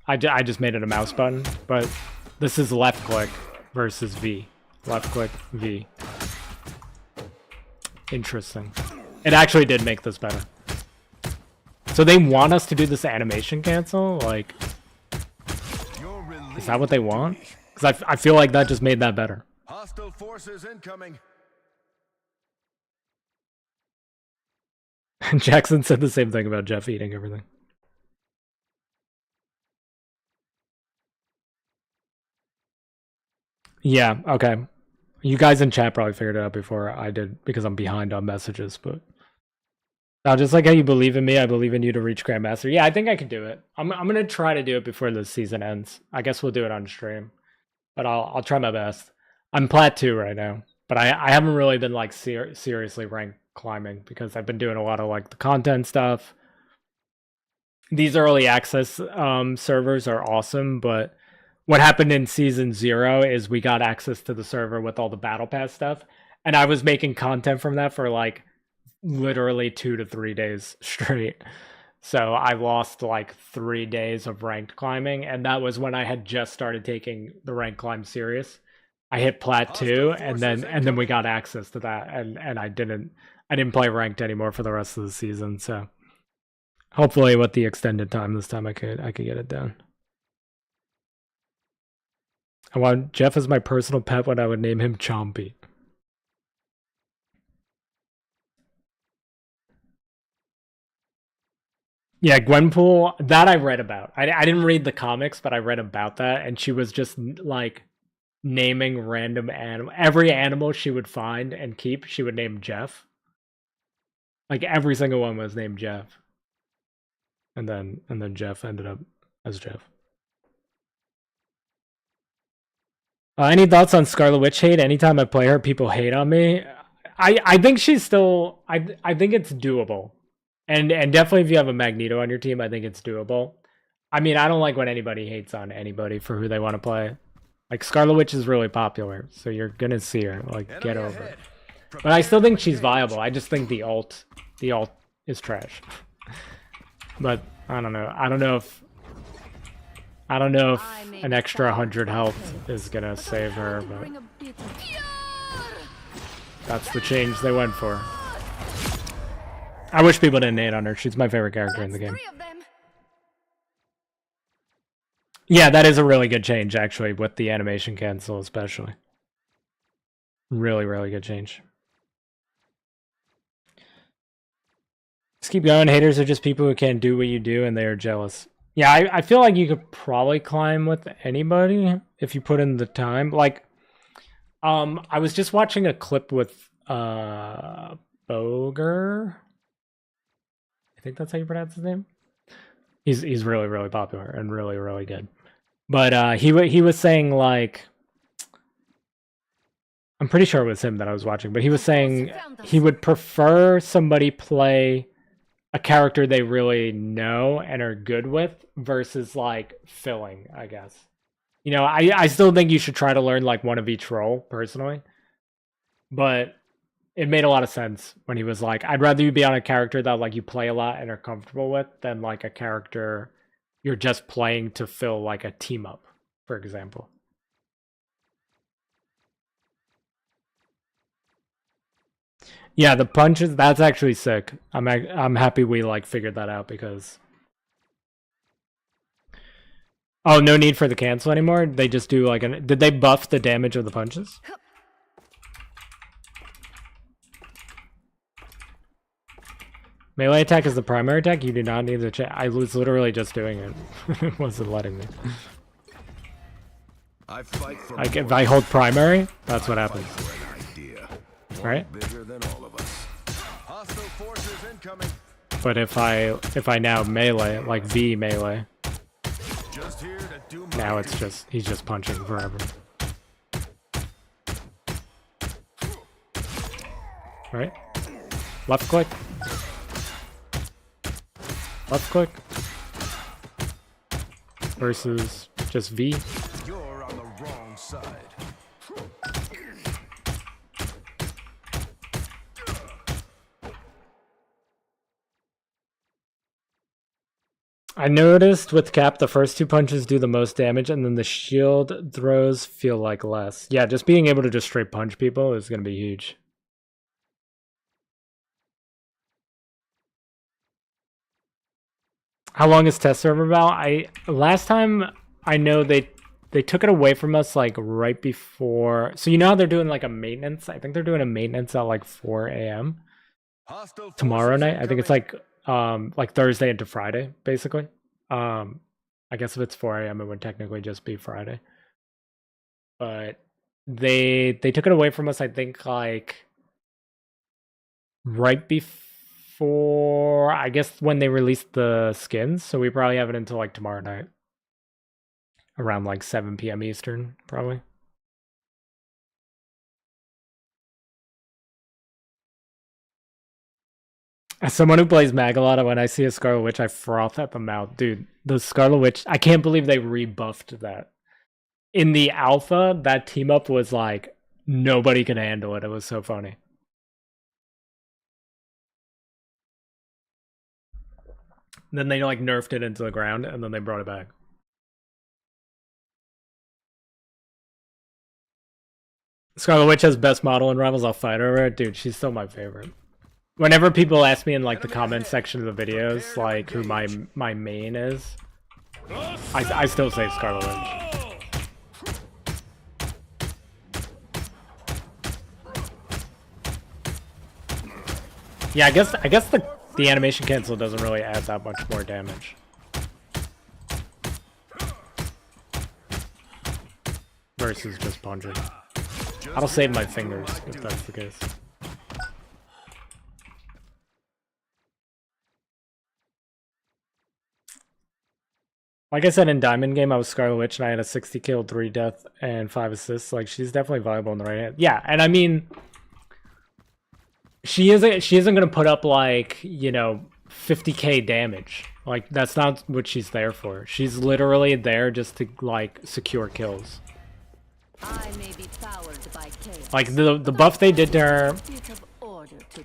I just made it a mouse button, but this is left click versus V. Left click, V. Interesting. It actually did make this better. So they want us to do this animation cancel? Like, is that what they want? Because I feel like that just made that better. Hostile forces incoming. And Jackson said the same thing about Jeff eating everything. Yeah, okay. You guys in chat probably figured it out before I did because I'm behind on messages, but Now, just like how you believe in me, I believe in you to reach Grandmaster. Yeah, I think I can do it. I'm gonna try to do it before the season ends. I guess we'll do it on stream, but I'll try my best. I'm plat 2 right now, but I haven't really been like seriously rank climbing because I've been doing a lot of like the content stuff. These early access servers are awesome, but what happened in season 0 is we got access to the server with all the battle pass stuff, and I was making content from that for like literally 2 to 3 days straight. So I lost like 3 days of ranked climbing, and that was when I had just started taking the rank climb serious. I hit plat 2, and then we got access to that, and I didn't play ranked anymore for the rest of the season. So hopefully with the extended time this time I could get it done. I want Jeff as my personal pet when I would name him Chompy. Yeah, Gwenpool, that I read about. I didn't read the comics, but I read about that, and she was just like naming random animal. Every animal she would find and keep, she would name Jeff. Like every single one was named Jeff. And then Jeff ended up as Jeff. Any thoughts on Scarlet Witch hate? Anytime I play her, people hate on me. I think she's still I think it's doable. And definitely if you have a Magneto on your team, I think it's doable. I mean, I don't like when anybody hates on anybody for who they want to play. Like, Scarlet Witch is really popular, so you're gonna see her. Like, get over it. But I still think she's viable. I just think the ult is trash. But I don't know. I don't know if an extra 100 health is gonna save her, but that's the change they went for. I wish people didn't hate on her. She's my favorite character in the game. Yeah, that is a really good change, actually, with the animation cancel, especially. Really, really good change. Just keep going. Haters are just people who can't do what you do, and they are jealous. Yeah, I feel like you could probably climb with anybody if you put in the time. Like, I was just watching a clip with Boger. I think that's how you pronounce his name. He's really, really popular and really, really good. But he was saying, like, I'm pretty sure it was him that I was watching, but he was saying he would prefer somebody play a character they really know and are good with versus like filling, I guess. You know, I still think you should try to learn like one of each role personally, but it made a lot of sense when he was like, I'd rather you be on a character that like you play a lot and are comfortable with than like a character you're just playing to fill like a team up, for example. Yeah, the punches, that's actually sick. I'm happy we like figured that out because oh, no need for the cancel anymore. They just do like did they buff the damage of the punches? Melee attack is the primary attack. You do not need to check. I was literally just doing it. It wasn't letting me. I fight for Like if I hold primary, that's what happens. Right? bigger than all of us. Hostile forces incoming. But if I now melee, like V melee, Just here to do my now it's just he's just punching forever. Right? Left click. Left click. Versus just V. You're on the wrong side. I noticed with Cap, the first 2 punches do the most damage, and then the shield throws feel like less. Yeah, just being able to just straight punch people is going to be huge. How long is test server about? Last time I know they took it away from us like right before. So you know how they're doing like a maintenance? I think they're doing a maintenance at like 4 a.m. Hostile tomorrow forces night. I think it's incoming. like Thursday into Friday, basically. I guess if it's 4 a.m. it would technically just be Friday. But they took it away from us, I think, like right for, I guess, when they release the skins. So we probably have it until like tomorrow night. Around like 7 p.m. Eastern, probably. As someone who plays Mag a lot, when I see a Scarlet Witch, I froth at the mouth. Dude, the Scarlet Witch, I can't believe they rebuffed that. In the alpha, that team up was like, nobody could handle it. It was so funny. Then they like nerfed it into the ground, and then they brought it back. Scarlet Witch has best model in Rivals. I'll fight her. Dude, she's still my favorite. Whenever people ask me in like the comment section of the videos, like who my main is, I still say Scarlet Witch. Yeah, I guess the animation cancel doesn't really add that much more damage. Versus just punching. I'll save my fingers if that's the case. Like I said in Diamond Game, I was Scarlet Witch and I had a 60 kill, 3 death, and 5 assists. Like, she's definitely viable in the right hand. Yeah, and I mean, she isn't gonna put up like, you know, 50k damage. Like, that's not what she's there for. She's literally there just to like secure kills. I may be powered by chaos. Like the buff they did to her,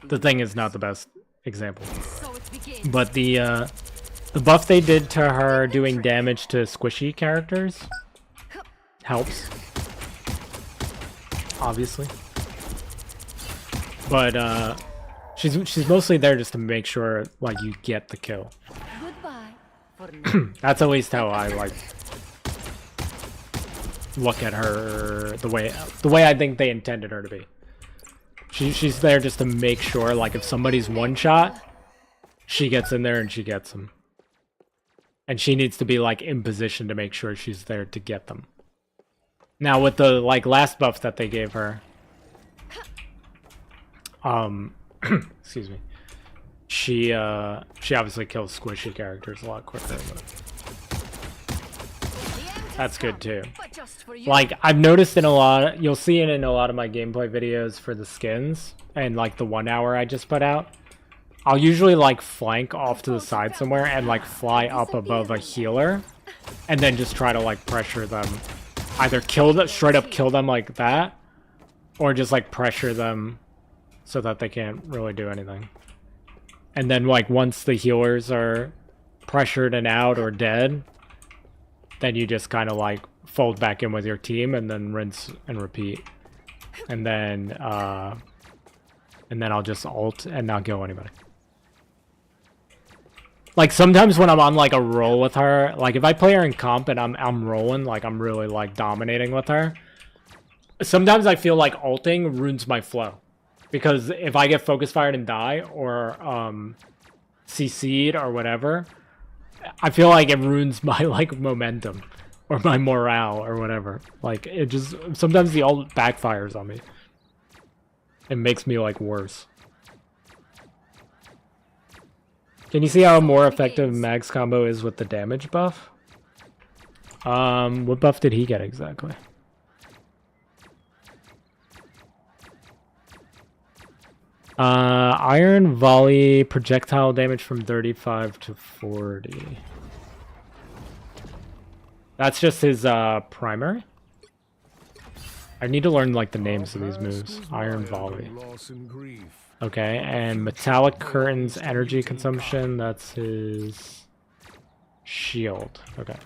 the thing is not the best example, So it begins. but the buff they did to her doing damage to squishy characters helps, obviously. But she's mostly there just to make sure like you get the kill. Goodbye. For now. That's at least how I like look at her, the way I think they intended her to be. She's there just to make sure, like, if somebody's one shot, she gets in there and she gets them. And she needs to be like in position to make sure she's there to get them. Now with the like last buff that they gave her, excuse me, she obviously kills squishy characters a lot quicker, but that's good too. But just for you. Like, I've noticed in a lot, you'll see it in a lot of my gameplay videos for the skins, and like the 1 hour I just put out, I'll usually like flank off to the side somewhere and like fly up above a healer, and then just try to like pressure them. Either kill them, straight up kill them like that, or just like pressure them so that they can't really do anything. And then like once the healers are pressured and out or dead, then you just kind of like fold back in with your team and then rinse and repeat. And then I'll just ult and not kill anybody. Like sometimes when I'm on like a roll with her, like if I play her in comp and I'm rolling, like I'm really like dominating with her, sometimes I feel like ulting ruins my flow. Because if I get focus fired and die, or CC'd or whatever, I feel like it ruins my like momentum or my morale or whatever. Like it just, sometimes the ult backfires on me. It makes me like worse. Can you see how more effective Mag's combo is with the damage buff? What buff did he get exactly? Iron volley projectile damage from 35 to 40. That's just his primary. I need to learn like the names of these moves. Iron volley. Okay, and metallic curtains energy consumption, that's his shield. Okay.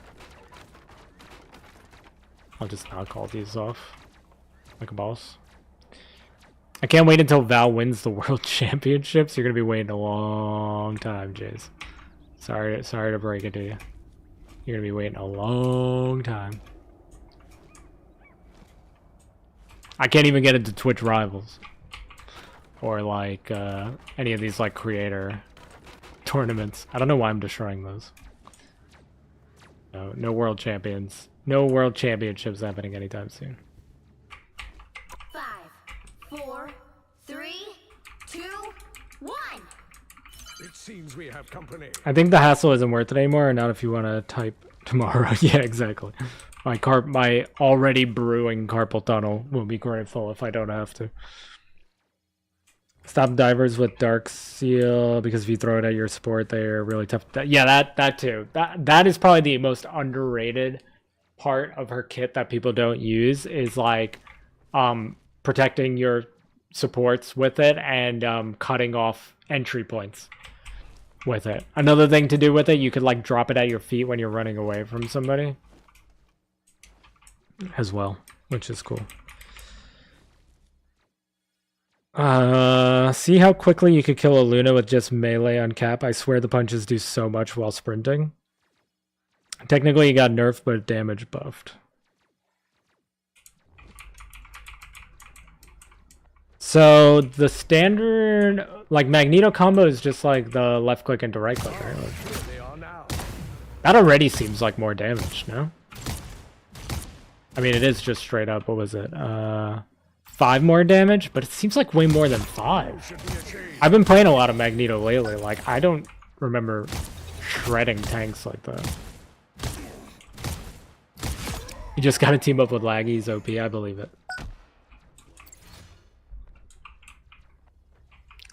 I'll just knock all these off like a boss. I can't wait until Val wins the World Championships. You're gonna be waiting a long time, Jace. Sorry to break it to you. You're gonna be waiting a long time. I can't even get into Twitch Rivals. Or like any of these like creator tournaments. I don't know why I'm destroying those. No World Champions. No World Championships happening anytime soon. 5, 4, 3, 2, 1. seems we have company. I think the hassle isn't worth it anymore, not if you want to type tomorrow. Yeah, exactly. My already brewing carpal tunnel will be grateful if I don't have to. Stop divers with Dark Seal, because if you throw it at your support, they're really tough. Yeah, that too. That is probably the most underrated part of her kit that people don't use, is like protecting your supports with it and cutting off entry points with it. Another thing to do with it, you could like drop it at your feet when you're running away from somebody as well, which is cool. See how quickly you could kill a Luna with just melee on cap? I swear the punches do so much while sprinting. Technically, you got nerfed, but damage buffed. So the standard, like Magneto combo, is just like the left click into right click, right? That already seems like more damage, no? I mean, it is just straight up. What was it? 5 more damage, but it seems like way more than 5. I've been playing a lot of Magneto lately. Like, I don't remember shredding tanks like that. You just gotta team up with Laggy's OP, I believe it.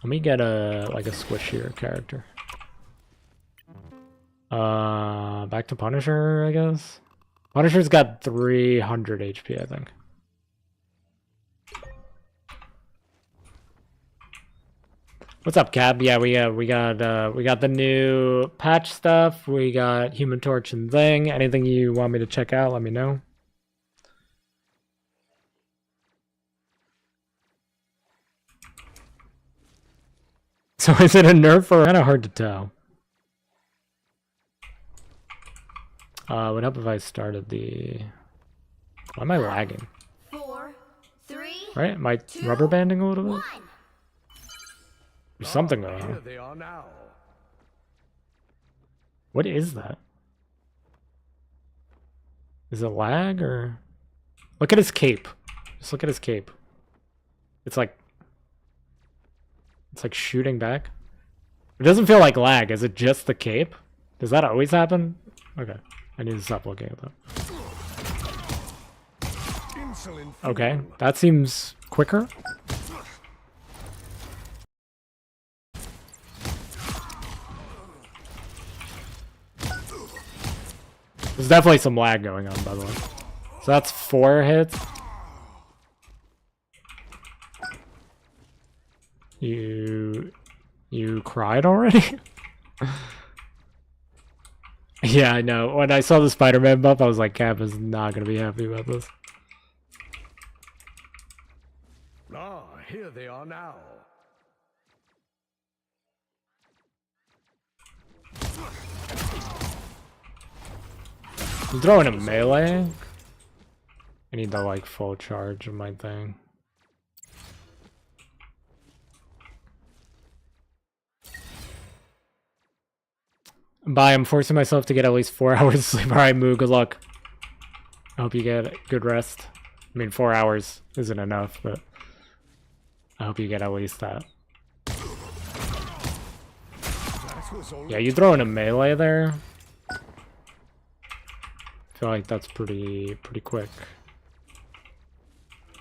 Let me get like a squishier character. Back to Punisher, I guess. Punisher's got 300 HP, I think. What's up, Cab? Yeah, we got the new patch stuff. We got Human Torch and Thing. Anything you want me to check out, let me know. So is it a nerf or kind of hard to tell? Would help if I started the. Why am I lagging? 4, 3, Right? Am I 2, rubber banding a little bit? 1. There's something going Here on. they are now. What is that? Is it lag or? Look at his cape. Just look at his cape. It's like shooting back. It doesn't feel like lag. Is it just the cape? Does that always happen? Okay. I need to stop looking at that. Okay, that seems quicker. There's definitely some lag going on, by the way. So that's 4 hits. You cried already? Yeah, I know. When I saw the Spider-Man buff, I was like, Cap is not gonna be happy about this. Ah, here they are now. I'm throwing a melee. I need the like full charge of my thing. Bye, I'm forcing myself to get at least 4 hours of sleep. Alright, Moo, good luck. I hope you get good rest. I mean, 4 hours isn't enough, but I hope you get at least that. Yeah, you throw in a melee there. I feel like that's pretty quick.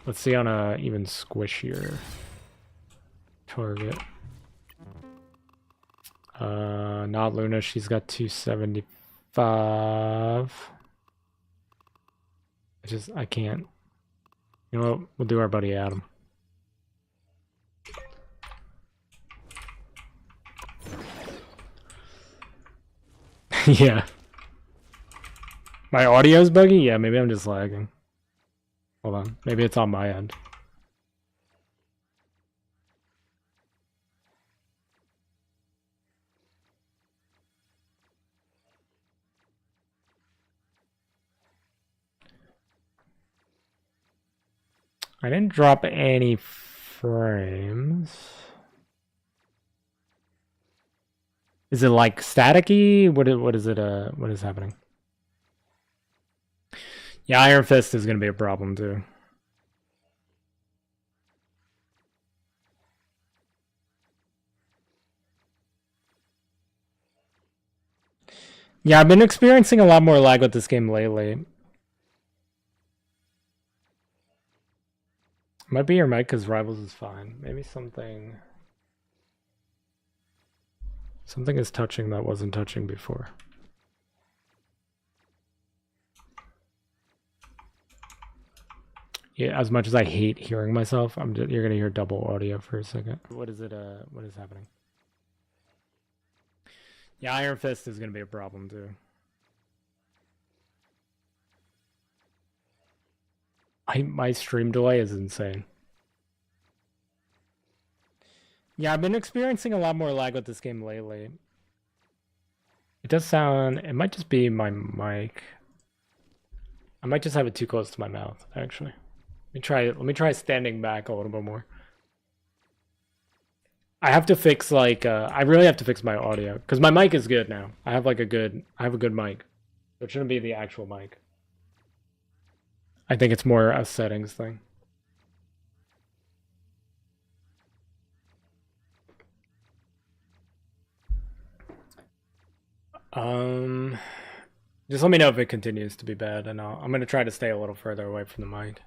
Let's see on a even squishier target. Not Luna, she's got 275. I can't. You know what? We'll do our buddy Adam. Yeah. My audio's buggy? Yeah, maybe I'm just lagging. Hold on. Maybe it's on my end. I didn't drop any frames. Is it like staticky? What is it? What is happening? Yeah, Iron Fist is gonna be a problem too. Yeah, I've been experiencing a lot more lag with this game lately. Might be your mic because Rivals is fine. Maybe something is touching that wasn't touching before. Yeah, as much as I hate hearing myself, you're gonna hear double audio for a second. What is it? What is happening? Yeah, Iron Fist is gonna be a problem too. My stream delay is insane. Yeah, I've been experiencing a lot more lag with this game lately. It does sound... It might just be my mic. I might just have it too close to my mouth, actually. Let me try standing back a little bit more. I have to fix, like... I really have to fix my audio. Because my mic is good now. I have, like, a good mic. So it shouldn't be the actual mic. I think it's more a settings thing. Just let me know if it continues to be bad, and I'm gonna try to stay a little further away from the mic.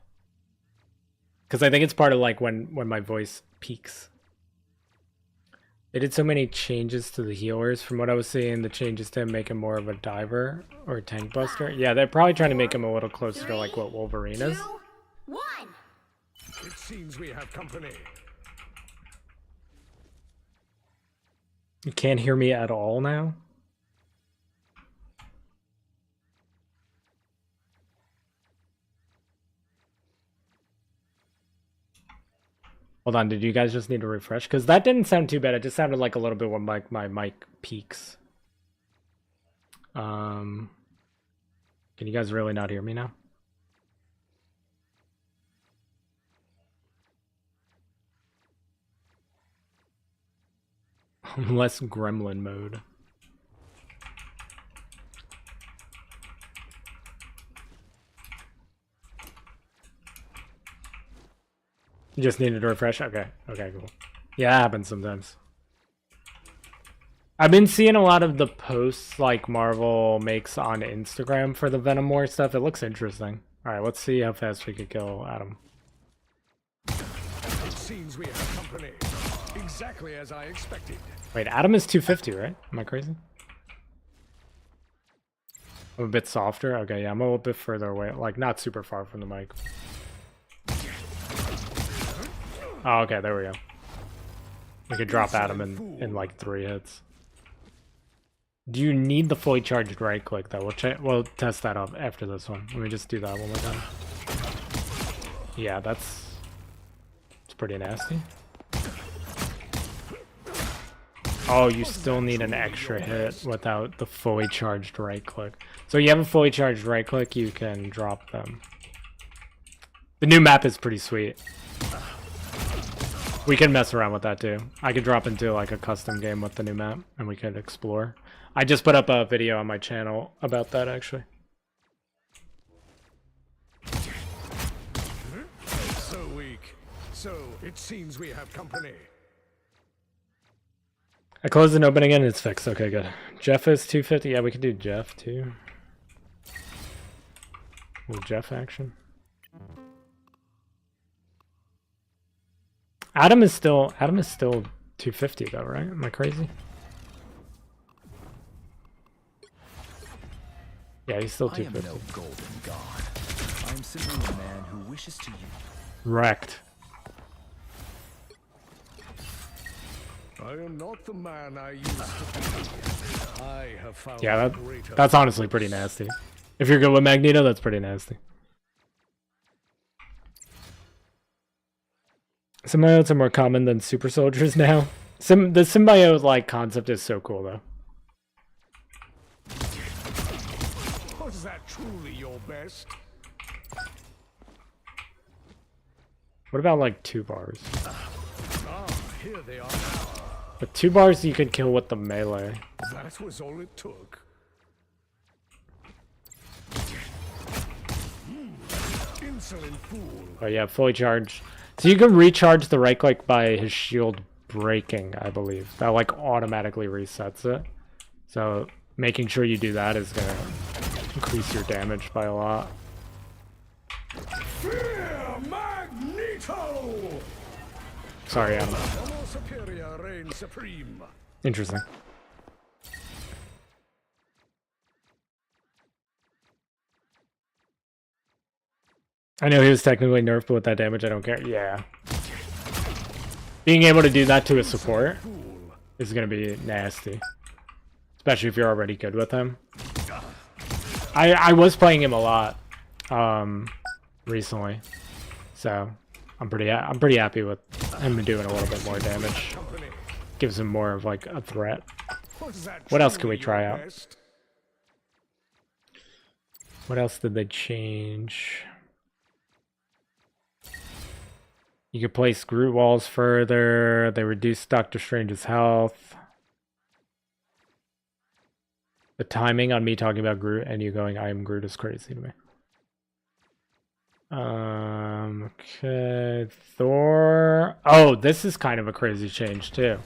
Because I think it's part of like when my voice peaks. They did so many changes to the healers. From what I was seeing, the changes to him make him more of a diver or a tank buster. Yeah, they're probably trying to make him a little closer to like what Wolverine is. 2, 1. It seems we have company. You can't hear me at all now? Hold on, did you guys just need to refresh? Because that didn't sound too bad. It just sounded like a little bit when my mic peaks. Can you guys really not hear me now? Less gremlin mode. You just needed to refresh? Okay. Okay, cool. Yeah, that happens sometimes. I've been seeing a lot of the posts like Marvel makes on Instagram for the Venom War stuff. It looks interesting. Alright, let's see how fast we could kill Adam. It seems we have company. Exactly as I expected. Wait, Adam is 250, right? Am I crazy? I'm a bit softer. Okay, yeah, I'm a little bit further away. Like, not super far from the mic. Oh, okay, there we go. We could drop Adam in like 3 hits. Do you need the fully charged right click though? We'll test that up after this one. Let me just do that one more time. Yeah, it's pretty nasty. Oh, you still need an extra hit without the fully charged right click. So you have a fully charged right click, you can drop them. The new map is pretty sweet. We can mess around with that too. I could drop into like a custom game with the new map and we could explore. I just put up a video on my channel about that actually. So weak. So it seems we have company. I closed and opening and it's fixed. Okay, good. Jeff is 250. Yeah, we could do Jeff too. Little Jeff action. Adam is still 250 though, right? Am I crazy? Yeah, he's still 250. I am no golden god. I am simply a man who wishes to use. Wrecked. I am not the man I used to be. I have found Yeah, greater that's honestly pretty nasty. If you're good with Magneto, that's pretty nasty. Symbiotes are more common than super soldiers now. The symbiote like concept is so cool though. Was that truly your best? What about like 2 bars? Ah, here they are. But 2 bars you could kill with the melee. That was all it took. Insolent fool. Oh yeah, fully charged. So you can recharge the right click by his shield breaking, I believe. That like automatically resets it. So Making sure you do that is gonna increase your damage by a lot. Fear Magneto! Sorry, I'm Homo superior reigns supreme. interesting. I know he was technically nerfed, but with that damage, I don't care. Yeah. Being able to do that to a support is going to be nasty. Especially if you're already good with him. I was playing him a lot recently. So, I'm pretty happy with him doing a little bit more damage. Gives him more of like a threat. What else can we try out? What else did they change? You could place Groot walls further. They reduced Doctor Strange's health. The timing on me talking about Groot and you going, I am Groot is crazy to me. Okay. Thor. Oh, this is kind of a crazy change too.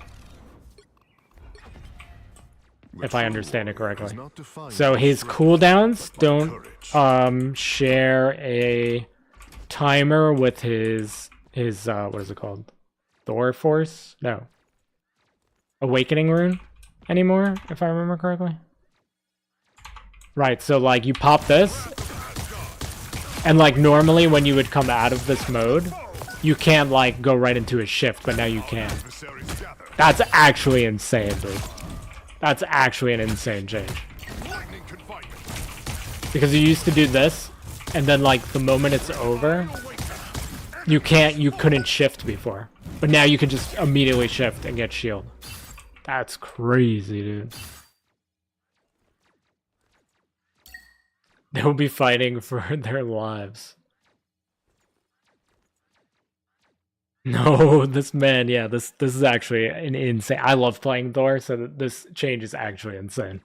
If I understand it correctly. So his cooldowns don't share a timer with his what is it called? Thor Force? No. Awakening Rune anymore, if I remember correctly. Right, so like you pop this, and like normally when you would come out of this mode, you can't like go right into a shift, but now you can. That's actually insane, dude. That's actually an insane change. Because you used to do this, and then like the moment it's over, you couldn't shift before. But now you can just immediately shift and get shield. That's crazy, dude. They'll be fighting for their lives. No, this man, yeah, this is actually an insane. I love playing Thor, so this change is actually insane.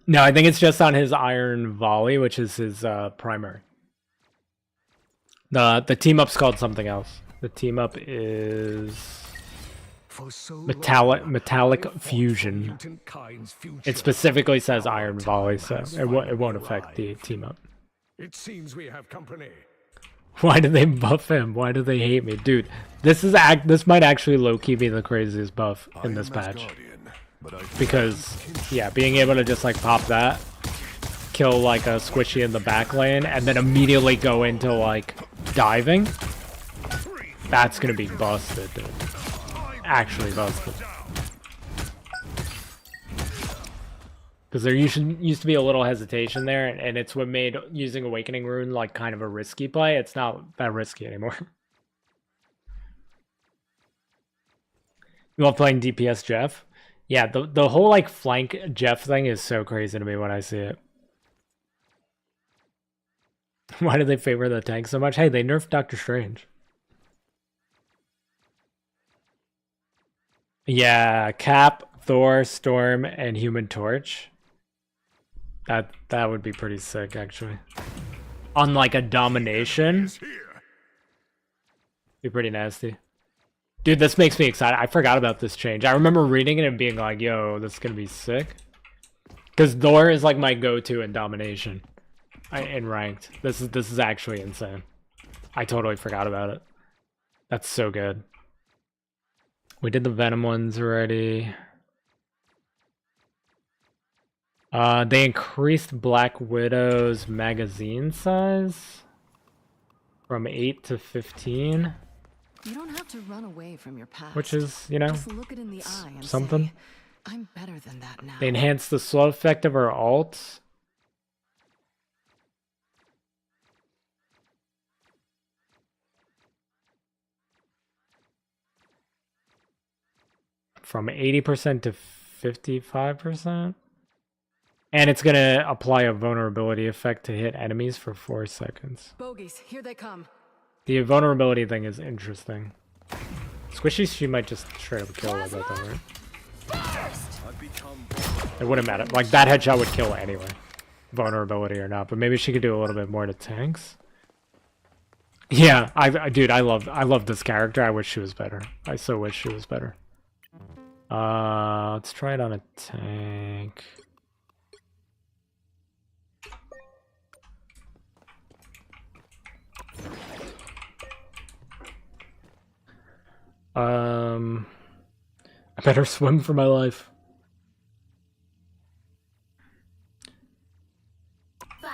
No, I think it's just on his Iron Volley, which is his primary. The team up's called something else. The team up is metallic fusion. It specifically says Iron Volley, so it won't affect the team up. It seems we have company. Why do they buff him? Why do they hate me, dude? This might actually low-key be the craziest buff in this patch. Because, yeah, being able to just, like, pop that, kill, like, a squishy in the back lane, and then immediately go into, like, diving, that's gonna be busted, dude. Actually busted. Because there used to be a little hesitation there, and it's what made using Awakening Rune, like, kind of a risky play. It's not that risky anymore. You love playing DPS Jeff? Yeah, the whole like flank Jeff thing is so crazy to me when I see it. Why do they favor the tank so much? Hey, they nerfed Doctor Strange. Yeah, Cap, Thor, Storm, and Human Torch. That would be pretty sick, actually. On like a domination, be pretty nasty. Dude, this makes me excited. I forgot about this change. I remember reading it and being like, yo, this is gonna be sick. Because Thor is like my go-to in domination. In ranked. This is actually insane. I totally forgot about it. That's so good. We did the Venom ones already. They increased Black Widow's magazine size from 8 to 15. You don't have to run away from your past. Which is, you know, just look it in the eye and something. say, I'm better than that now. They enhanced the slow effect of her ult. From 80% to 55%. And it's going to apply a vulnerability effect to hit enemies for 4 seconds. Bogies, here they come. The vulnerability thing is interesting. Squishy, she might just straight up kill like that though, right? It wouldn't matter. Like, that headshot would kill anyway. Vulnerability or not. But maybe she could do a little bit more to tanks. Yeah, dude, I love this character. I wish she was better. I so wish she was better. Let's try it on a tank. I better swim for my life. 5.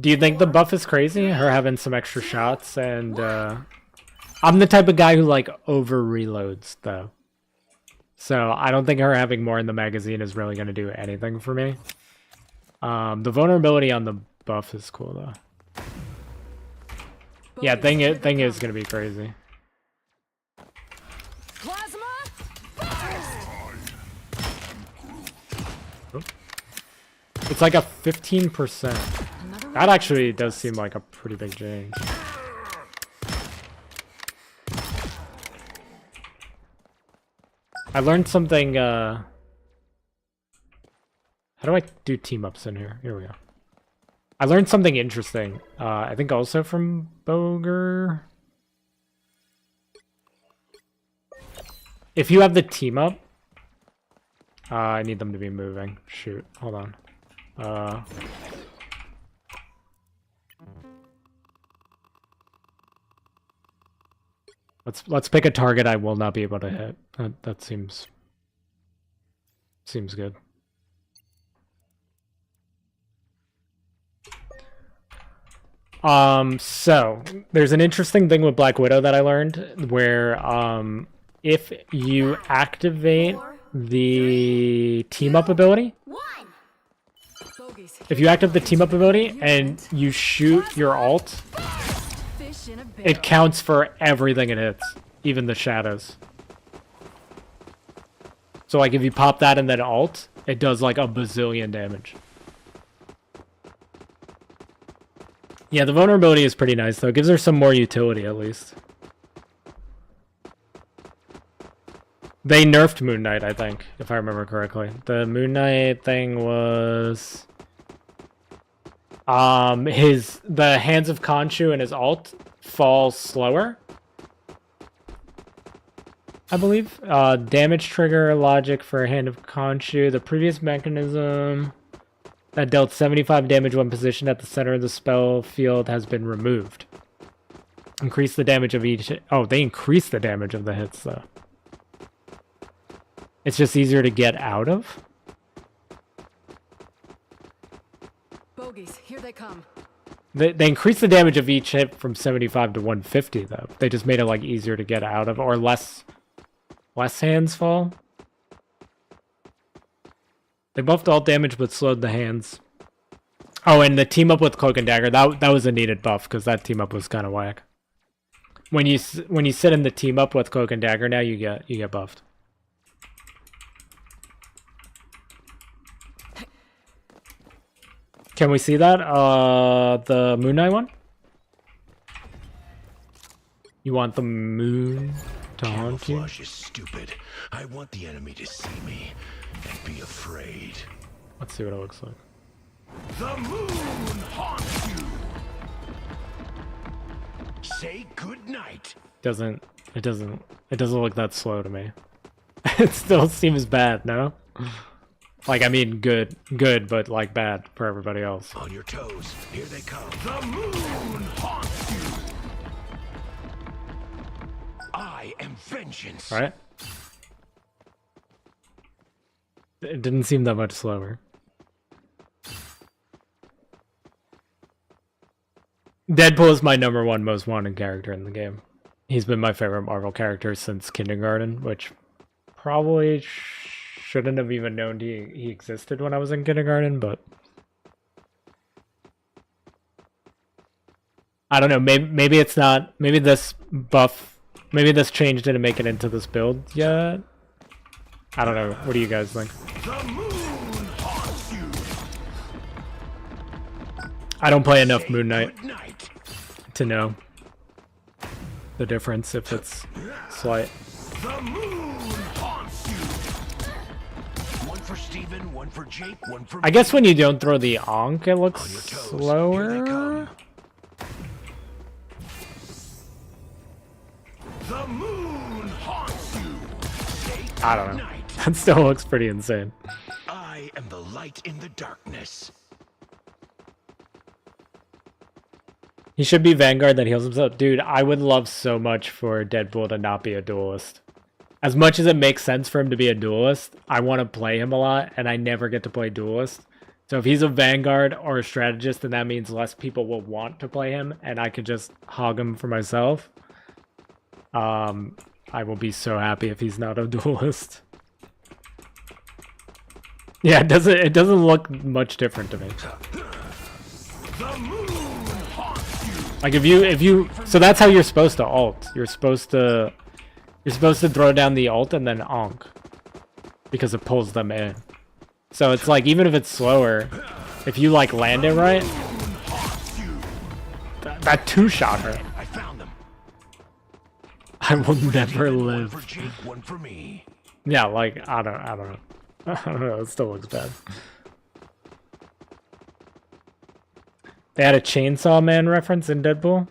Do you think the buff is crazy? Her having some extra shots and I'm the type of guy who like over reloads though. So I don't think her having more in the magazine is really gonna do anything for me. The vulnerability on the buff is cool though. Yeah, thing is gonna be crazy. Plasma. It's like a 15%. That actually does seem like a pretty big change. I learned something, how do I do team-ups in here? Here we go. I learned something interesting, I think also from Boger. If you have the team-up, I need them to be moving. Shoot, hold on. Let's pick a target I will not be able to hit. That seems good. So there's an interesting thing with Black Widow that I learned where if you activate the team up ability, Bogies. if you activate the team up ability and you shoot your alt, Fish in a barrel. it counts for everything it hits, even the shadows. So like if you pop that and then alt, it does like a bazillion damage. Yeah, the vulnerability is pretty nice though. It gives her some more utility at least. They nerfed Moon Knight, I think, if I remember correctly. The Moon Knight thing was the Hands of Khonshu and his alt fall slower, I believe. Damage trigger logic for Hand of Khonshu. The previous mechanism that dealt 75 damage when positioned at the center of the spell field has been removed. Increase the damage of each... Oh, they increase the damage of the hits, though. It's just easier to get out of. Bogies, here they come. They increase the damage of each hit from 75 to 150, though. They just made it, like, easier to get out of, or less hands fall. They buffed all damage but slowed the hands. Oh, and the team up with Cloak and Dagger, that was a needed buff, because that team up was kind of whack. When you sit in the team up with Cloak and Dagger now, you get buffed. Can we see that? The Moon Knight one? You want the moon to haunt you? Camouflage is stupid. I want the enemy to see me and be afraid. Let's see what it looks like. The moon haunts you. Say good night. It doesn't look that slow to me. It still seems bad, no? Like, I mean, good, but like bad for everybody else. On your toes, here they come. The moon haunts you. I am vengeance. Right? It didn't seem that much slower. Deadpool is my #1 most wanted character in the game. He's been my favorite Marvel character since kindergarten, which probably shouldn't have even known he existed when I was in kindergarten, but I don't know, maybe it's not, maybe this change didn't make it into this build yet. I don't know, what do you guys think? The moon haunts you. I don't play enough Moon Knight Good night. to know the difference, if it's slight. The moon haunts you. One for Steven, one for Jake, one for I guess when you don't throw the Ankh, it looks On your toes, here they slower. come. I don't know. That still looks pretty insane. I am the light in the darkness. He should be Vanguard that heals himself. Dude, I would love so much for Deadpool to not be a duelist. As much as it makes sense for him to be a duelist, I want to play him a lot, and I never get to play duelist. So if he's a Vanguard or a strategist, then that means less people will want to play him, and I could just hog him for myself. I will be so happy if he's not a duelist. Yeah, it doesn't look much different to me. Like if you so that's how you're supposed to ult. You're supposed to throw down the ult and then onk, because it pulls them in. So it's like, even if it's slower, if you like land it right, that two-shot her. I found them. I will never live. For Jake, one for me. Yeah, like I don't know. I don't know. It still looks bad. They had a Chainsaw Man reference in Deadpool.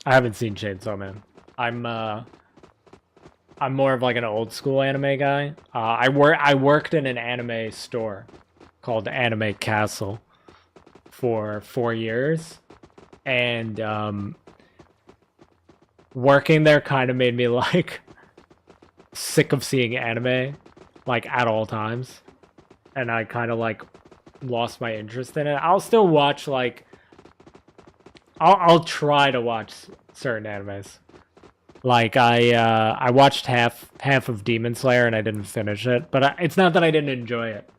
I haven't seen Chainsaw Man. I'm more of like an old school anime guy. I worked in an anime store called Anime Castle for 4 years, and working there kind of made me like sick of seeing anime like at all times, and I kind of like lost my interest in it. I'll still watch like I'll try to watch certain animes. Like I watched half of Demon Slayer and I didn't finish it, but it's not that I didn't enjoy it.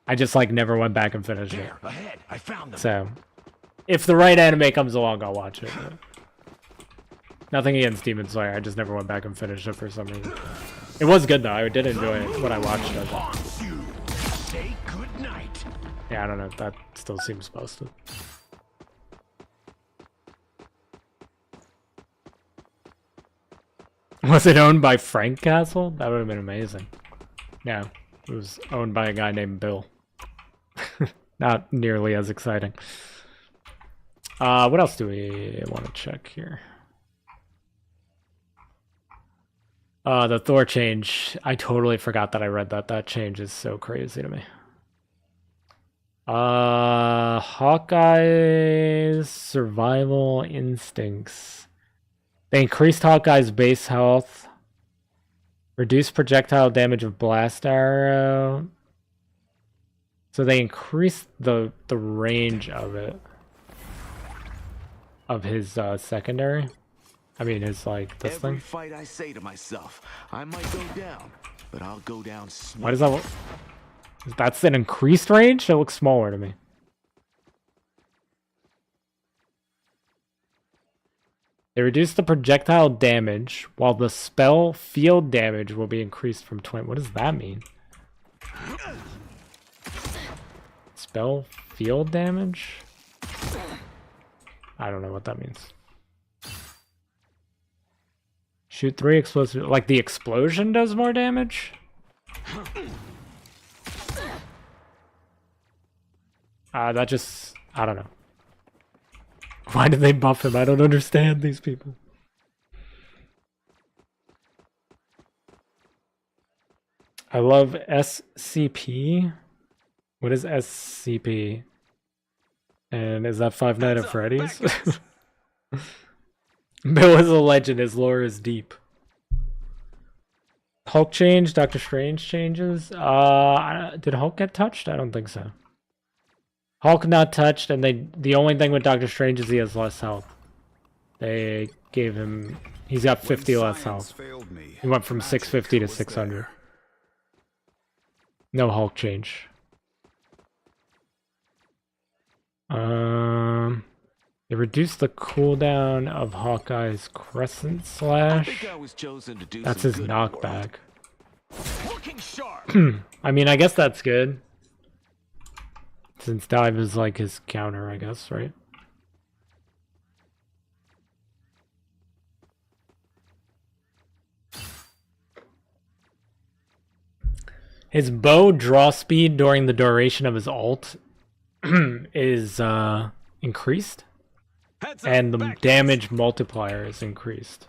I just like never went back and finished it. Ahead, I found them. So if the right anime comes along, I'll watch it. But nothing against Demon Slayer. I just never went back and finished it for some reason. It was good though. I did enjoy it when I watched it. Say good night. Yeah, I don't know. That still seems supposed to. Was it owned by Frank Castle? That would have been amazing. No, it was owned by a guy named Bill. Not nearly as exciting. What else do we want to check here? The Thor change. I totally forgot that I read that. That change is so crazy to me. Hawkeye's survival instincts. They increased Hawkeye's base health. Reduced projectile damage of blast arrow. So they increased the range of it. Of his secondary. I mean his like this Every thing. fight I say to myself, I might go down, but I'll go down smooth. Why does that look? That's an increased range? It looks smaller to me. They reduce the projectile damage, while the spell field damage will be increased from 20. What does that mean? Spell field damage? I don't know what that means. Shoot 3 explosive. Like the explosion does more damage? That just... I don't know. Why did they buff him? I don't understand these people. I love SCP. What is SCP? And is that Five Nights at Freddy's? Bill is a legend. His lore is deep. Hulk change. Doctor Strange changes. Did Hulk get touched? I don't think so. Hulk not touched, and the only thing with Doctor Strange is he has less health. They gave him... He's got 50 less health. He went from 650 to 600. No Hulk change. They reduced the cooldown of Hawkeye's Crescent Slash. That's his knockback. I mean, I guess that's good. Since dive is like his counter, I guess, right? His bow draw speed during the duration of his ult is increased. Heads up, And the back damage multiplier is increased.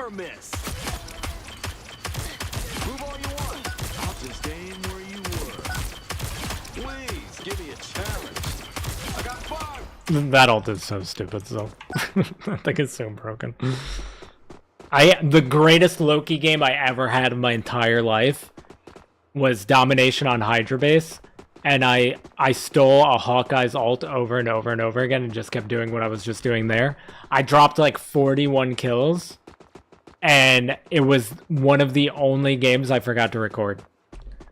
never miss. Move all you want. I'll just aim where you were. Please give me a challenge. I got 5. That ult is so stupid, so I think it's so broken. The greatest Loki game I ever had in my entire life was Domination on Hydra Base, and I stole a Hawkeye's ult over and over and over again and just kept doing what I was just doing there. I dropped like 41 kills, and it was one of the only games I forgot to record.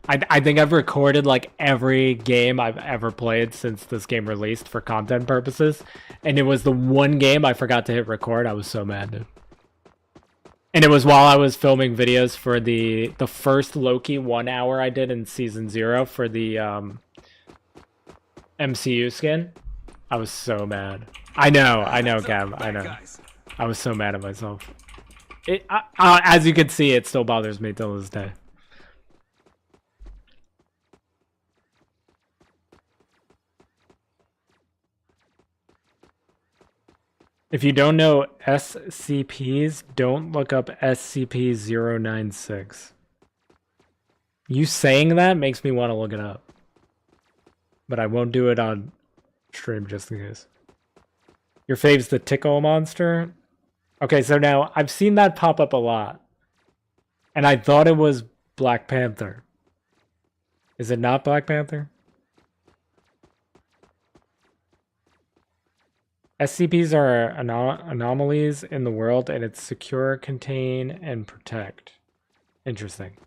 I think I've recorded like every game I've ever played since this game released for content purposes, and it was the one game I forgot to hit record. I was so mad, dude. And it was while I was filming videos for the first Loki 1 hour I did in season 0 for the MCU skin. I was so mad. I know, Cam. I know. I was so mad at myself. As you can see, it still bothers me till this day. If you don't know SCPs, don't look up SCP-096. You saying that makes me want to look it up. But I won't do it on stream just in case. Your fave's the tickle monster? Okay, so now I've seen that pop up a lot. And I thought it was Black Panther. Is it not Black Panther? SCPs are anomalies in the world, and it's secure, contain, and protect. Interesting.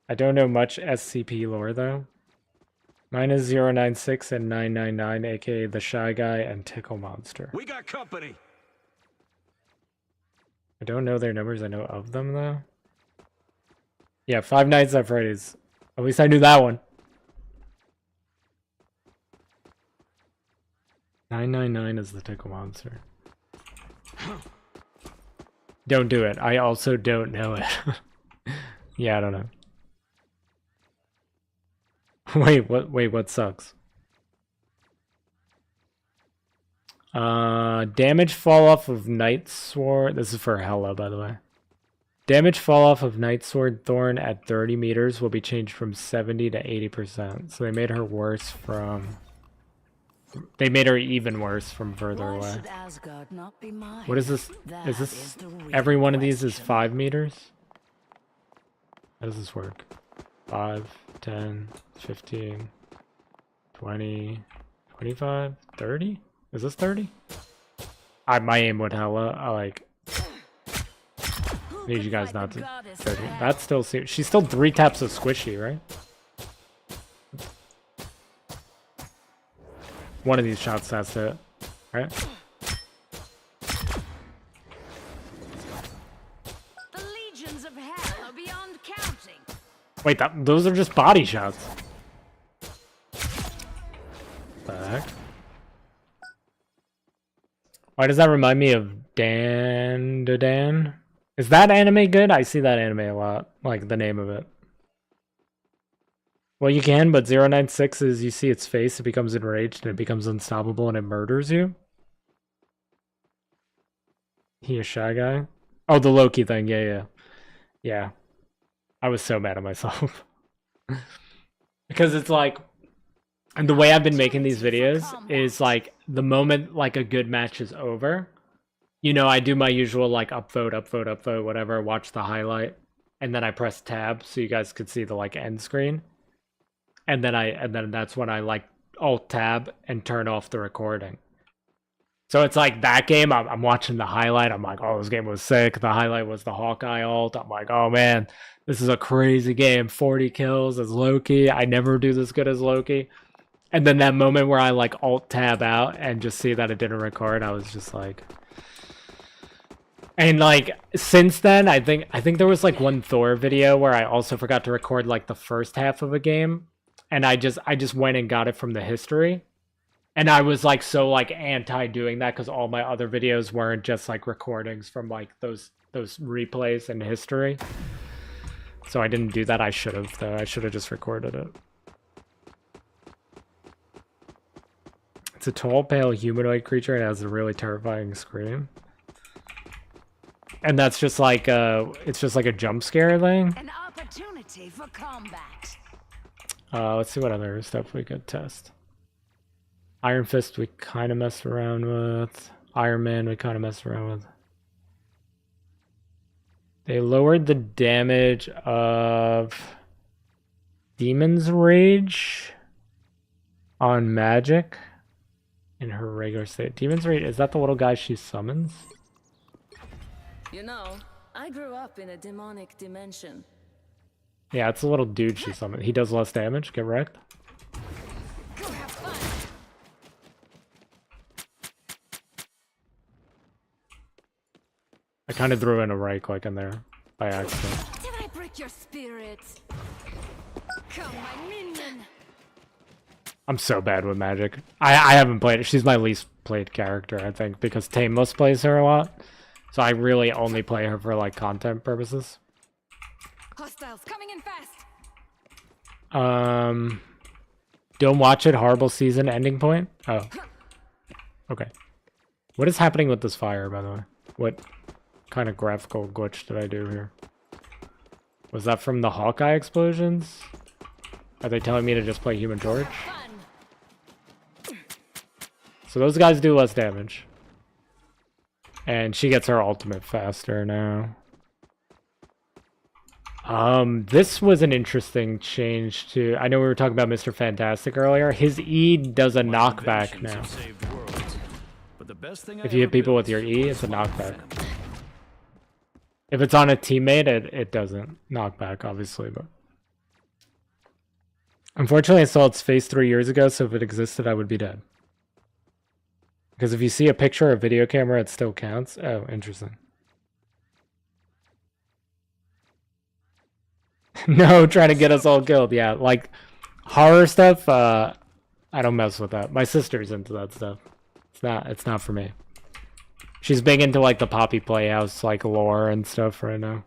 I don't know much SCP lore, though. Mine is 096 and 999, aka the Shy Guy and Tickle Monster. We got company. I don't know their numbers, I know of them, though. Yeah, Five Nights at Freddy's. At least I knew that one. 999 is the Tickle Monster. Don't do it. I also don't know it. Yeah, I don't know. Wait, what sucks? Damage fall off of Night Sword. This is for Hella, by the way. Damage fall off of Night Sword Thorn at 30 meters will be changed from 70 to 80%. So they made her worse from... They made her even worse from further away. What is this? Is this... Every one of these is 5 meters? How does this work? 5, 10, 15, 20, 25, 30? Is this 30? My aim would hella, need you guys not to... 30. That's still... She's still 3 taps of squishy, right? One of these shots has to... Right? The legions of hell are beyond counting. Wait, those are just body shots. The heck? Why does that remind me of Dan? Is that anime good? I see that anime a lot. Like the name of it. Well, you can, but 096 is you see its face, it becomes enraged, and it becomes unstoppable, and it murders you. He a Shy Guy? Oh, the Loki thing, yeah. Yeah. I was so mad at myself. Because it's like... And the way I've been making these videos is like, the moment like a good match is over, you know, I do my usual like upvote, whatever, watch the highlight, and then I press tab so you guys could see the like end screen. And then that's when I like alt tab and turn off the recording. So it's like that game, I'm watching the highlight, I'm like, oh, this game was sick. The highlight was the Hawkeye ult. I'm like, oh man, this is a crazy game. 40 kills as Loki. I never do this good as Loki. And then that moment where I like alt tab out and just see that it didn't record, I was just like... And like since then, I think there was like one Thor video where I also forgot to record like the first half of a game. And I just went and got it from the history. And I was like so like anti doing that because all my other videos weren't just like recordings from like those replays in history. So I didn't do that. I should have though. I should have just recorded it. It's a tall, pale humanoid creature and has a really terrifying scream. And that's just like it's just like a jump scare thing. An opportunity for combat. Let's see what other stuff we could test. Iron Fist we kind of messed around with. Iron Man we kind of messed around with. They lowered the damage of Demon's Rage on magic in her regular state. Demon's Rage, is that the little guy she summons? You know, I grew up in a demonic dimension. Yeah, it's a little dude she summons. He does less damage. Get wrecked. Go have fun. I kind of threw in a right click in there by accident. Did I break your spirit? Come, my minion. I'm so bad with magic. I haven't played it. She's my least played character, I think, because Tameless plays her a lot. So I really only play her for like content purposes. Hostiles coming in fast. Don't watch it. Horrible season ending point. Oh. Okay. What is happening with this fire, by the way? What kind of graphical glitch did I do here? Was that from the Hawkeye explosions? Are they telling me to just play Human Torch? So those guys do less damage. And she gets her ultimate faster now. This was an interesting change to... I know we were talking about Mr. Fantastic earlier. His E does a knockback now. If you hit people with your E, it's a knockback. If it's on a teammate, it doesn't knock back, obviously, but... Unfortunately, I saw its face 3 years ago, so if it existed, I would be dead. Because if you see a picture or a video camera, it still counts. Oh, interesting. No, trying to get us all killed. Yeah, like horror stuff, I don't mess with that. My sister's into that stuff. It's not for me. She's big into like the Poppy Playhouse like lore and stuff right now.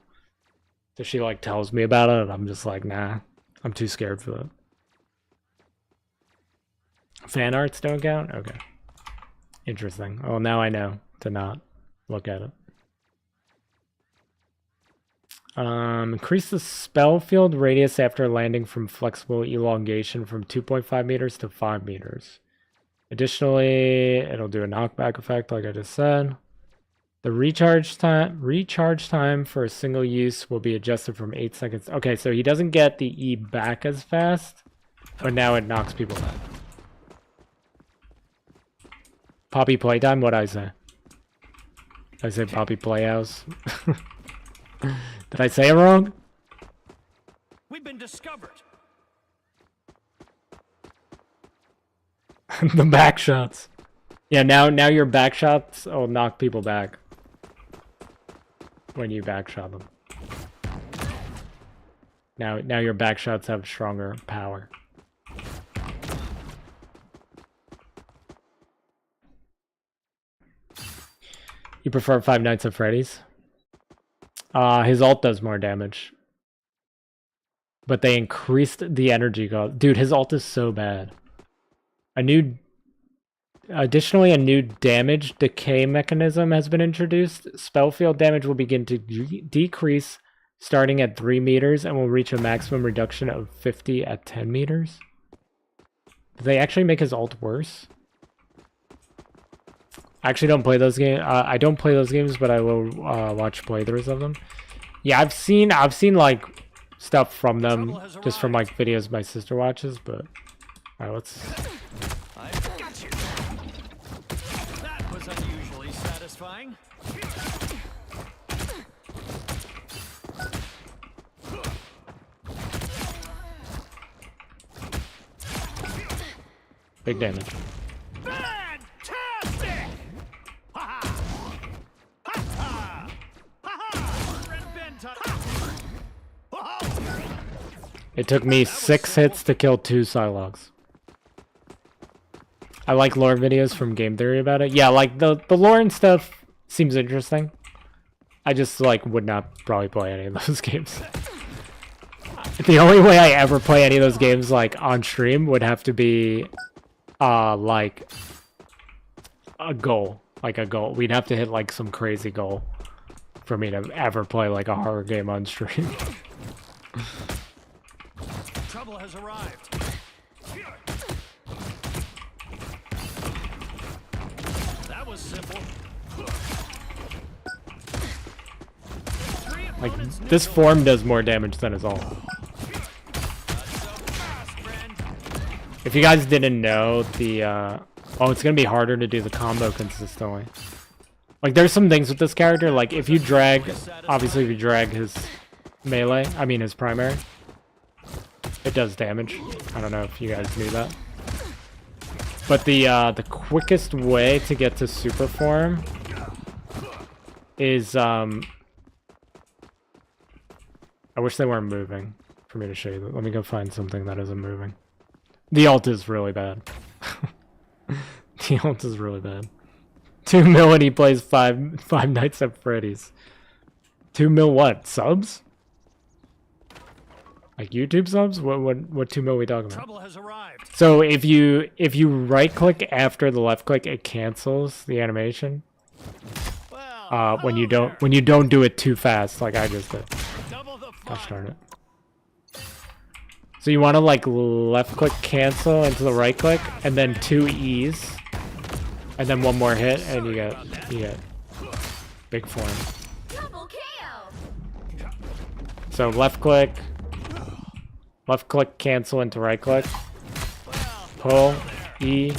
So she like tells me about it and I'm just like, nah, I'm too scared for that. Fan arts don't count? Okay. Interesting. Oh, now I know to not look at it. Increase the spell field radius after landing from flexible elongation from 2.5 meters to 5 meters. Additionally, it'll do a knockback effect like I just said. The recharge time for a single use will be adjusted from 8 seconds. Okay, so he doesn't get the E back as fast, but now it knocks people back. Poppy Playtime, what'd I say? I said Poppy Playhouse. Did I say it wrong? We've been discovered. The back shots. Yeah, now your back shots will knock people back. When you back shot them. Now your back shots have stronger power. You prefer Five Nights at Freddy's? His ult does more damage. But they increased the energy cost. Dude, his ult is so bad. Additionally, a new damage decay mechanism has been introduced. Spell field damage will begin to decrease starting at 3 meters and will reach a maximum reduction of 50 at 10 meters. Do they actually make his ult worse? I actually don't play those games. I don't play those games, but I will watch playthroughs of them. Yeah, I've seen like stuff from them, just from like videos my sister watches. But all right, let's. I've got you. That was unusually satisfying. Big damage. Fantastic! Ha ha! Ha ha! Ha ha! It took me 6 hits to kill 2 Psylogs. I like lore videos from Game Theory about it. Yeah, like the lore and stuff seems interesting. I just like would not probably play any of those games. The only way I ever play any of those games like on stream would have to be like a goal, like a goal. We'd have to hit like some crazy goal for me to ever play like a horror game on stream. Trouble has arrived. That was simple. Like this form does more damage than his ult. If you guys didn't know, the oh, it's gonna be harder to do the combo consistently. Like there's some things with this character, like if you drag, obviously if you drag his melee, I mean his primary, it does damage. I don't know if you guys knew that. But the quickest way to get to super form is I wish they weren't moving for me to show you. Let me go find something that isn't moving. The ult is really bad. The ult is really bad. 2 mil and he plays five Nights at Freddy's. 2 mil what? Subs? Like YouTube subs? What 2 mil are we talking about? Trouble has arrived. So if you right click after the left click, it cancels the animation. Well, When you don't do it too fast, like I just did. double the Gosh fun. darn it. So you want to like left click cancel into the right click, and then 2 E's, and then one more hit, and you get big form. Double KO. So left click cancel into right click, pull, E,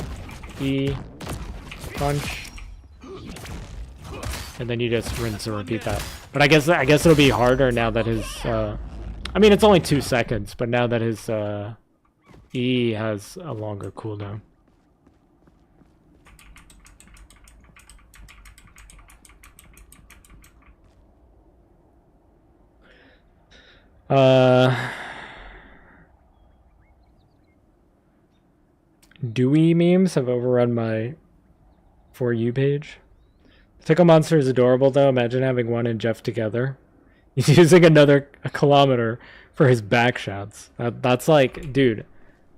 punch, and then you just rinse and repeat that. But I guess it'll be harder now that his I mean, it's only 2 seconds, but now that his E has a longer cooldown. Dewey memes have overrun my For You page. Tickle Monster is adorable, though. Imagine having one and Jeff together. He's using a kilometer for his back shots. That's like, dude,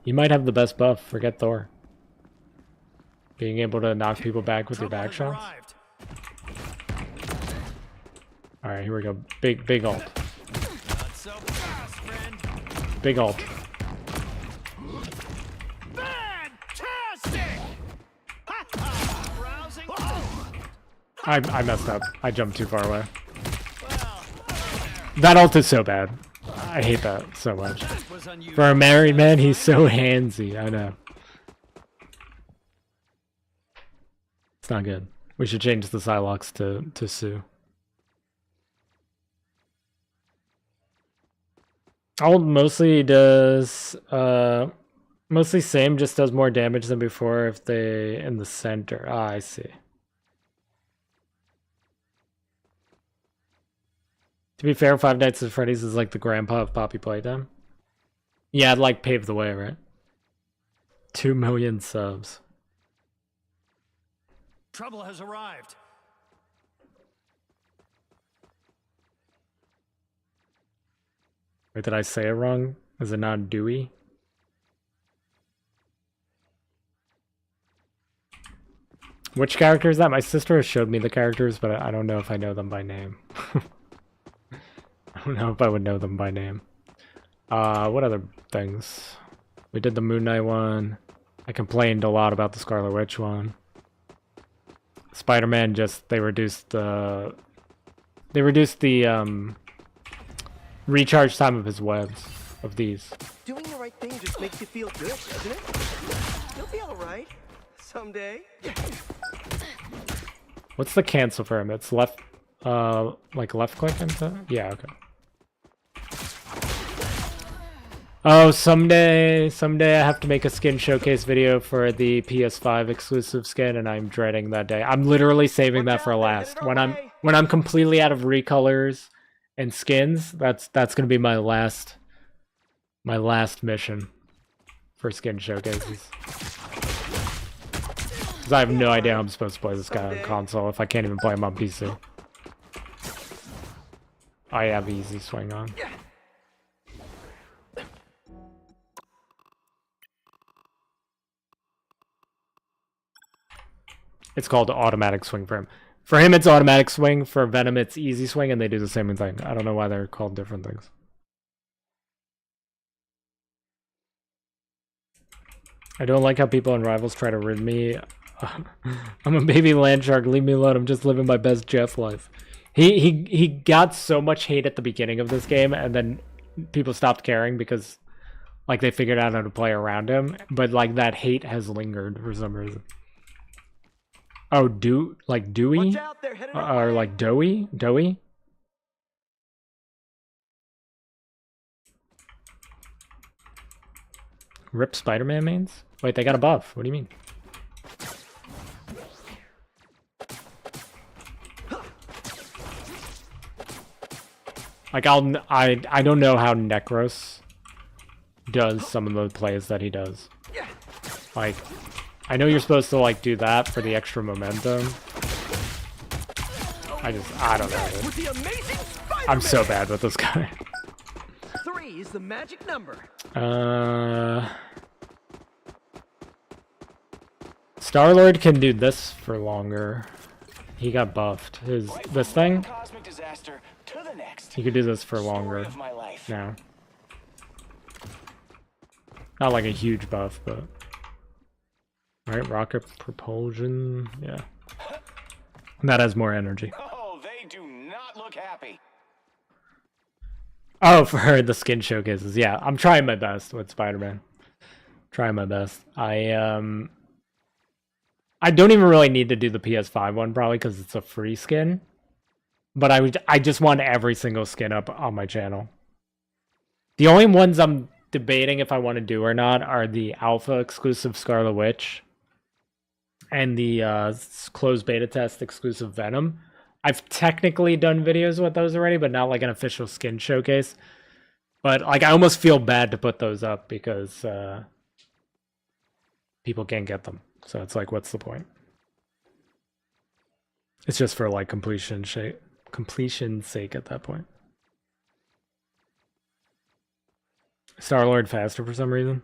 you might have the best buff. Forget Thor. Being able to knock people back with your back shots. Alright, here we go. Big ult. Not so fast, friend. Big ult. Fantastic! Rousing. I messed up. I jumped too far away. That ult is so bad. I hate that so much. Was unusual. For a married man, he's so handsy. I know. It's not good. We should change the Psylocks to Sue. Ult mostly does mostly same, just does more damage than before if they in the center. Ah, I see. To be fair, Five Nights at Freddy's is like the grandpa of Poppy Playtime. Yeah, I'd like pave the way, right? 2 million subs. Trouble has arrived. Wait, did I say it wrong? Is it not Dewey? Which character is that? My sister has showed me the characters, but I don't know if I know them by name. I don't know if I would know them by name. What other things? We did the Moon Knight one. I complained a lot about the Scarlet Witch one. Spider-Man they reduced the recharge time of his webs of these. Doing the right thing just makes you feel good, doesn't it? You'll be alright. Someday. What's the cancel for him? It's left, like left click into? Yeah, okay. Oh, someday I have to make a skin showcase video for the PS5 exclusive skin, and I'm dreading that day. I'm literally saving that for last. When I'm completely out of recolors and skins, that's gonna be my last mission for skin showcases. Because I have no idea how I'm supposed to play this guy on console if I can't even play him on PC. I have easy swing on. it's called automatic swing for him. For him, it's automatic swing. For Venom, it's easy swing, and they do the same thing. I don't know why they're called different things. I don't like how people in Rivals try to rid me. I'm a baby land shark. Leave me alone. I'm just living my best Jeff life. He got so much hate at the beginning of this game, and then people stopped caring because, like, they figured out how to play around him. But like that hate has lingered for some reason. Oh, like Dewey, Watch out, they're headed up or like Doughy. Rip Spider-Man mains? Wait, they got a buff. What do you mean? Like I don't know how Necros does some of the plays that he does. Like, I know you're supposed to like do that for the extra momentum. I don't know. with the amazing Spider-Man. I'm so bad with this guy. 3 is the magic number. Star-Lord can do this for longer. He got buffed. This thing? Cosmic disaster to the next. He could do this for longer Story of my life. now. Not like a huge buff, but... Right, rocket propulsion, yeah. And that has more energy. Oh, they do not look happy. Oh, for the skin showcases, yeah. I'm trying my best with Spider-Man. Trying my best. I don't even really need to do the PS5 one, probably, because it's a free skin. But I just want every single skin up on my channel. The only ones I'm debating if I want to do or not are the alpha exclusive Scarlet Witch and the closed beta test exclusive Venom. I've technically done videos with those already, but not like an official skin showcase. But like I almost feel bad to put those up because people can't get them. So it's like, what's the point? It's just for like completion's sake at that point. Star-Lord faster for some reason.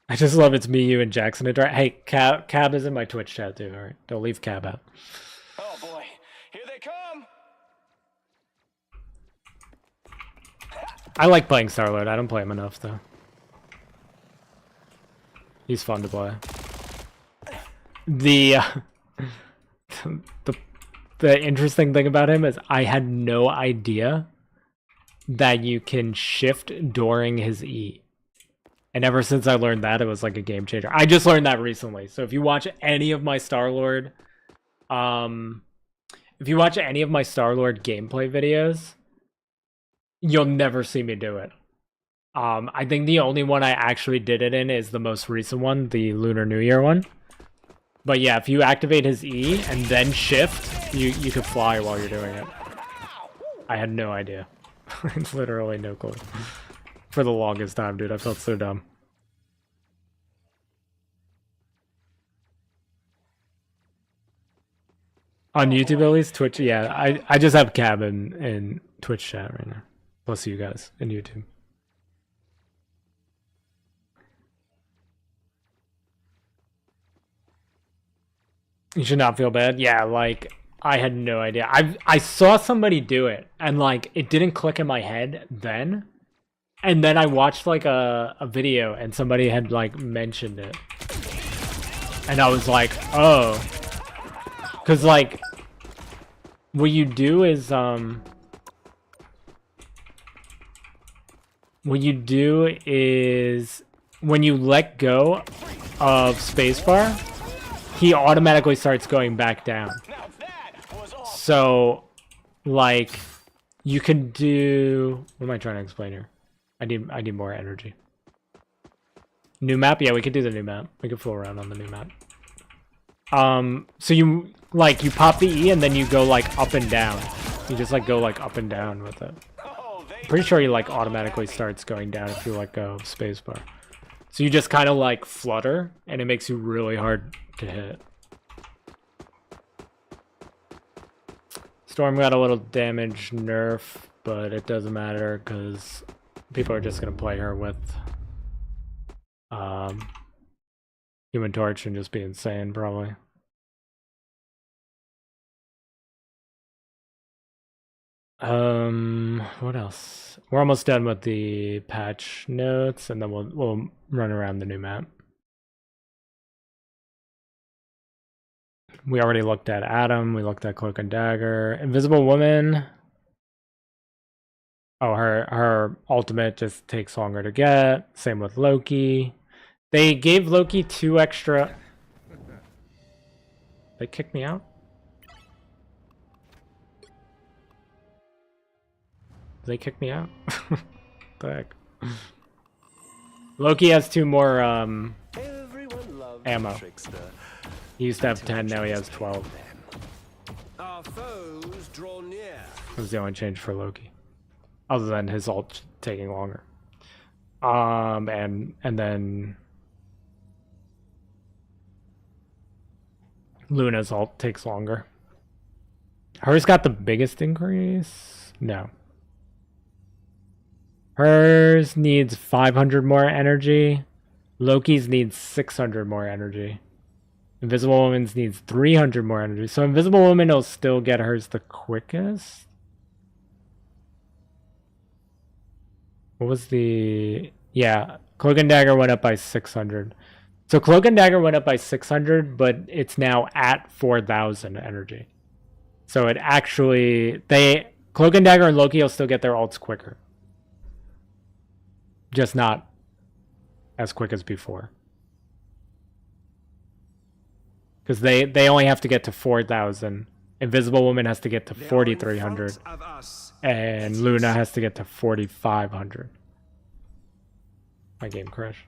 I just love it's me, you, and Jackson. Hey, Cab is in my Twitch chat too. All right, don't leave Cab out. Oh boy, here they come. I like playing Star-Lord. I don't play him enough though. He's fun to play. The interesting thing about him is I had no idea that you can shift during his E. And ever since I learned that, it was like a game changer. I just learned that recently. So if you watch any of my Star-Lord gameplay videos, you'll never see me do it. I think the only one I actually did it in is the most recent one, the Lunar New Year one. But yeah, if you activate his E and then shift, you could fly while you're doing it. I had no idea. Literally no clue. For the longest time, dude. I felt so dumb. On YouTube at least? Twitch, yeah. I just have Cab in Twitch chat right now. Plus you guys in YouTube. You should not feel bad. Yeah, like I had no idea. I saw somebody do it and like it didn't click in my head then. And then I watched like a video and somebody had like mentioned it. And I was like, "Oh." Cuz like what you do is when you let go of spacebar, he automatically starts going back down. So, like, you can do... What am I trying to explain here? I need more energy. New map? Yeah, we could do the new map. We could fool around on the new map. So you pop the E and then you go, like, up and down. You just, like, go, like, up and down with it. Pretty sure he, like, automatically starts going down if you let go of spacebar. So you just kind of, like, flutter, and it makes you really hard to hit. Storm got a little damage nerf, but it doesn't matter because people are just gonna play her with Human Torch and just be insane, probably. What else? We're almost done with the patch notes, and then we'll run around the new map. We already looked at Adam. We looked at Cloak and Dagger. Invisible Woman. Oh, her ultimate just takes longer to get. Same with Loki. They gave Loki 2 extra. They kicked me out? They kicked me out? The heck? Loki has 2 more ammo. He used to have 10, now he has 12. Our foes draw near. That was the only change for Loki. Other than his ult taking longer. And then Luna's ult takes longer. Hers got the biggest increase? No. Hers needs 500 more energy. Loki's needs 600 more energy. Invisible Woman's needs 300 more energy. So Invisible Woman will still get hers the quickest. What was the... Yeah, Cloak and Dagger went up by 600. So Cloak and Dagger went up by 600, but it's now at 4,000 energy. So it actually... Cloak and Dagger and Loki will still get their ults quicker. Just not as quick as before. Because they only have to get to 4,000. Invisible Woman has to get to 4,300. And Luna has to get to 4,500. My game crashed.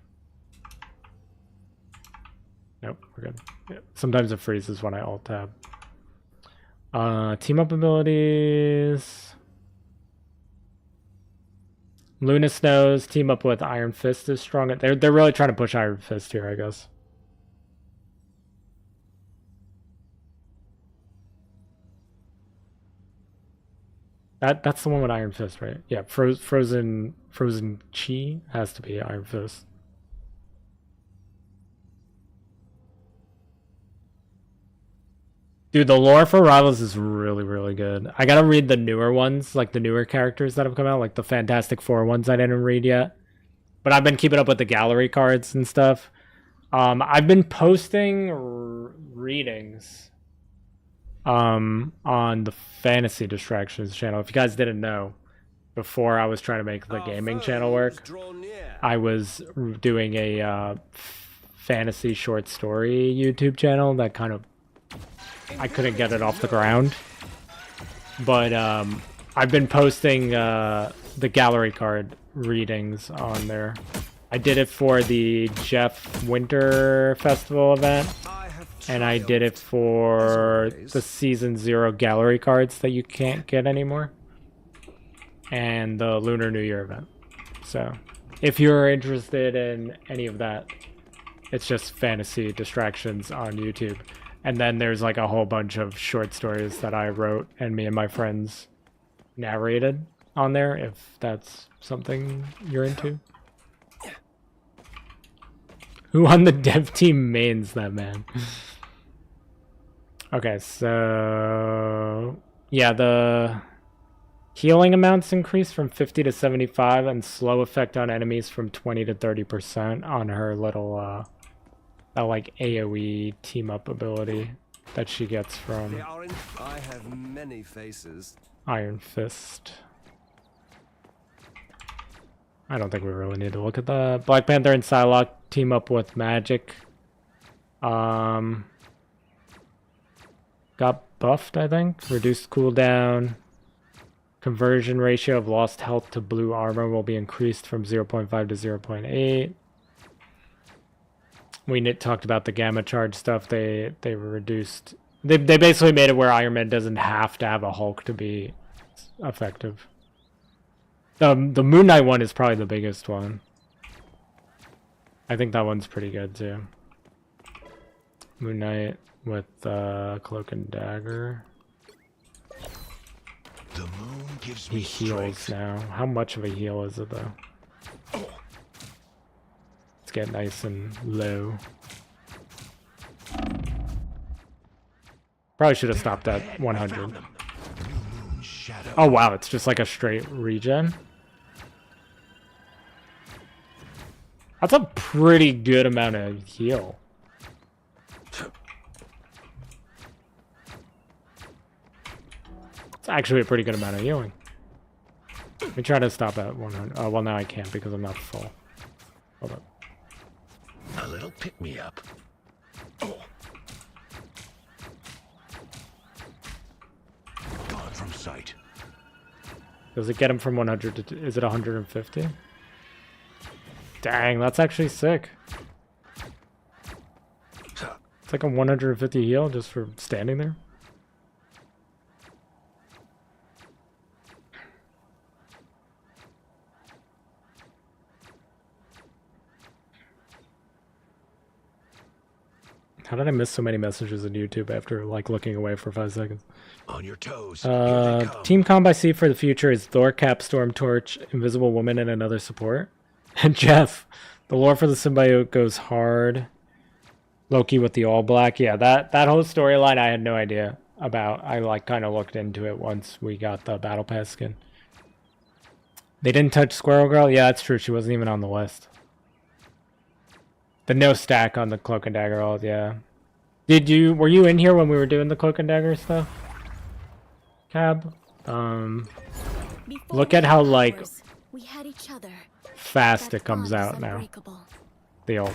Nope, we're good. Yeah. Sometimes it freezes when I alt tab. Team up abilities. Luna Snows team up with Iron Fist is strong. They're really trying to push Iron Fist here, I guess. That's the one with Iron Fist, right? Yeah, Frozen Chi has to be Iron Fist. Dude, the lore for Rivals is really, really good. I gotta read the newer ones, like the newer characters that have come out, like the Fantastic Four ones I didn't read yet. But I've been keeping up with the gallery cards and stuff. I've been posting readings on the Fantasy Distractions channel. If you guys didn't know, before I was trying to make the gaming channel work, I was doing a fantasy short story YouTube channel that kind of... I couldn't get it off the ground. But I've been posting the gallery card readings on there. I did it for the Jeff Winter Festival event. And I did it for the Season 0 gallery cards that you can't get anymore. And the Lunar New Year event. So, if you're interested in any of that, it's just Fantasy Distractions on YouTube. And then there's like a whole bunch of short stories that I wrote and me and my friends narrated on there, if that's something you're into. Who on the dev team mains that man? Okay, so... Yeah, the healing amounts increased from 50 to 75 and slow effect on enemies from 20 to 30% on her little... that like AoE team up ability that she gets from I have many faces. Iron Fist. I don't think we really need to look at that. Black Panther and Psylocke team up with Magic. Got buffed, I think. Reduced cooldown. Conversion ratio of lost health to blue armor will be increased from 0.5 to 0.8. We talked about the gamma charge stuff. They reduced... They basically made it where Iron Man doesn't have to have a Hulk to be effective. The Moon Knight one is probably the biggest one. I think that one's pretty good too. Moon Knight with Cloak and Dagger. The moon gives He me heals strength. now. How much of a heal is it though? Let's get nice and low. Probably should have stopped at 100. Oh wow, it's just like a straight regen. That's a pretty good amount of heal. It's actually a pretty good amount of healing. Let me try to stop at 100. Oh, well, now I can't because I'm not full. Hold up. A little pick-me-up. Oh. Gone from sight. Does it get him from 100 to... Is it 150? Dang, that's actually sick. It's like a 150 heal just for standing there. How did I miss so many messages on YouTube after like looking away for 5 seconds? On your toes. Team comp I see for the future is Thor, Cap, Stormtorch, Invisible Woman, and another support. And Jeff, the lore for the symbiote goes hard. Loki with the all black. Yeah, that whole storyline I had no idea about. I like kind of looked into it once we got the Battle Pass skin. They didn't touch Squirrel Girl? Yeah, that's true. She wasn't even on the list. The no stack on the Cloak and Dagger ult, yeah. Were you in here when we were doing the Cloak and Dagger stuff? Cab? Look at how like we had each other. Fast it comes out now. The ult.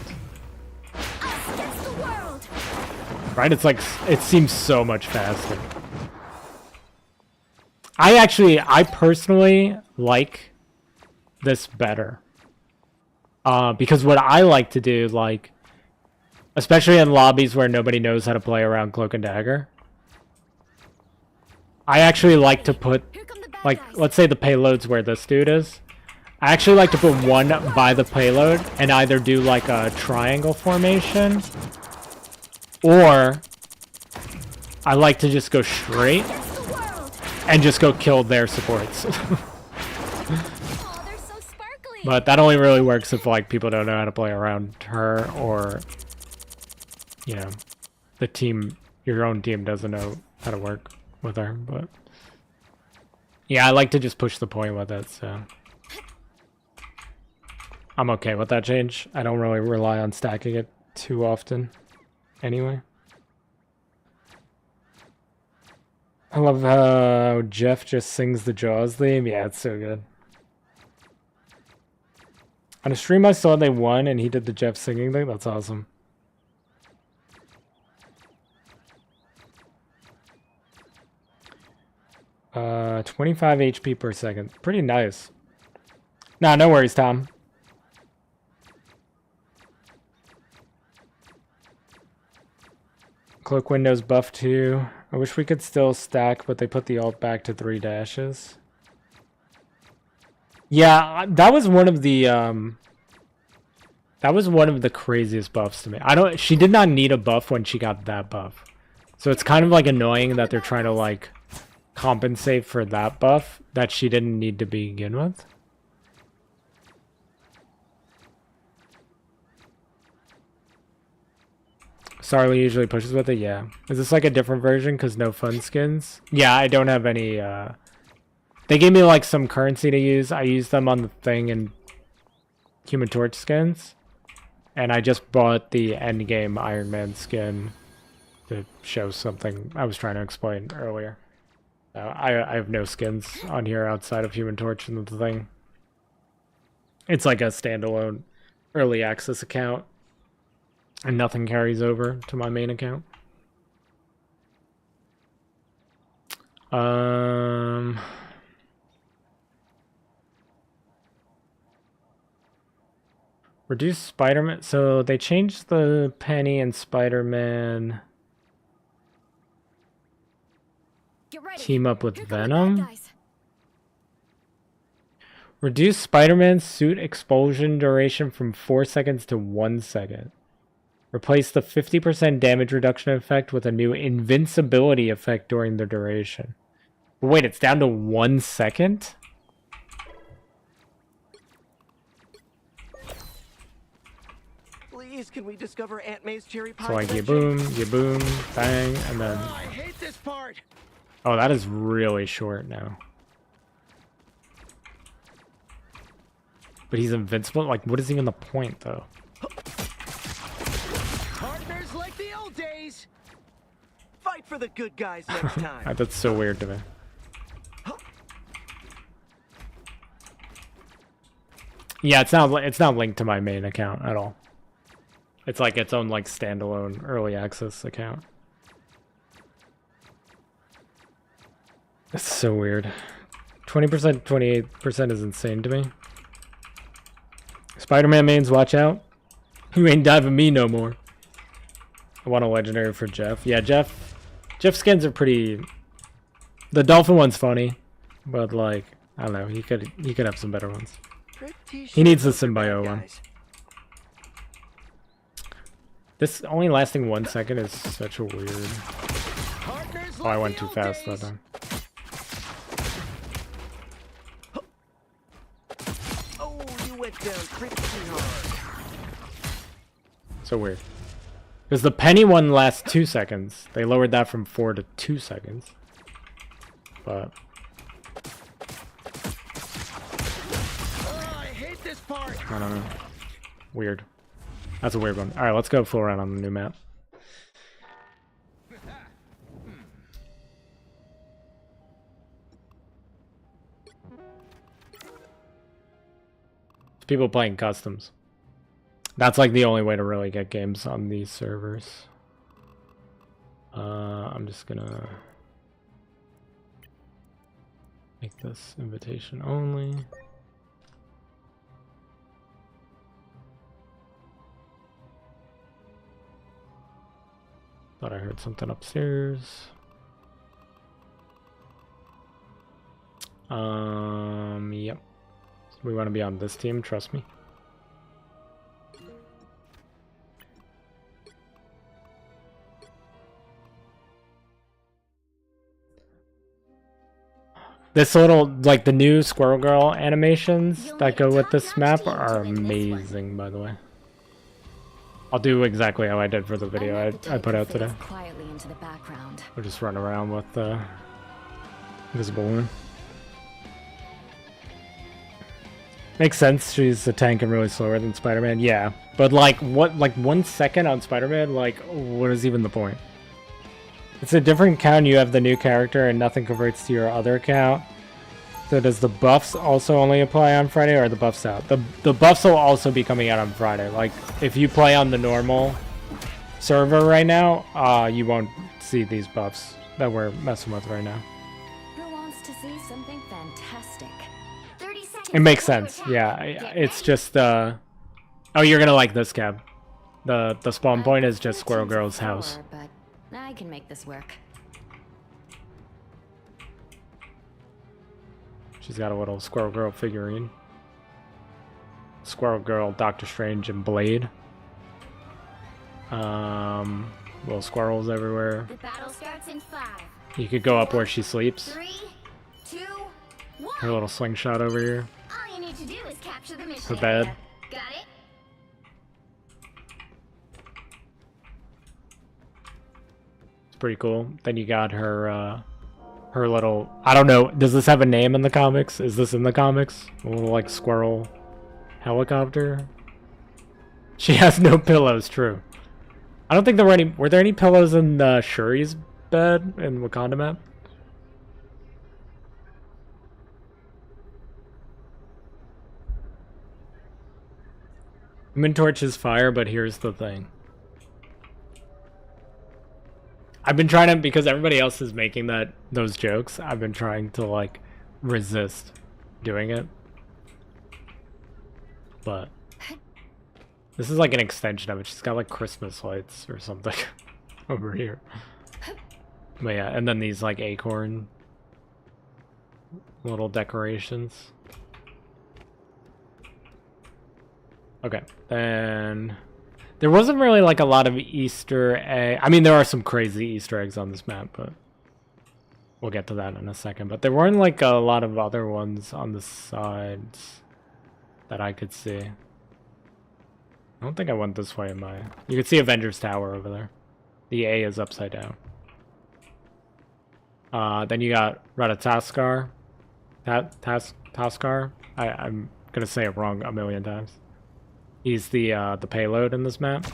Right? It's like, it seems so much faster. I personally like this better. Because what I like to do, like, especially in lobbies where nobody knows how to play around Cloak and Dagger, I actually like to put, like, let's say the payload's where this dude is. I actually like to put one by the payload and either do like a triangle formation, or I like to just go straight and just go kill their supports. But that only really works if like people don't know how to play around her, or you know, the team, your own team doesn't know how to work with her. But yeah, I like to just push the point with it, so I'm okay with that change. I don't really rely on stacking it too often anyway. I love how Jeff just sings the Jaws theme. Yeah, it's so good. On a stream I saw they won and he did the Jeff singing thing. That's awesome. Uh, 25 HP per second. Pretty nice. Nah, no worries, Tom. Cloak windows buff too. I wish we could still stack, but they put the ult back to 3 dashes. Yeah, that was one of the craziest buffs to me. She did not need a buff when she got that buff. So it's kind of like annoying that they're trying to like compensate for that buff that she didn't need to begin with. Sarli usually pushes with it, yeah. Is this like a different version because no fun skins? Yeah, I don't have any they gave me like some currency to use. I used them on the thing and Human Torch skins. And I just bought the endgame Iron Man skin to show something I was trying to explain earlier. I have no skins on here outside of Human Torch and the thing. It's like a standalone early access account. And nothing carries over to my main account. Reduce Spider-Man. So they changed the Penny and Spider-Man team up with Venom. Reduce Spider-Man's suit expulsion duration from 4 seconds to 1 second. Replace the 50% damage reduction effect with a new invincibility effect during the duration. But wait, it's down to 1 second? Please, place can we discover Aunt May's cherry pie? So like you collection? boom, bang, and then... Oh, I hate this part. Oh, that is really short now. But he's invincible? Like, what is even the point, though? Partners like the old days. Fight for the good guys next time. That's so weird to me. Yeah, it's not linked to my main account at all. It's like its own like standalone early access account. That's so weird. 20%, 28% is insane to me. Spider-Man mains, watch out. You ain't diving me no more. I want a legendary for Jeff. Yeah, Jeff skins are pretty... The dolphin one's funny, but like, I don't know, he could have some better ones. He needs the symbiote one. This only lasting 1 second is such a weird... Oh, I went too fast that time. Oh, you went down pretty hard. So weird. Because the penny one lasts 2 seconds. They lowered that from 4 to 2 seconds. But... I don't know. Weird. That's a weird one. Alright, let's go full round on the new map. People playing customs. That's like the only way to really get games on these servers. I'm just gonna make this invitation only. Thought I heard something upstairs. Yep. We want to be on this team, trust me. This little, like the new Squirrel Girl animations that go with this map are amazing, by the way. I'll do exactly how I did for the video I put out today. Quietly into the background. We'll just run around with the invisible woman. Makes sense. She's a tank and really slower than Spider-Man. Yeah, but like what? Like 1 second on Spider-Man? Like what is even the point? It's a different account. You have the new character, and nothing converts to your other account. So does the buffs also only apply on Friday, or are the buffs out? The buffs will also be coming out on Friday. Like, if you play on the normal server right now, you won't see these buffs that we're messing with right now. Who wants to see something fantastic? 30 seconds. It makes sense. Yeah, it's just oh, you're gonna like this, Cab. The spawn point is just Squirrel Girl's house. But I can make this work. She's got a little Squirrel Girl figurine. Squirrel Girl, Doctor Strange, and Blade. Little squirrels everywhere. The battle starts in 5. You could go up where she sleeps. 3, 2, 1. Her little slingshot over here. All you need to do is capture the mission. Her bed. area. Got it? It's pretty cool. Then you got her her little, I don't know, does this have a name in the comics? Is this in the comics? A little like squirrel helicopter? She has no pillows, true. I don't think there were there any pillows in Shuri's bed in Wakanda map? Human Torch is fire, but here's the thing. I've been trying to, because everybody else is making those jokes, I've been trying to like resist doing it. But this is like an extension of it. She's got like Christmas lights or something over here. But yeah, and then these like acorn little decorations. Okay, then there wasn't really like a lot of Easter egg. I mean, there are some crazy Easter eggs on this map, but we'll get to that in a second. But there weren't like a lot of other ones on the sides that I could see. I don't think I went this way in my... You can see Avengers Tower over there. The A is upside down. Then you got Ratataskar. Taskar? I'm gonna say it wrong a million times. He's the payload in this map.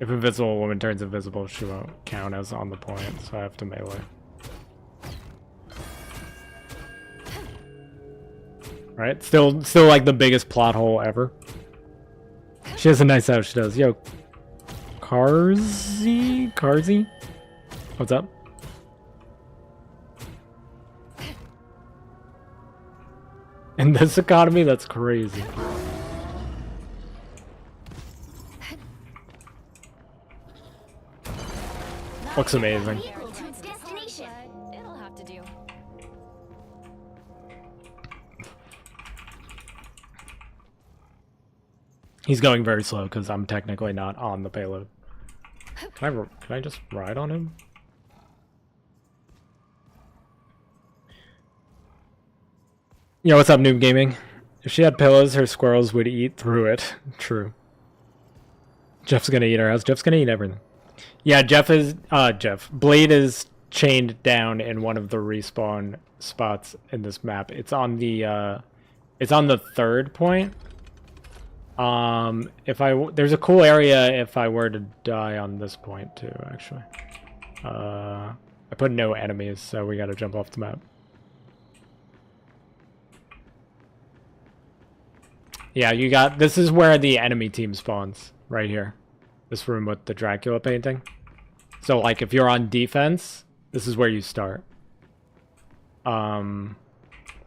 If Invisible Woman turns invisible, she won't count as on the point, so I have to melee. Right? Still like the biggest plot hole ever. She has a nice house, she does. Yo, Carzy? What's up? In this economy, that's crazy. Looks amazing. It'll have to do. He's going very slow because I'm technically not on the payload. Can I just ride on him? Yo, what's up, Noob Gaming? If she had pillows, her squirrels would eat through it. True. Jeff's gonna eat her house. Jeff's gonna eat everything. Yeah, Blade is chained down in one of the respawn spots in this map. It's on the third point. There's a cool area if I were to die on this point too, actually. I put no enemies, so we gotta jump off the map. Yeah, this is where the enemy team spawns, right here. This room with the Dracula painting. So, like, if you're on defense, this is where you start. Let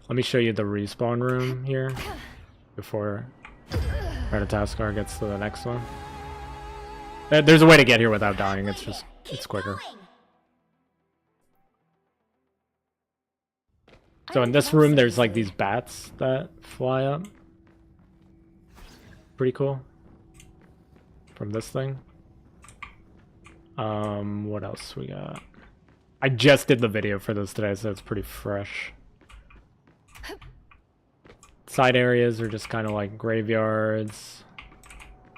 me show you the respawn room here before Ratataskar gets to the next one. There's a way to get here without dying. It's quicker. So in this room, there's like these bats that fly up. Pretty cool. From this thing. What else we got? I just did the video for this today, so it's pretty fresh. Side areas are just kind of like graveyards.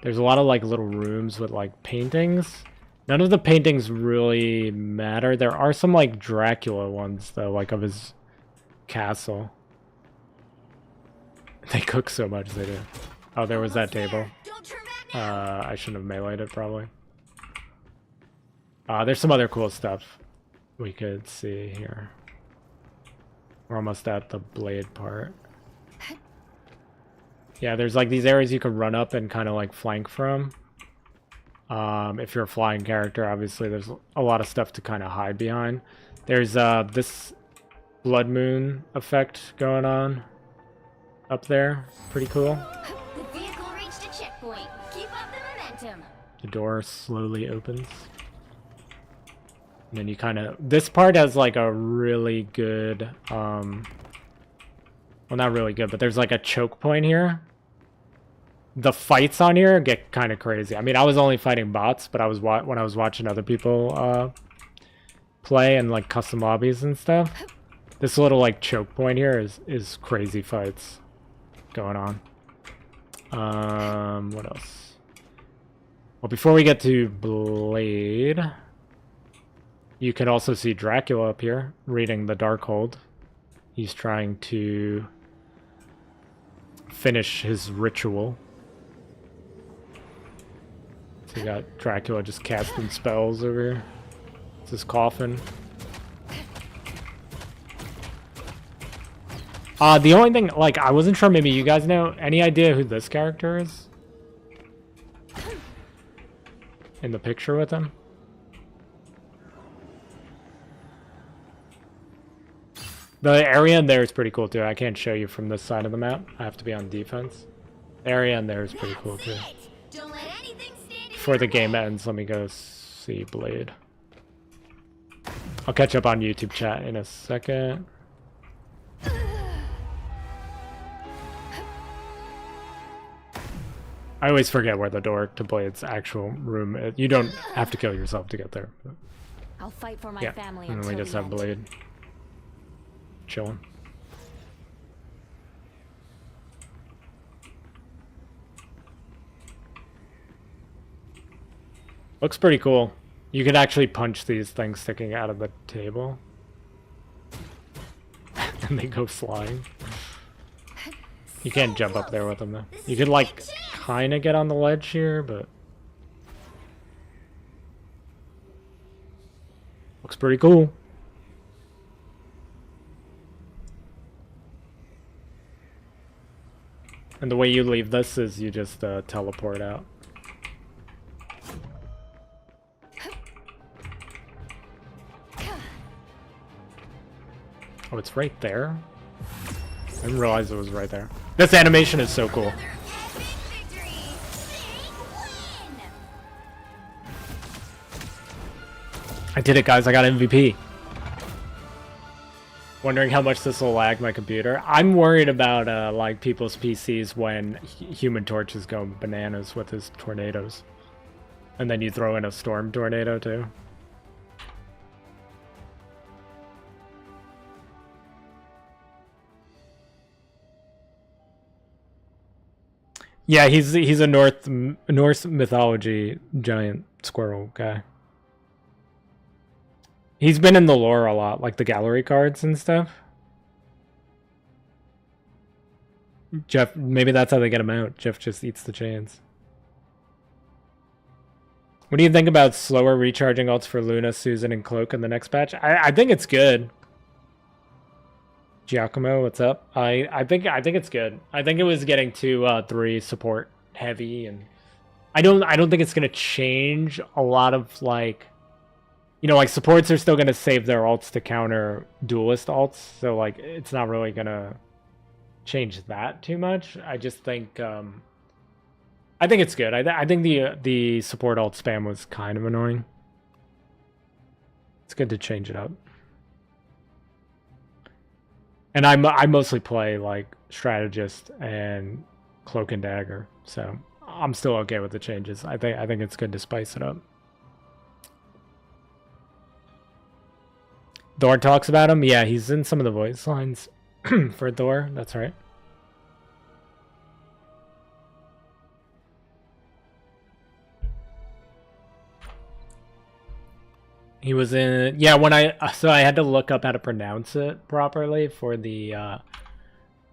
There's a lot of like little rooms with like paintings. None of the paintings really matter. There are some like Dracula ones though, like of his castle. They cook so much, they do. Oh, there was that table. I shouldn't have meleeed it, probably. There's some other cool stuff we could see here. We're almost at the blade part. Yeah, there's like these areas you can run up and kind of like flank from. If you're a flying character, obviously there's a lot of stuff to kind of hide behind. There's this blood moon effect going on up there. Pretty cool. The vehicle reached a checkpoint. Keep up the momentum. The door slowly opens. And then you kind of... This part has like a really good... well, not really good, but there's like a choke point here. The fights on here get kind of crazy. I mean, I was only fighting bots, but when I was watching other people play and like custom lobbies and stuff, this little like choke point here is crazy fights going on. What else? Well, before we get to Blade, you can also see Dracula up here reading the Darkhold. He's trying to finish his ritual. So you got Dracula just casting spells over here. It's his coffin. The only thing, like, I wasn't sure, maybe you guys know, any idea who this character is? In the picture with him? The area in there is pretty cool too. I can't show you from this side of the map. I have to be on defense. The area in there is pretty cool too. Before the game ends, let me go see Blade. I'll catch up on YouTube chat in a second. I always forget where the door to Blade's actual room is. You don't have to kill yourself to get there. I'll fight for my Yeah, family and then we until just the have end. Blade chilling. Looks pretty cool. You could actually punch these things sticking out of the table. And they go flying. You can't jump up there with them though. You could like kind of get on the ledge here, but looks pretty cool. And the way you leave this is you just teleport out. Oh, it's right there? I didn't realize it was right there. This animation is so cool. I did it, guys. I got MVP. Wondering how much this will lag my computer. I'm worried about like people's PCs when Human Torch is going bananas with his tornadoes. And then you throw in a storm tornado too. Yeah, he's a Norse mythology giant squirrel guy. He's been in the lore a lot, like the gallery cards and stuff. Jeff, maybe that's how they get him out. Jeff just eats the chains. What do you think about slower recharging ults for Luna, Susan, and Cloak in the next patch? I think it's good. Giacomo, what's up? I think it's good. I think it was getting to 3 support heavy, and I don't think it's gonna change a lot of like, you know, like supports are still gonna save their ults to counter duelist ults, so like it's not really gonna change that too much. I just think I think it's good. I think the support ult spam was kind of annoying. It's good to change it up. And I mostly play like strategist and cloak and dagger, so I'm still okay with the changes. I think it's good to spice it up. Thor talks about him. Yeah, he's in some of the voice lines for Thor. That's right. He was in, yeah, when I had to look up how to pronounce it properly for the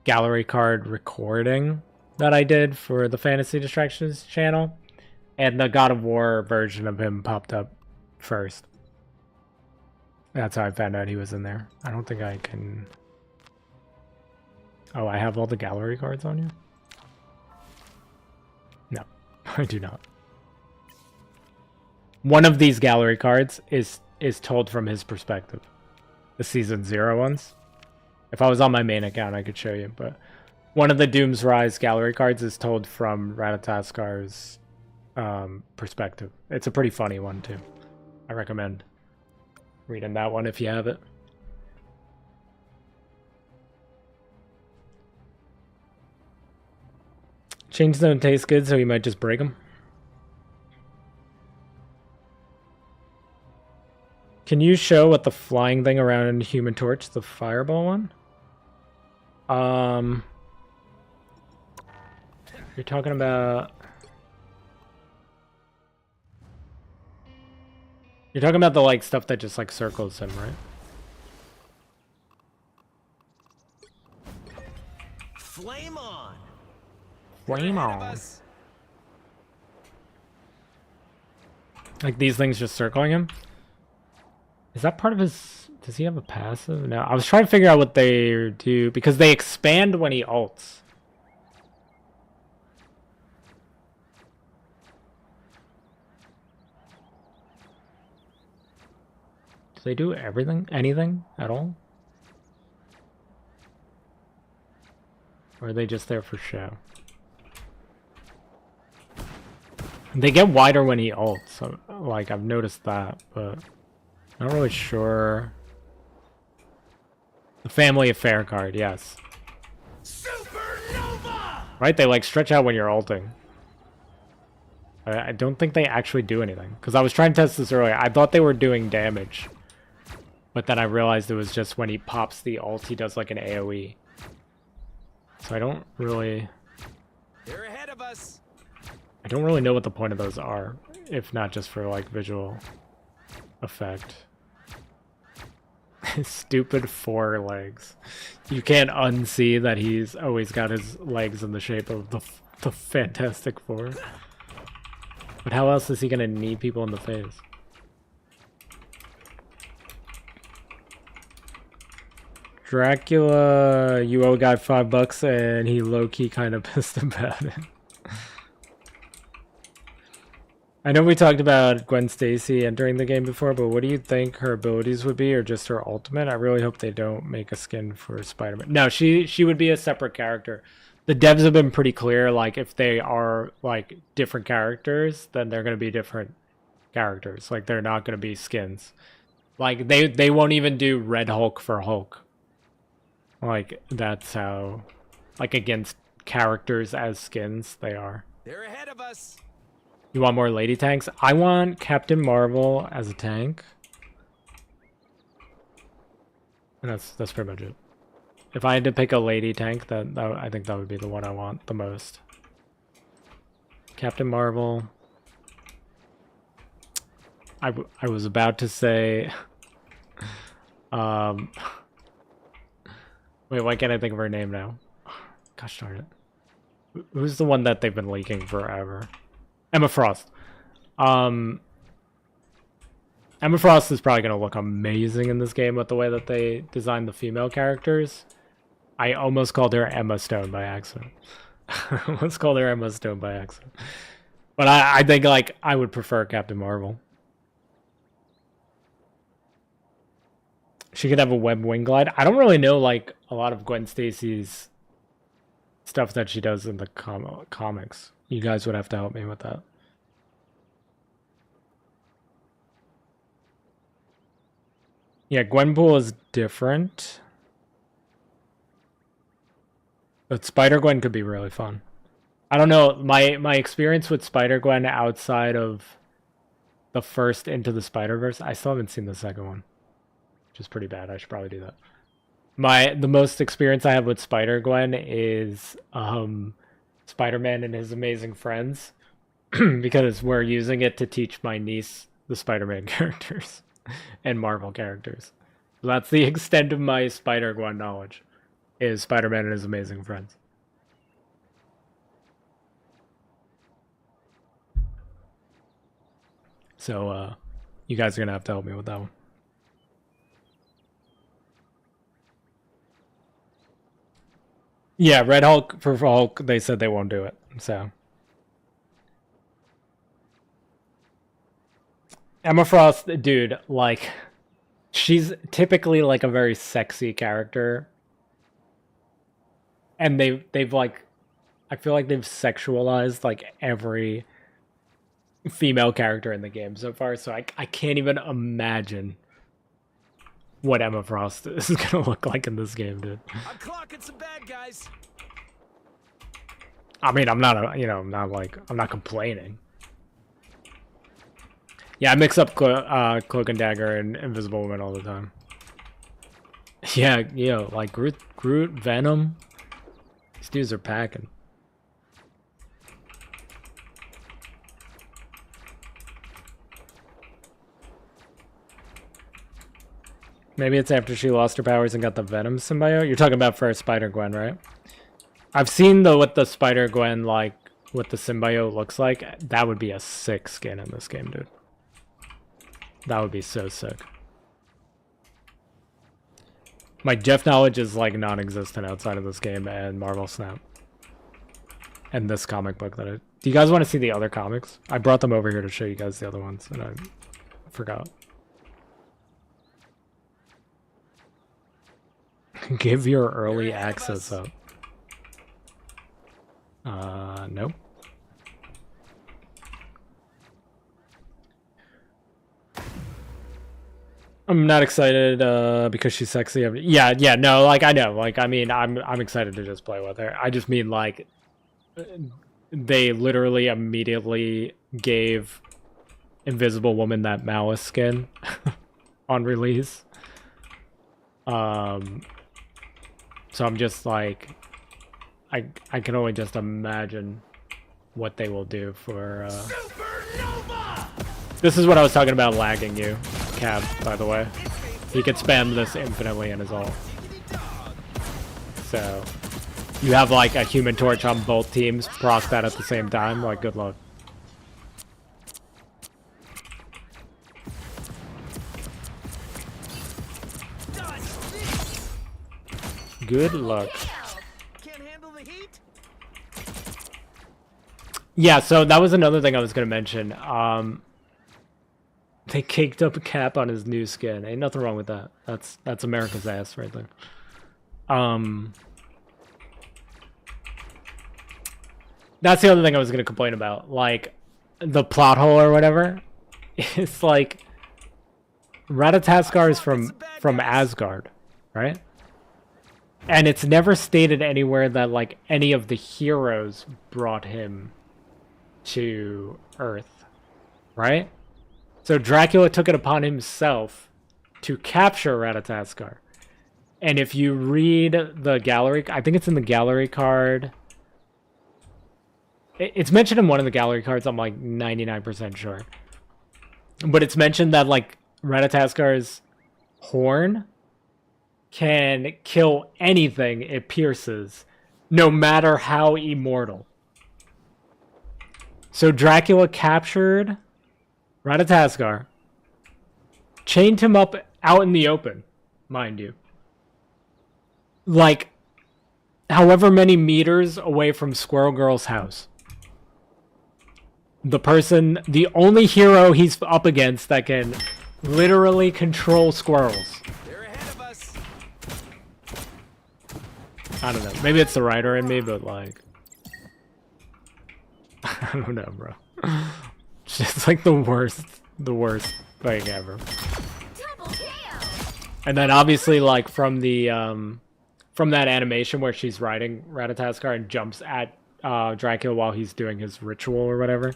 gallery card recording that I did for the Fantasy Distractions channel, and the God of War version of him popped up first. That's how I found out he was in there. I don't think I can... Oh, I have all the gallery cards on you? No, I do not. One of these gallery cards is told from his perspective. The Season 0 ones. If I was on my main account, I could show you, but one of the Doom's Rise gallery cards is told from Ratataskar's perspective. It's a pretty funny one, too. I recommend reading that one if you have it. Chains don't taste good, so you might just break them. Can you show what the flying thing around Human Torch, the fireball one? You're talking about... You're talking about the like stuff that just like circles him, right? Flame on. Flame on. Like these things just circling him? Is that part of his... Does he have a passive? No, I was trying to figure out what they do, because they expand when he ults. Do they do everything? Anything at all? Or are they just there for show? They get wider when he ults, so, like, I've noticed that, but... Not really sure. The Family Affair card, yes. Supernova! Right? They like stretch out when you're ulting. I don't think they actually do anything. Because I was trying to test this earlier. I thought they were doing damage. But then I realized it was just when he pops the ult, he does like an AoE. So I don't really... They're ahead of us. I don't really know what the point of those are, if not just for like visual effect. Stupid 4 legs. You can't unsee that he's always got his legs in the shape of the Fantastic Four. But how else is he gonna knee people in the face? Dracula, you owe a guy $5 and he low-key kind of pissed about it. I know we talked about Gwen Stacy entering the game before, but what do you think her abilities would be, or just her ultimate? I really hope they don't make a skin for Spider-Man. No, she would be a separate character. The devs have been pretty clear, like, if they are, like, different characters, then they're going to be different characters. Like, they're not going to be skins. Like, they won't even do Red Hulk for Hulk. Like, that's how, like, against characters as skins, they are. They're ahead of us. You want more lady tanks? I want Captain Marvel as a tank. And that's pretty much it. If I had to pick a lady tank, I think that would be the one I want the most. Captain Marvel. I was about to say... wait, why can't I think of her name now? Gosh darn it. Who's the one that they've been leaking forever? Emma Frost. Emma Frost is probably going to look amazing in this game with the way that they designed the female characters. I almost called her Emma Stone by accident. I almost called her Emma Stone by accident. But I think, like, I would prefer Captain Marvel. She could have a web wing glide. I don't really know, like, a lot of Gwen Stacy's stuff that she does in the comics. You guys would have to help me with that. Yeah, Gwenpool is different. But Spider-Gwen could be really fun. I don't know, my experience with Spider-Gwen outside of the first Into the Spider-Verse, I still haven't seen the second one. Which is pretty bad, I should probably do that. The most experience I have with Spider-Gwen is Spider-Man and His Amazing Friends, because we're using it to teach my niece the Spider-Man characters and Marvel characters. So that's the extent of my Spider-Gwen knowledge, is Spider-Man and His Amazing Friends. So you guys are gonna have to help me with that one. Yeah, Red Hulk for Hulk, they said they won't do it, so. Emma Frost, dude, like, she's typically, like, a very sexy character. And they've like, I feel like they've sexualized, like, every female character in the game so far, so I can't even imagine what Emma Frost is gonna look like in this game, dude. I'm clocking some bad guys. I mean, I'm not I'm not complaining. Yeah, I mix up Cloak and Dagger and Invisible Woman all the time. Yeah, like Groot, Venom. These dudes are packing. Maybe it's after she lost her powers and got the Venom symbiote. You're talking about for Spider-Gwen, right? I've seen what the Spider-Gwen, like, what the symbiote looks like. That would be a sick skin in this game, dude. That would be so sick. My Jeff knowledge is, like, non-existent outside of this game and Marvel Snap. And this comic book that do you guys want to see the other comics? I brought them over here to show you guys the other ones, and I forgot. Give your early access up. Nope. I'm not excited because she's sexy. Yeah, no, like, I know. Like, I mean, I'm excited to just play with her. I just mean, like, they literally immediately gave Invisible Woman that Malice skin on release. So I'm just like, I can only just imagine what they will do for. This is what I was talking about lagging you, Cab. By the way, he could spam this infinitely in his ult. So you have like a Human Torch on both teams, proc that at the same time. Like, good luck. Good luck. Can't handle the heat? Yeah, so that was another thing I was gonna mention. They caked up a cap on his new skin. Ain't nothing wrong with that. That's America's ass right there. That's the other thing I was gonna complain about. Like, the plot hole or whatever. It's like Ratatoskar is from Asgard, right? And it's never stated anywhere that like any of the heroes brought him to Earth, right? So Dracula took it upon himself to capture Ratatoskar. And if you read the gallery, I think it's in the gallery card. It's mentioned in one of the gallery cards, I'm like 99% sure. But it's mentioned that like Ratataskar's horn can kill anything it pierces, no matter how immortal. So Dracula captured Ratatoskar, chained him up out in the open, mind you. Like, however many meters away from Squirrel Girl's house. The only hero he's up against that can literally control squirrels. They're ahead of us. I don't know. Maybe it's the writer in me, but like, I don't know, bro. It's just like the worst thing ever. And then obviously, like from that animation where she's riding Ratatoskar and jumps at Dracula while he's doing his ritual or whatever.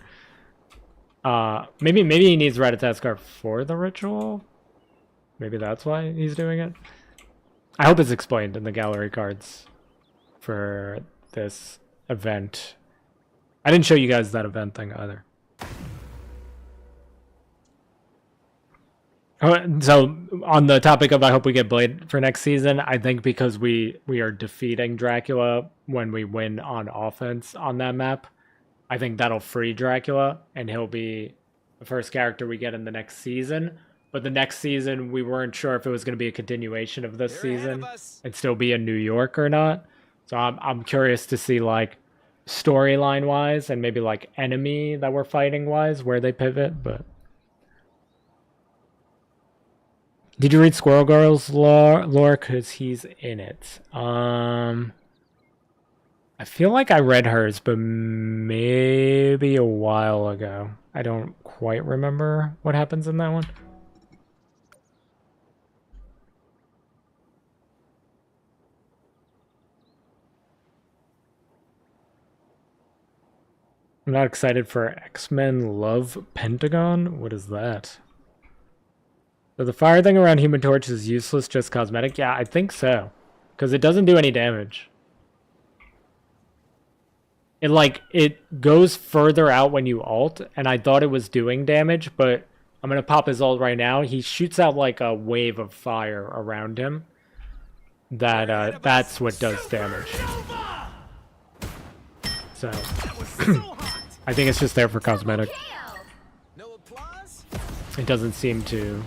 Maybe he needs Ratatoskar for the ritual. Maybe that's why he's doing it. I hope it's explained in the gallery cards for this event. I didn't show you guys that event thing either. So on the topic of I hope we get Blade for next season, I think because we are defeating Dracula when we win on offense on that map, I think that'll free Dracula and he'll be the first character we get in the next season. But the next season, we weren't sure if it was going to be a continuation of this season and still be in New York or not. So I'm curious to see like storyline wise and maybe like enemy that we're fighting wise where they pivot. But did you read Squirrel Girl's lore? Because he's in it. I feel like I read hers, but maybe a while ago. I don't quite remember what happens in that one. I'm not excited for X-Men Love Pentagon. What is that? So the fire thing around Human Torch is useless, just cosmetic? Yeah, I think so. Because it doesn't do any damage. It goes further out when you ult, and I thought it was doing damage, but I'm going to pop his ult right now. He shoots out like a wave of fire around him. That's what does damage. So, I think it's just there for cosmetic. It doesn't seem to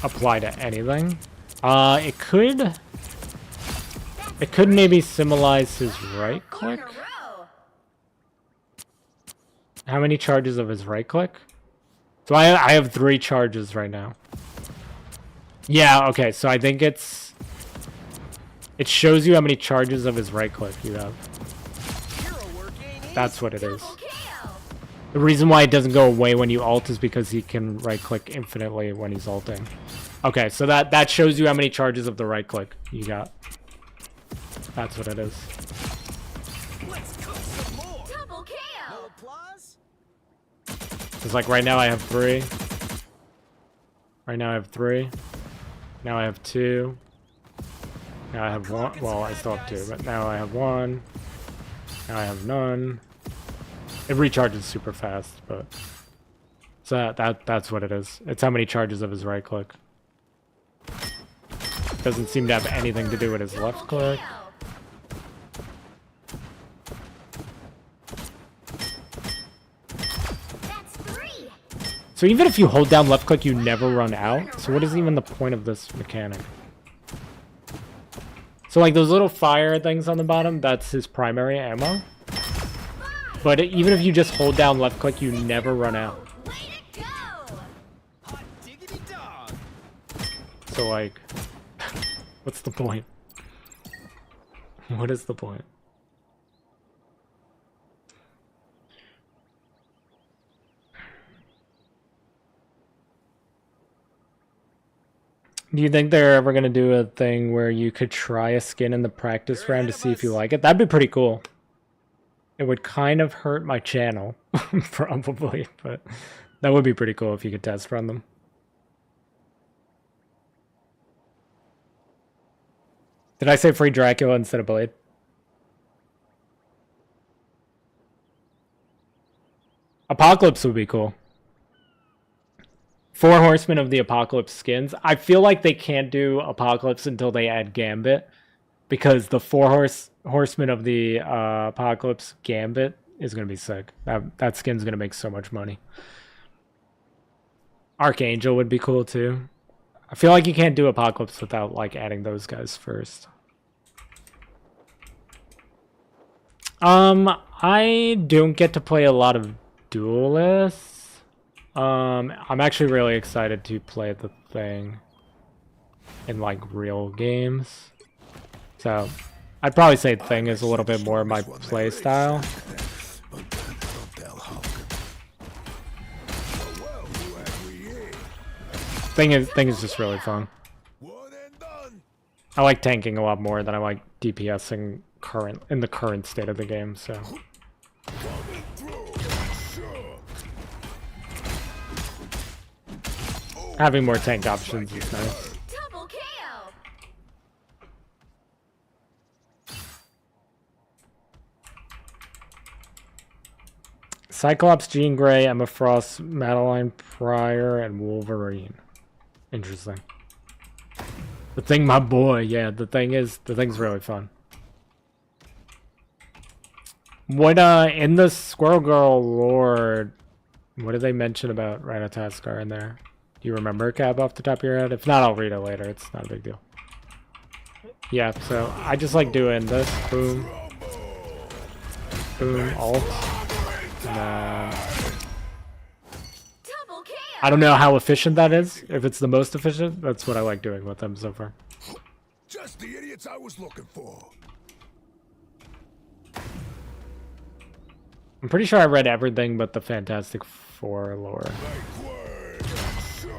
apply to anything. It could maybe symbolize his right click. How many charges of his right click? So I have 3 charges right now. Yeah, okay, so I think it shows you how many charges of his right click you have. That's what it is. The reason why it doesn't go away when you ult is because he can right click infinitely when he's ulting. Okay, so that shows you how many charges of the right click you got. That's what it is. It's like right now I have 3. Right now I have 3. Now I have 2. Now I have 1. Well, I still have 2, but now I have 1. Now I have none. It recharges super fast, but so that's what it is. It's how many charges of his right click. Doesn't seem to have anything to do with his left click. So even if you hold down left click, you never run out. So what is even the point of this mechanic? So like those little fire things on the bottom, that's his primary ammo. But even if you just hold down left click, you never run out. So like, what's the point? What is the point? Do you think they're ever going to do a thing where you could try a skin in the practice round to see if you like it? That'd be pretty cool. It would kind of hurt my channel, probably, but that would be pretty cool if you could test run them. Did I say free Dracula instead of Blade? Apocalypse would be cool. 4 Horsemen of the Apocalypse skins. I feel like they can't do Apocalypse until they add Gambit, because the 4 Horsemen of the Apocalypse Gambit is going to be sick. That skin's going to make so much money. Archangel would be cool too. I feel like you can't do Apocalypse without like adding those guys first. I don't get to play a lot of duelists. I'm actually really excited to play the thing in like real games. So I'd probably say Thing is a little bit more my play style. Thing is just really fun. I like tanking a lot more than I like DPSing in the current state of the game, so. Having more tank options is nice. Double KO. Cyclops, Jean Grey, Emma Frost, Madeline Pryor, and Wolverine. Interesting. The Thing, my boy. Yeah, the thing's really fun. What in the Squirrel Girl lore, what did they mention about Ratataskar in there? Do you remember, Cab, off the top of your head? If not, I'll read it later. It's not a big deal. Yeah, so I just like doing this. Boom. Boom. Alt. And I don't know how efficient that is. If it's the most efficient, that's what I like doing with them so far. Just the idiots I was looking for. I'm pretty sure I read everything but the Fantastic Four lore.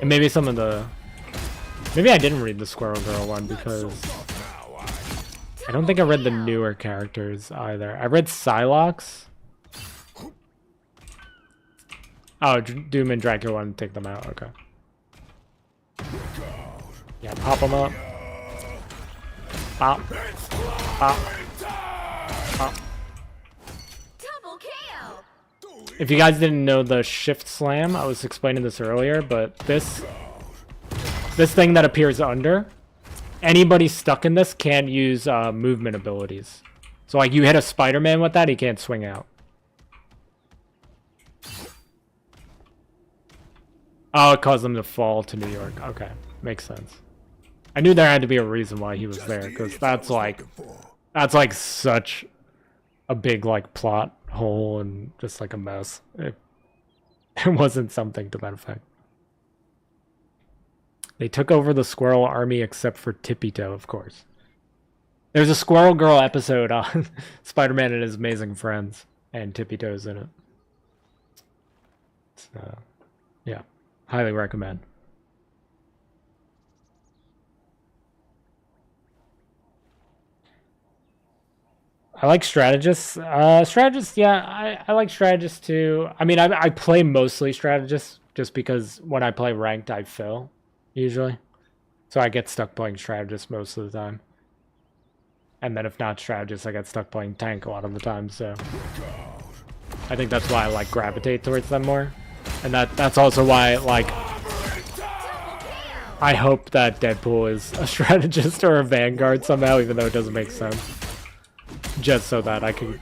And maybe some of the... Maybe I didn't read the Squirrel Girl one because... I don't think I read the newer characters either. I read Psylocke. Oh, Doom and Dracula want to take them out. Okay. Yeah, pop them up. Pop. Pop. Pop. If you guys didn't know the shift slam, I was explaining this earlier, but this thing that appears under, anybody stuck in this can't use movement abilities. So like you hit a Spider-Man with that, he can't swing out. Oh, it caused him to fall to New York. Okay, makes sense. I knew there had to be a reason why he was there, because that's like such a big like plot hole and just like a mess. It wasn't something to that effect. They took over the Squirrel Army except for Tippy Toe, of course. There's a Squirrel Girl episode on Spider-Man and His Amazing Friends, and Tippy Toe's in it. So, yeah, highly recommend. I like strategists. Strategists, yeah, I like strategists too. I mean, I play mostly strategists just because when I play ranked, I fail, usually. So I get stuck playing strategists most of the time. And then if not strategists, I get stuck playing tank a lot of the time, so. I think that's why I like gravitate towards them more. And that's also why like I hope that Deadpool is a strategist or a vanguard somehow, even though it doesn't make sense. Just so that I can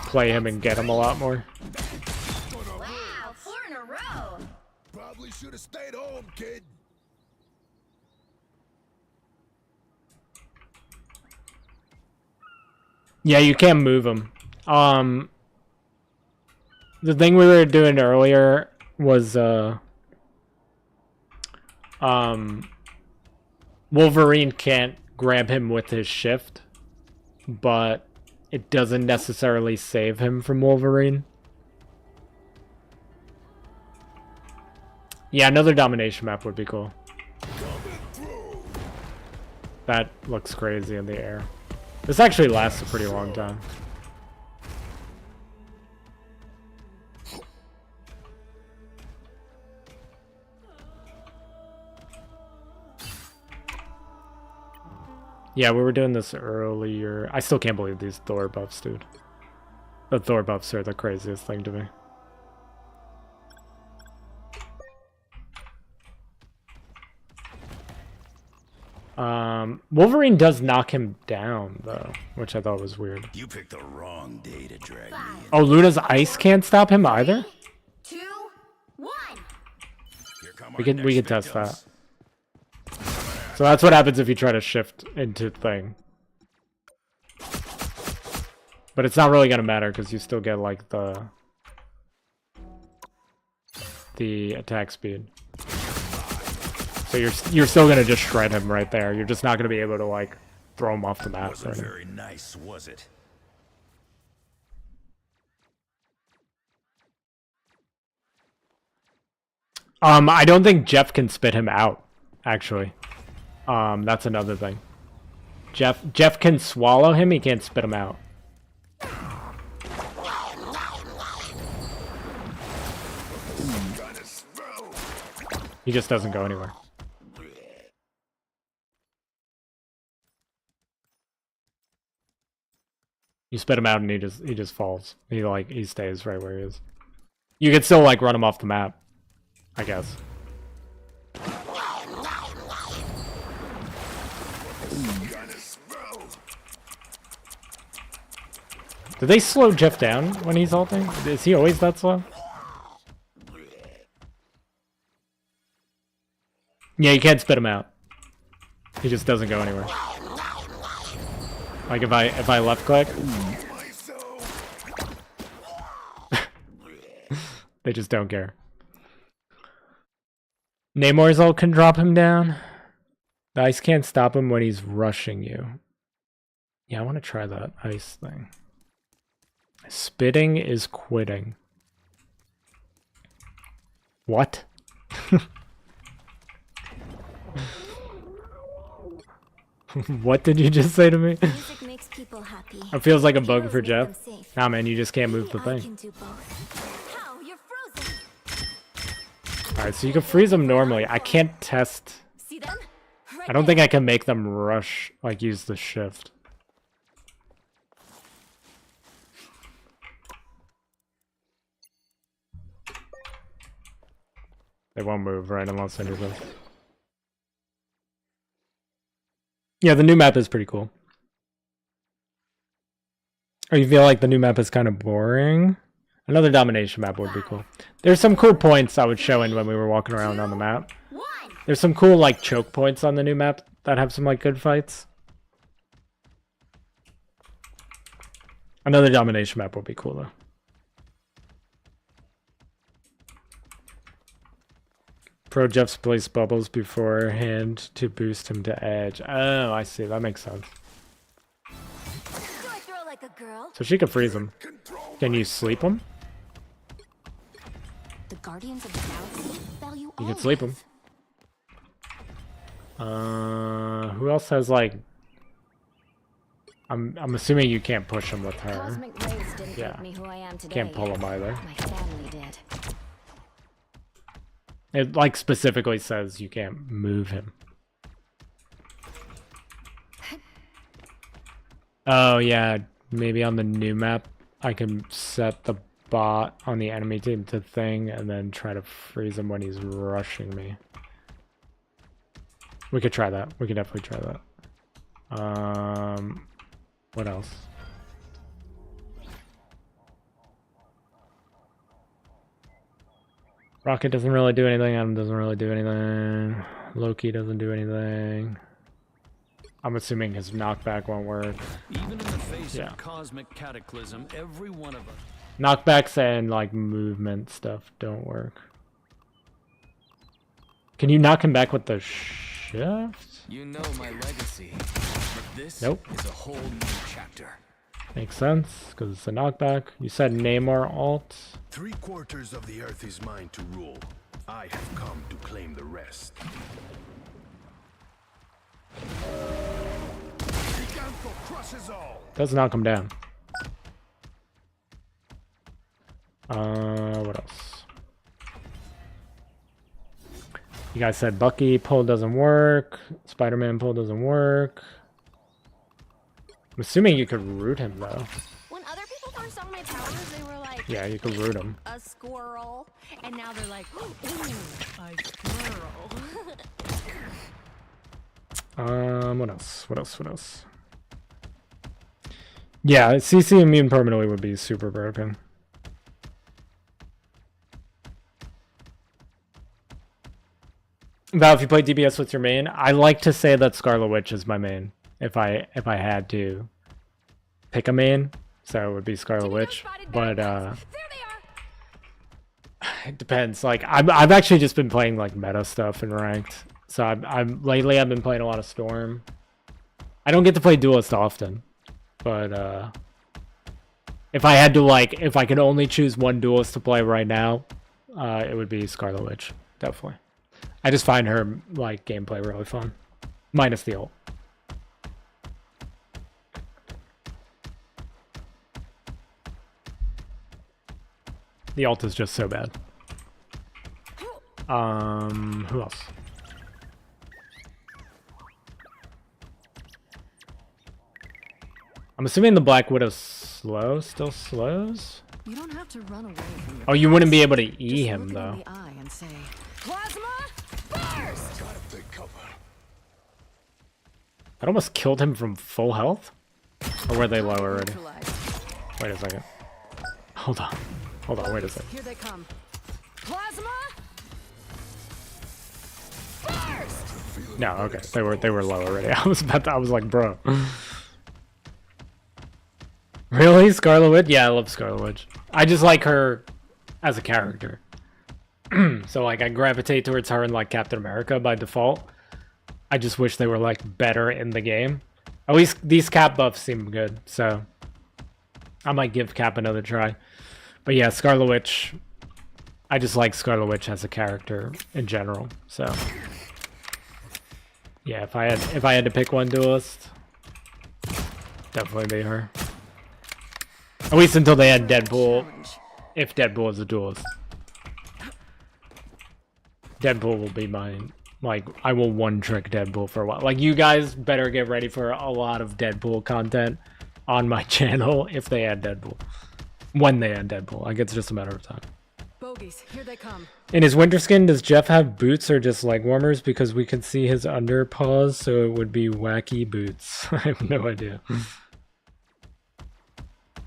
play him and get him a lot more. Wow, 4 in a row. Probably should have stayed home, kid. Yeah, you can't move him. The thing we were doing earlier was Wolverine can't grab him with his shift, but it doesn't necessarily save him from Wolverine. Yeah, another domination map would be cool. That looks crazy in the air. This actually lasts a pretty long time. Yeah, we were doing this earlier. I still can't believe these Thor buffs, dude. The Thor buffs are the craziest thing to me. Wolverine does knock him down, though, which I thought was weird. You picked the wrong day to drag me in. Oh, Luna's ice can't stop him either? 2, 1. Here come We our can next test that. victims. So that's what happens if you try to shift into thing. But it's not really gonna matter because you still get like the attack speed. So you're still gonna just shred him right there. You're just not gonna be able to like throw him off the map. Wasn't very nice, was it? I don't think Jeff can spit him out, actually. That's another thing. Jeff can swallow him, he can't spit him out. He just doesn't go anywhere. You spit him out and he just falls. He stays right where he is. You could still like run him off the map, I guess. Did they slow Jeff down when he's ulting? Is he always that slow? Yeah, you can't spit him out. He just doesn't go anywhere. Like if I left click, they just don't care. Namor's ult can drop him down. The ice can't stop him when he's rushing you. Yeah, I want to try that ice thing. Spitting is quitting. What? What did you just say to me? Music makes people happy. It feels like a bug Heroes for make Jeff. them safe. Nah, man, you just can't move the Maybe I thing. can do both. How? You're frozen. Alright, so you can freeze them normally. I can't test. See them? Right I don't think I can make them rush, like use the shift. They won't move, right, unless I do this. Yeah, the new map is pretty cool. Or you feel like the new map is kind of boring? Another domination map would be cool. There's some cool points I would show in when we were walking around on the map. There's some cool like choke points on the new map that have some like good fights. Another domination map would be cool though. Pro Jeff's place bubbles beforehand to boost him to edge. Oh, I see. That makes sense. Do I throw like a girl? So she can freeze him. Can you sleep him? The Guardians of the Galaxy value You all can sleep him. Who else has like? I'm assuming you can't push him with her. Cosmic rays didn't Yeah. make me who I am today. Can't pull him either. My family did. It like specifically says you can't move him. Oh yeah, maybe on the new map I can set the bot on the enemy team to thing and then try to freeze him when he's rushing me. We could try that. We could definitely try that. What else? Rocket doesn't really do anything. Adam doesn't really do anything. Loki doesn't do anything. I'm assuming his knockback won't work. Even in the face of cosmic cataclysm, every one of us. Knockbacks and like movement stuff don't work. Can you knock him back with the shift? You know my legacy, but this Nope. is a whole new chapter. Makes sense, because it's a knockback. You said Namor alt. 3/4 of the earth is mine to rule. I have come to claim the rest. Giganto crushes all. Does knock him down. What else? You guys said Bucky pull doesn't work. Spider-Man pull doesn't work. I'm assuming you could root him though. When other people first saw my powers, they were like, Yeah, you could root him. a squirrel. And now they're like, ooh, a squirrel. What else? What else? What else? Yeah, CC immune permanently would be super broken. Val, if you play DBS, what's your main? I like to say that Scarlet Witch is my main. If I had to pick a main, so it would be Scarlet Witch. But it depends. Like I've actually just been playing like meta stuff and ranked. So lately I've been playing a lot of Storm. I don't get to play Duelist often, but if I had to if I could only choose one Duelist to play right now, it would be Scarlet Witch, definitely. I just find her like gameplay really fun, minus the ult. The ult is just so bad. Who else? I'm assuming the Black Widow still slows? You don't have to run away from your Oh, you wouldn't be able to E Just him look it though. in the eye and say, Plasma burst! Gotta take cover. That almost killed him from full health? Or were they low already? Neutralized. Wait a second. Hold on. Hold on, wait a second. Here they come. Plasma burst! No, okay. They were low already. I was like, bro. Really? Scarlet Witch? Yeah, I love Scarlet Witch. I just like her as a character. So like I gravitate towards her and like Captain America by default. I just wish they were like better in the game. At least these Cap buffs seem good, so I might give Cap another try. But yeah, Scarlet Witch, I just like Scarlet Witch as a character in general. So yeah, if I had to pick one Duelist, definitely be her. At least until they had Deadpool, if Deadpool is a Duelist. Deadpool will be mine. Like, I will one-trick Deadpool for a while. Like, you guys better get ready for a lot of Deadpool content on my channel if they add Deadpool. When they add Deadpool. Like, it's just a matter of time. Bogeys, here they come. In his winter skin, does Jeff have boots or just leg warmers? Because we can see his under paws, so it would be wacky boots. I have no idea.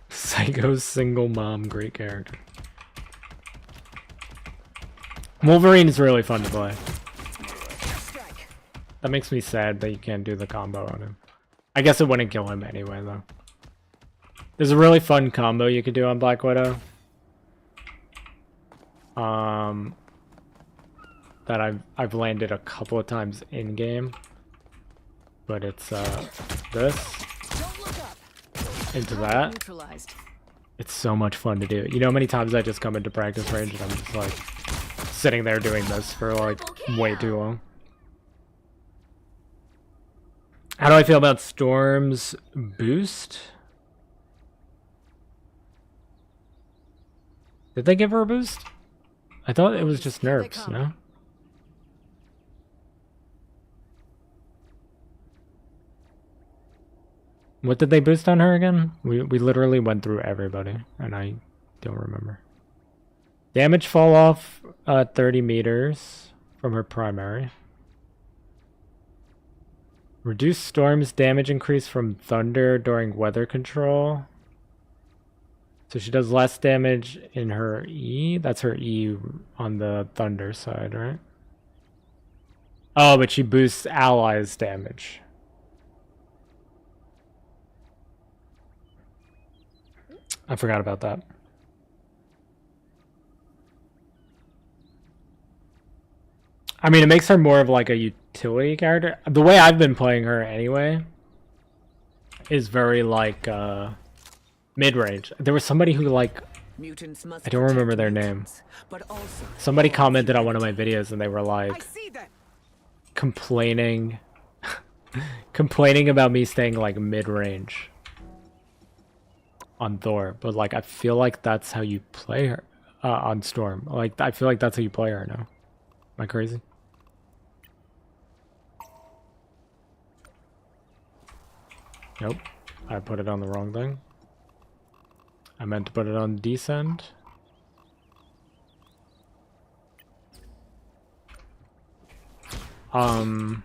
Psycho's single mom, great character. Wolverine is really fun to play. That makes me sad that you can't do the combo on him. I guess it wouldn't kill him anyway, though. There's a really fun combo you could do on Black Widow. That I've landed a couple of times in game. But it's this. Into that. Neutralized. It's so much fun to do. You know how many times I just come into practice range and I'm just like sitting there doing this for like way too long. How do I feel about Storm's boost? Did they give her a boost? I thought it was just nerfs, no? What did they boost on her again? We literally went through everybody, and I Don't remember. Damage fall off 30 meters from her primary. Reduce storms damage increase from thunder during weather control. So she does less damage in her E. That's her E on the thunder side, right? Oh, but she boosts allies damage. I forgot about that. I mean, it makes her more of like a utility character. The way I've been playing her anyway is very like mid-range. There was somebody who like, Mutants must I don't remember protect their name. mutants, but also Somebody commented on one of my videos and they were I like see them. complaining complaining about me staying like mid-range on Thor, but like I feel like that's how you play her on Storm. Like I feel like that's how you play her now. Am I crazy? Nope. I put it on the wrong thing. I meant to put it on descend. I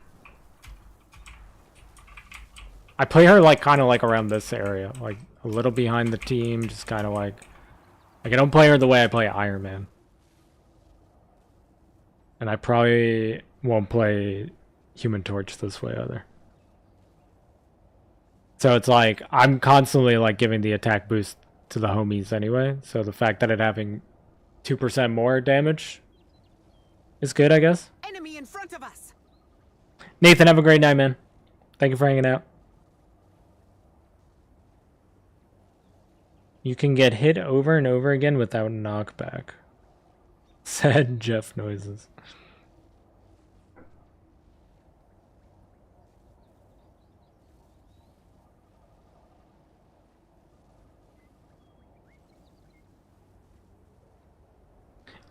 play her like kind of like around this area, like a little behind the team, just kind of like I don't play her the way I play Iron Man. And I probably won't play Human Torch this way either. So it's like I'm constantly like giving the attack boost to the homies anyway. So the fact that it having 2% more damage is good, I guess. Enemy in front of us. Nathan, have a great night, man. Thank you for hanging out. You can get hit over and over again without knockback. Sad Jeff noises.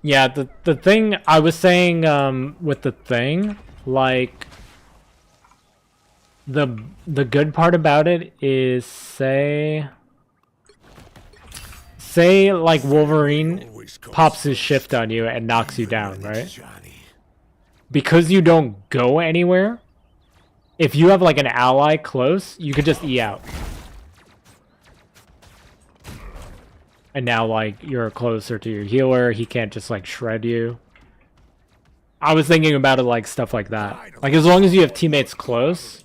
Yeah, the thing I was saying with the thing, like the good part about it is say like Wolverine pops his shift on you and knocks you down, right? Because you don't go anywhere, if you have like an ally close, you could just E out. And now, like, you're closer to your healer. He can't just, like, shred you. I was thinking about it, like, stuff like that. Like, as long as you have teammates close,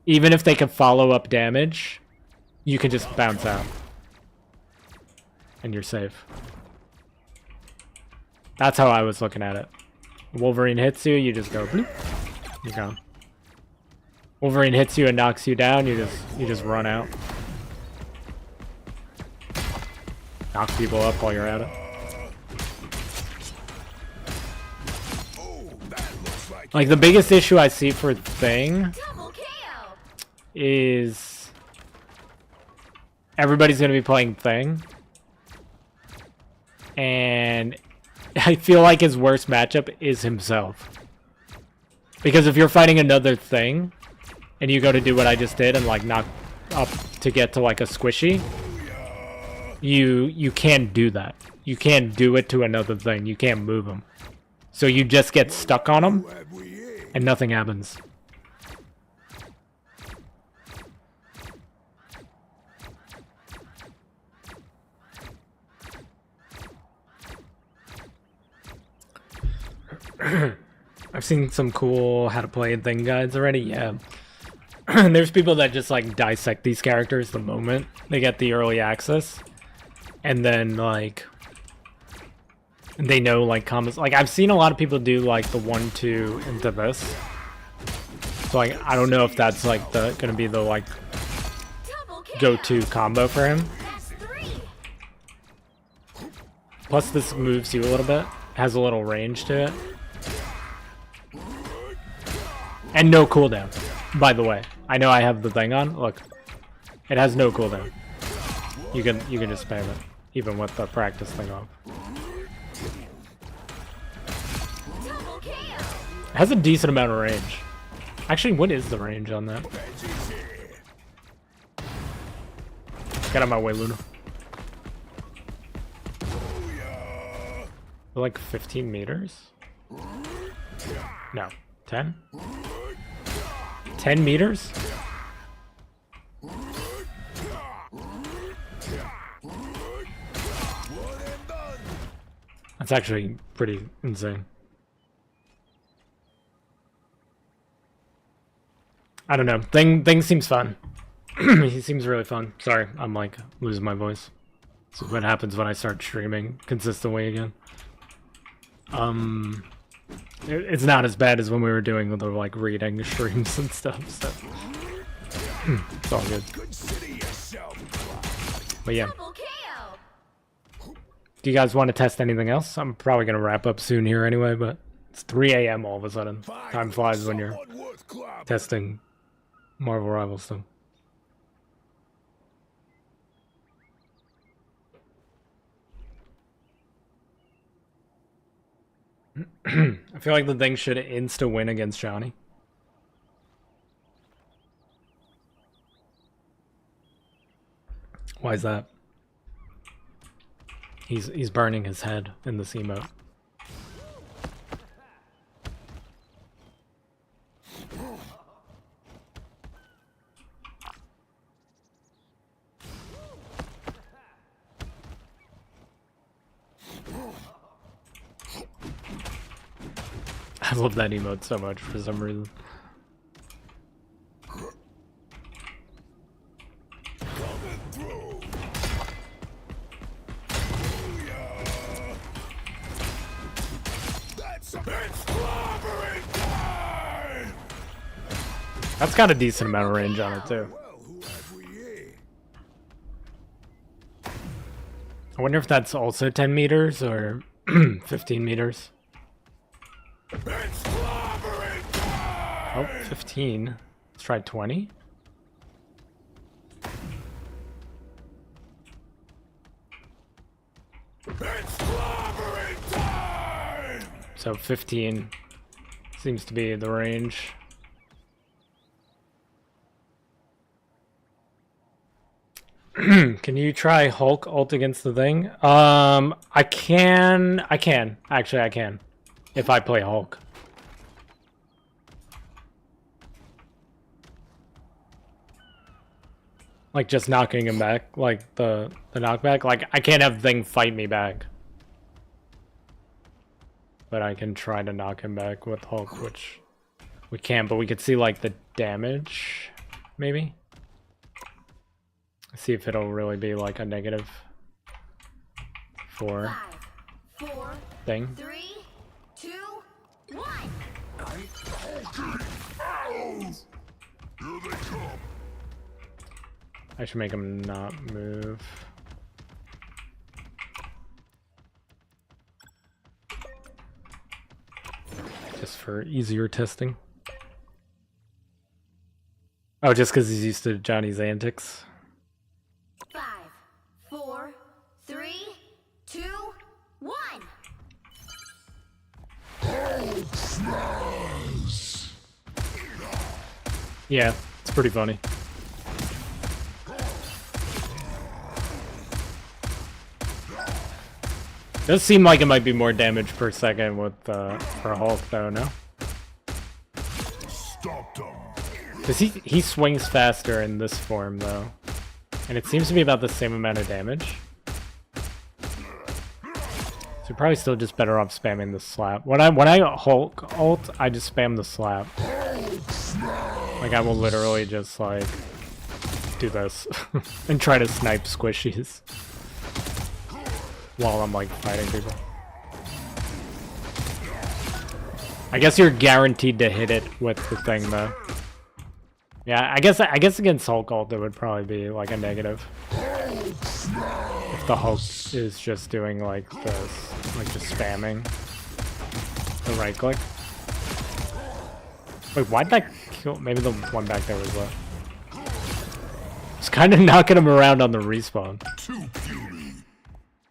even if they can follow up damage, you can just bounce out. And you're safe. That's how I was looking at it. Wolverine hits you, you just go bloop. You're gone. Wolverine hits you and knocks you down, you just run out. Knock people up while you're at it. Like the biggest issue I see for Thing is everybody's gonna be playing Thing, and I feel like his worst matchup is himself. Because if you're fighting another Thing, and you go to do what I just did and like knock up to get to like a squishy, you can't do that. You can't do it to another Thing. You can't move him. So you just get stuck on him, and nothing happens. I've seen some cool how to play Thing guides already, yeah. There's people that just like dissect these characters the moment they get the early access. And then, like, they know, like, combos. Like, I've seen a lot of people do, like, the 1-2 into this. So, like, I don't know if that's, like, gonna be the, like, go-to combo for him. Plus, this moves you a little bit. Has a little range to it. And no cooldown, by the way. I know I have the thing on. Look. It has no cooldown. You can just spam it. Even with the practice thing off. It has a decent amount of range. Actually, what is the range on that? Get out of my way, Luna. Like 15 meters? No. 10? 10 meters? That's actually pretty insane. I don't know. Thing seems fun. He seems really fun. Sorry, I'm like losing my voice. This is what happens when I start streaming consistently again. It's not as bad as when we were doing the like reading streams and stuff, so it's all good. But yeah. Do you guys want to test anything else? I'm probably gonna wrap up soon here anyway, but it's 3 a.m. all of a sudden. Time flies when you're testing Marvel Rivals stuff. I feel like the thing should insta-win against Johnny. Why is that? He's burning his head in this emote. I love that emote so much for some reason. That's got a decent amount of range on it too. I wonder if that's also 10 meters or 15 meters. Oh, 15. Let's try 20. So 15 seems to be the range. Can you try Hulk ult against the thing? I can. Actually, I can. If I play Hulk. Like just knocking him back, like the knockback. Like I can't have the thing fight me back. But I can try to knock him back with Hulk, which we can't, but we could see like the damage, maybe. See if it'll really be like a negative 4 thing. 3, 2, 1. I should make him not move. Just for easier testing. Oh, just because he's used to Johnny's antics. 5, 4, 3, 2, 1. Yeah, it's pretty funny. Does seem like it might be more damage per second with for Hulk though, no? Because he swings faster in this form though. And it seems to be about the same amount of damage. So you're probably still just better off spamming the slap. When I Hulk ult, I just spam the slap. Like I will literally just like do this and try to snipe squishies while I'm like fighting people. I guess you're guaranteed to hit it with the thing though. Yeah, I guess against Hulk ult it would probably be like a negative. If the Hulk is just doing like this, like just spamming the right click. Wait, why'd that kill? Maybe the one back there was left. It's kind of knocking him around on the respawn.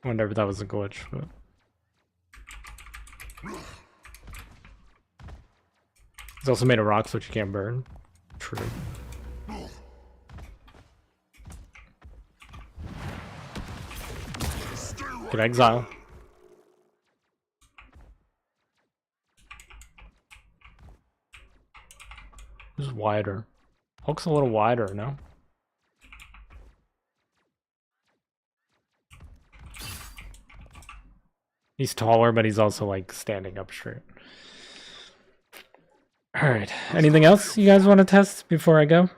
I wonder if that was a glitch, but... It's also made of rocks which you can't burn. True. Good exile. This is wider. Hulk's a little wider, no? He's taller, but he's also like standing up straight. Alright, anything else you guys want to test before I go?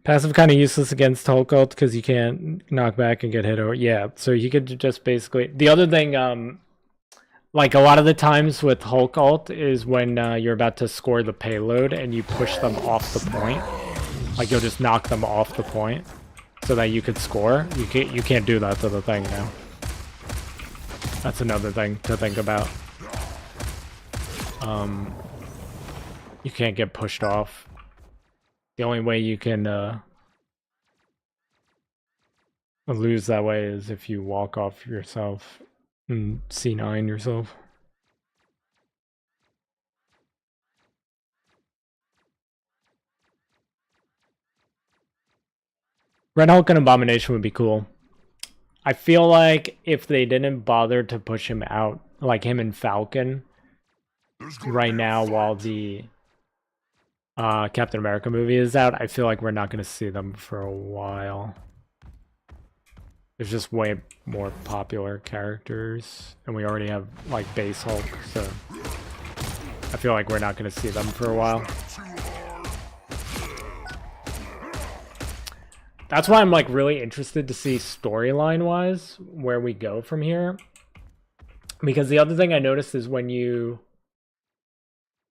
Passive kind of useless against Hulk ult because you can't knock back and get hit over. Yeah, so you could just basically... The other thing, like a lot of the times with Hulk ult is when you're about to score the payload and you push them off the point. Like you'll just knock them off the point so that you could score. You can't do that to the thing now. That's another thing to think about. You can't get pushed off. The only way you can lose that way is if you walk off yourself and C9 yourself. Red Hulk and Abomination would be cool. I feel like if they didn't bother to push him out, like him and Falcon, right now while the Captain America movie is out, I feel like we're not going to see them for a while. There's just way more popular characters, and we already have like base Hulk, so I feel like we're not going to see them for a while. That's why I'm like really interested to see storyline wise where we go from here. Because the other thing I noticed is when you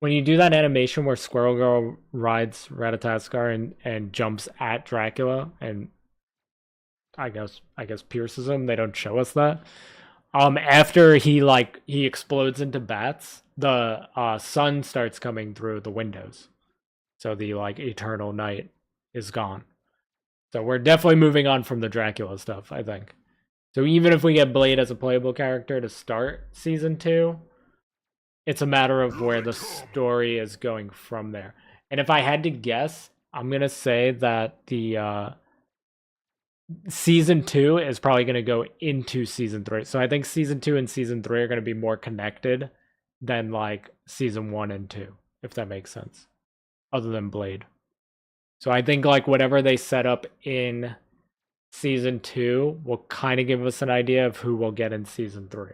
do that animation where Squirrel Girl rides Ratataskar and jumps at Dracula and I guess pierces him, they don't show us that. After he explodes into bats, the sun starts coming through the windows. So the like eternal night is gone. So we're definitely moving on from the Dracula stuff, I think. So even if we get Blade as a playable character to start season 2, it's a matter of where the story is going from there. And if I had to guess, I'm going to say that the season 2 is probably going to go into season 3. So I think season 2 and season 3 are going to be more connected than like season 1 and 2, if that makes sense. Other than Blade. So I think like whatever they set up in season 2 will kind of give us an idea of who we'll get in season 3.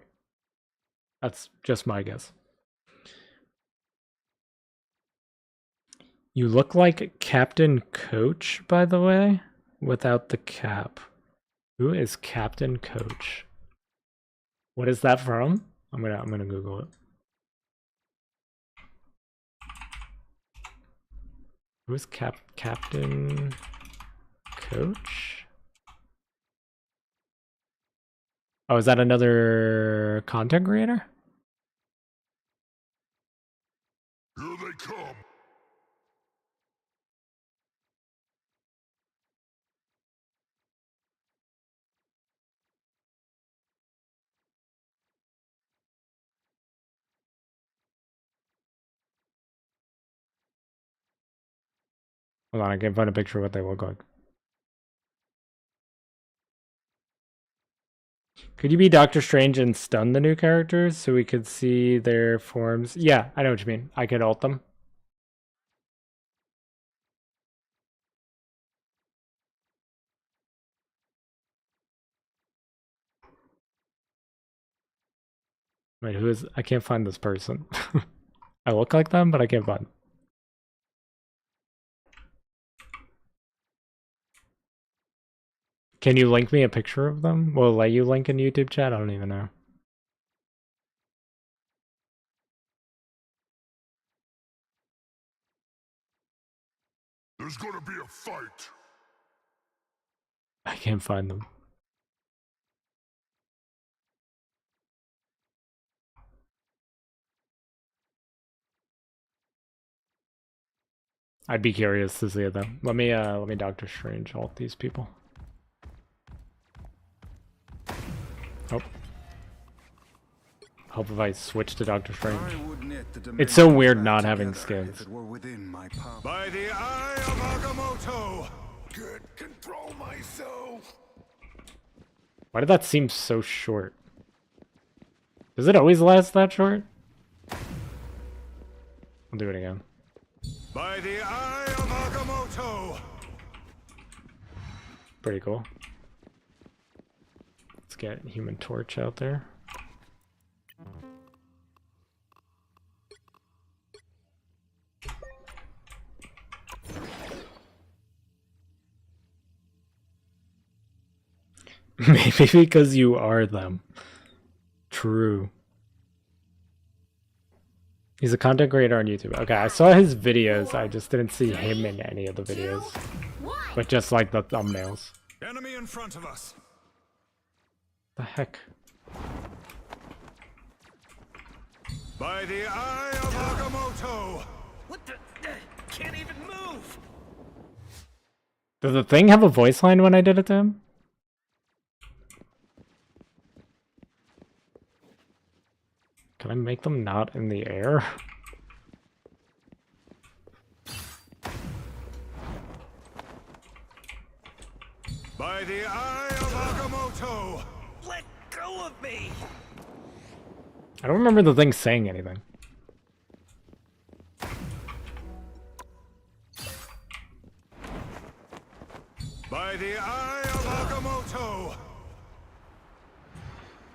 That's just my guess. You look like Captain Coach, by the way, without the cap. Who is Captain Coach? What is that from? I'm gonna Google it. Who is Captain Coach? Oh, is that another content creator? Here they come. Hold on, I can find a picture of what they look like. Could you be Doctor Strange and stun the new characters so we could see their forms? Yeah, I know what you mean. I could ult them. Wait, who is... I can't find this person. I look like them, but I can't find them. Can you link me a picture of them? Will it let you link in YouTube chat? I don't even know. There's gonna be a fight. I can't find them. I'd be curious to see it though. Let me Doctor Strange ult these people. Oh. Hope if I switch to Doctor Strange. It's so weird not having skins. By the eye of Agamotto! Get control myself. Why did that seem so short? Does it always last that short? I'll do it again. By the eye of Agamotto. Pretty cool. Let's get Human Torch out there. Maybe because you are them. True. He's a content creator on YouTube. Okay, I saw his videos. I just didn't see him in any of the videos. But just like the thumbnails. Enemy in front of us. The heck? By the eye of Agamotto. What the? Can't even move. Does the thing have a voice line when I did it to him? Can I make them not in the air? By the eye of Agamotto. Let go of me. I don't remember the thing saying anything. By the eye of Agamotto.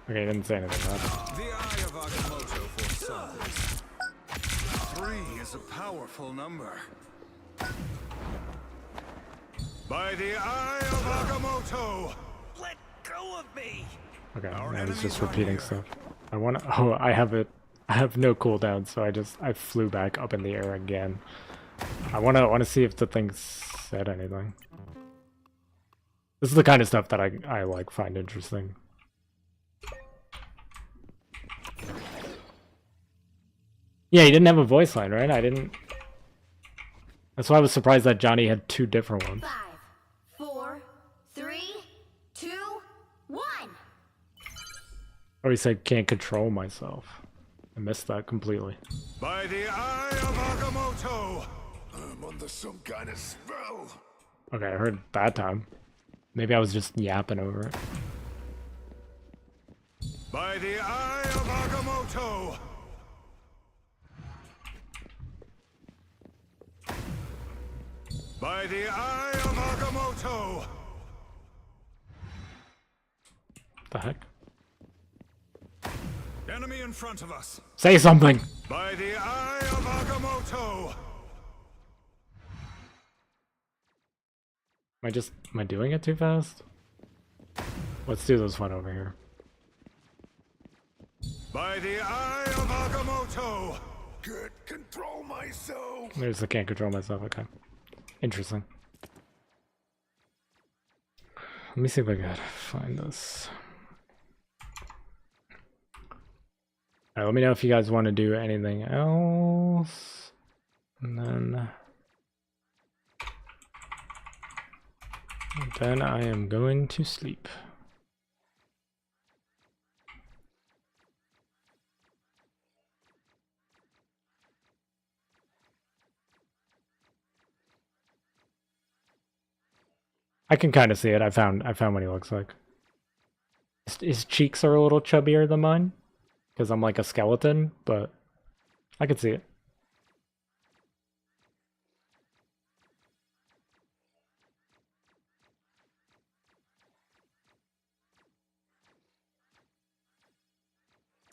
Okay, he didn't say anything about it. The eye of Agamotto for some. 3 is a powerful number. By the eye of Agamotto. Let go of me. Okay, Our I was just enemies are repeating here. stuff. I want to. Oh, I have it. I have no cooldown, so I flew back up in the air again. I want to see if the thing said anything. This is the kind of stuff that I like find interesting. Yeah, he didn't have a voice line, right? I didn't. That's why I was surprised that Johnny had 2 different ones. 5, 4, 3, 2, 1. Or he said, can't control myself. I missed that completely. By the eye of Agamotto. I'm under some kind of spell. Okay, I heard that time. Maybe I was just yapping over it. By the eye of Agamotto. By the eye of Agamotto. The heck? Enemy in front of us. Say something! By the eye of Agamotto. Am I doing it too fast? Let's do this one over here. By the eye of Agamotto. Can't control myself. There's the can't control myself, okay. Interesting. Let me see if I can find this. Alright, let me know if you guys want to do anything else. And then I am going to sleep. I can kind of see it. I found what he looks like. His cheeks are a little chubbier than mine, because I'm like a skeleton, but I could see it.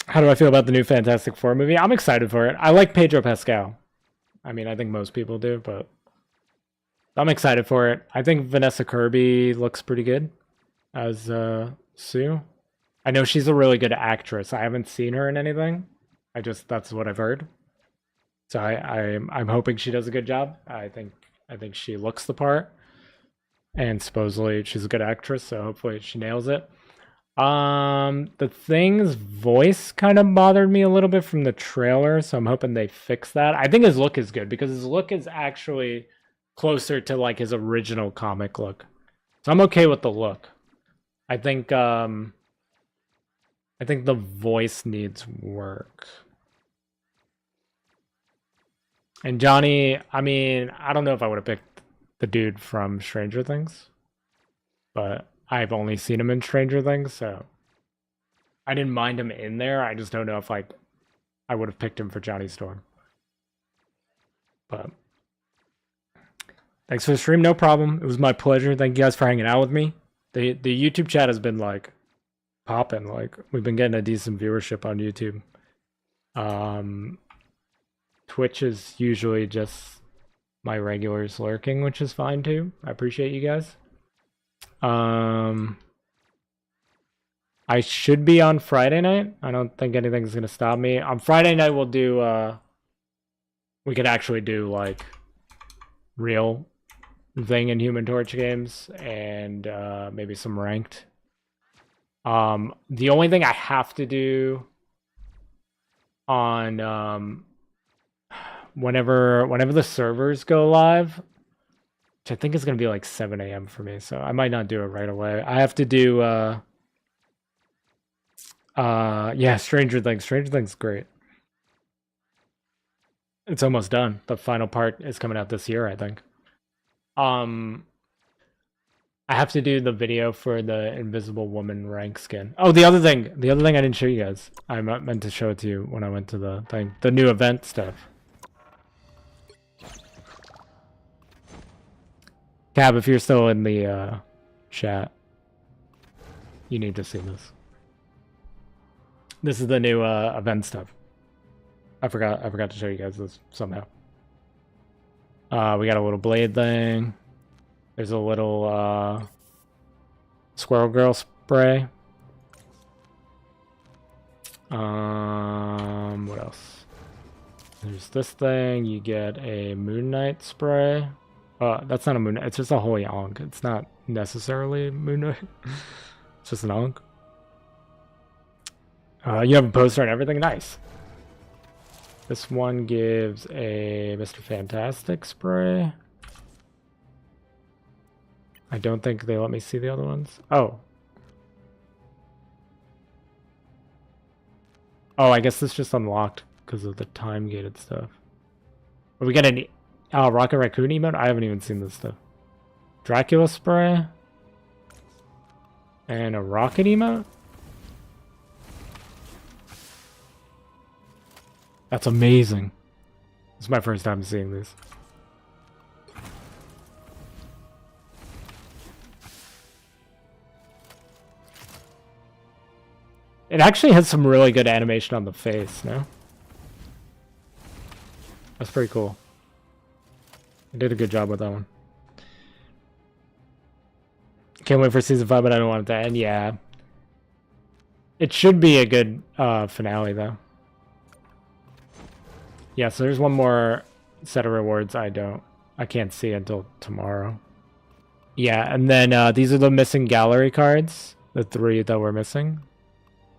How do I feel about the new Fantastic Four movie? I'm excited for it. I like Pedro Pascal. I mean, I think most people do, but I'm excited for it. I think Vanessa Kirby looks pretty good as Sue. I know she's a really good actress. I haven't seen her in anything. That's what I've heard. So I'm hoping she does a good job. I think she looks the part, and supposedly she's a good actress. So hopefully she nails it. The Thing's voice kind of bothered me a little bit from the trailer, so I'm hoping they fix that. I think his look is good because his look is actually closer to like his original comic look. So I'm okay with the look. I think the voice needs work. And Johnny, I mean, I don't know if I would have picked the dude from Stranger Things. but I've only seen him in Stranger Things, so I didn't mind him in there. I just don't know if like I would have picked him for Johnny Storm. But thanks for the stream, no problem. It was my pleasure. Thank you guys for hanging out with me. The YouTube chat has been like popping. Like we've been getting a decent viewership on YouTube. Twitch is usually just my regulars lurking, which is fine too. I appreciate you guys. I should be on Friday night. I don't think anything's gonna stop me. On Friday night we'll do we could actually do like real thing in Human Torch games and maybe some ranked. The only thing I have to do on whenever the servers go live, which I think is gonna be like 7 a.m. for me, so I might not do it right away. I have to do yeah, Stranger Things. Stranger Things is great. It's almost done. The final part is coming out this year, I think. I have to do the video for the Invisible Woman rank skin. Oh, the other thing I didn't show you guys. I meant to show it to you when I went to the thing. The new event stuff. Cab, if you're still in the chat, you need to see this. This is the new event stuff. I forgot to show you guys this somehow. We got a little blade thing. There's a little Squirrel Girl spray. What else? There's this thing. You get a Moon Knight spray. That's not a Moon Knight. It's just a Holy Ankh. It's not necessarily Moon Knight. It's just an Ankh. You have a poster and everything. Nice. This one gives a Mr. Fantastic spray. I don't think they let me see the other ones. Oh. Oh, I guess this just unlocked because of the time-gated stuff. Are we getting Rocket Raccoon emote? I haven't even seen this stuff. Dracula spray. And a rocket emote? That's amazing. It's my first time seeing this. It actually has some really good animation on the face, no? That's pretty cool. I did a good job with that one. Can't wait for season 5, but I don't want it to end. Yeah. It should be a good finale, though. Yeah, so there's one more set of rewards I can't see until tomorrow. Yeah, and then these are the missing gallery cards. The 3 that we're missing.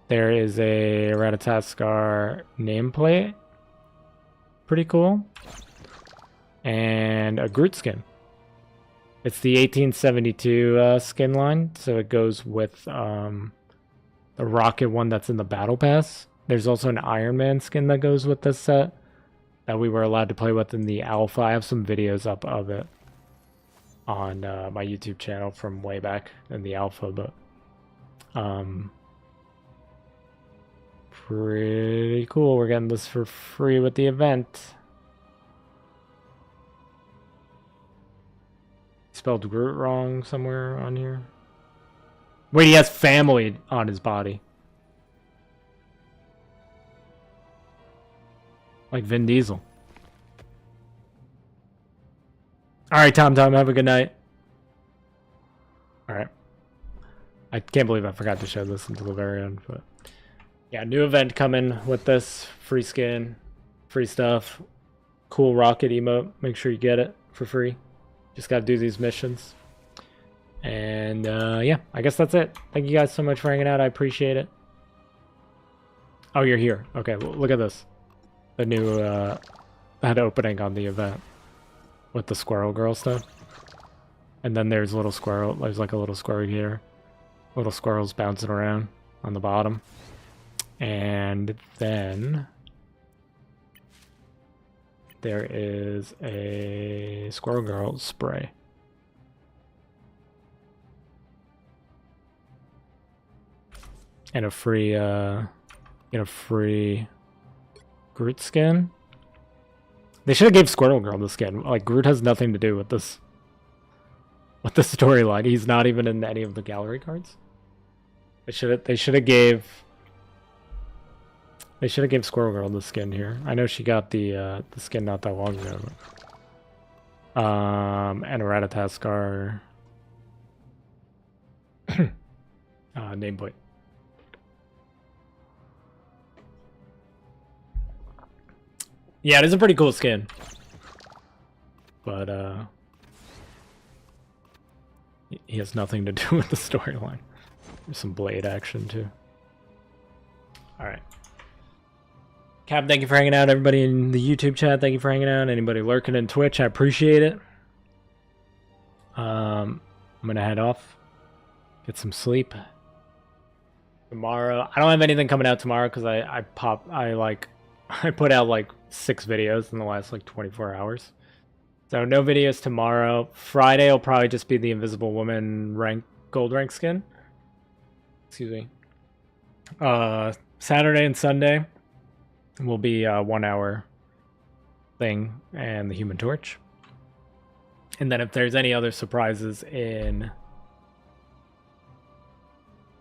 There is a Ratataskar nameplate. Pretty cool. And a Groot skin. It's the 1872 skin line, so it goes with the rocket one that's in the Battle Pass. There's also an Iron Man skin that goes with this set that we were allowed to play with in the alpha. I have some videos up of it on my YouTube channel from way back in the alpha, but pretty cool. We're getting this for free with the event. Spelled Groot wrong somewhere on here. Wait, he has family on his body. Like Vin Diesel. Alright, Tom, have a good night. Alright. I can't believe I forgot to show this until the very end, but yeah, new event coming with this. Free skin, free stuff, cool rocket emote. Make sure you get it for free. Just gotta do these missions. And yeah, I guess that's it. Thank you guys so much for hanging out. I appreciate it. Oh, you're here. Okay, look at this. The new that opening on the event with the Squirrel Girl stuff. And then there's little squirrel. There's like a little squirrel here. Little squirrels bouncing around on the bottom. And then there is a Squirrel Girl spray. And a free Groot skin. They should have gave Squirtle Girl the skin. Like, Groot has nothing to do with this. With the storyline. He's not even in any of the gallery cards. They should have gave Squirrel Girl the skin here. I know she got the skin not that long ago. But, and a Ratataskar nameplate. Yeah, it is a pretty cool skin. But he has nothing to do with the storyline. There's some blade action too. Alright. Cap, thank you for hanging out. Everybody in the YouTube chat, thank you for hanging out. Anybody lurking in Twitch, I appreciate it. I'm gonna head off. Get some sleep. Tomorrow, I don't have anything coming out tomorrow because I put out like 6 videos in the last like 24 hours. So no videos tomorrow. Friday will probably just be the Invisible Woman gold rank skin. Excuse me. Saturday and Sunday will be a 1 hour thing and the Human Torch. And then if there's any other surprises in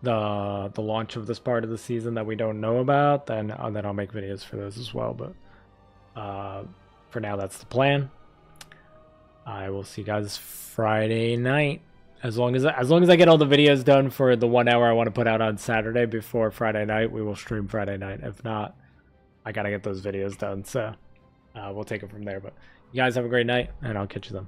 the launch of this part of the season that we don't know about, then I'll make videos for those as well. But for now, that's the plan. I will see you guys Friday night. As long as I get all the videos done for the 1 hour I want to put out on Saturday before Friday night, we will stream Friday night. If not, I gotta get those videos done. So we'll take it from there. But you guys have a great night, and I'll catch you then.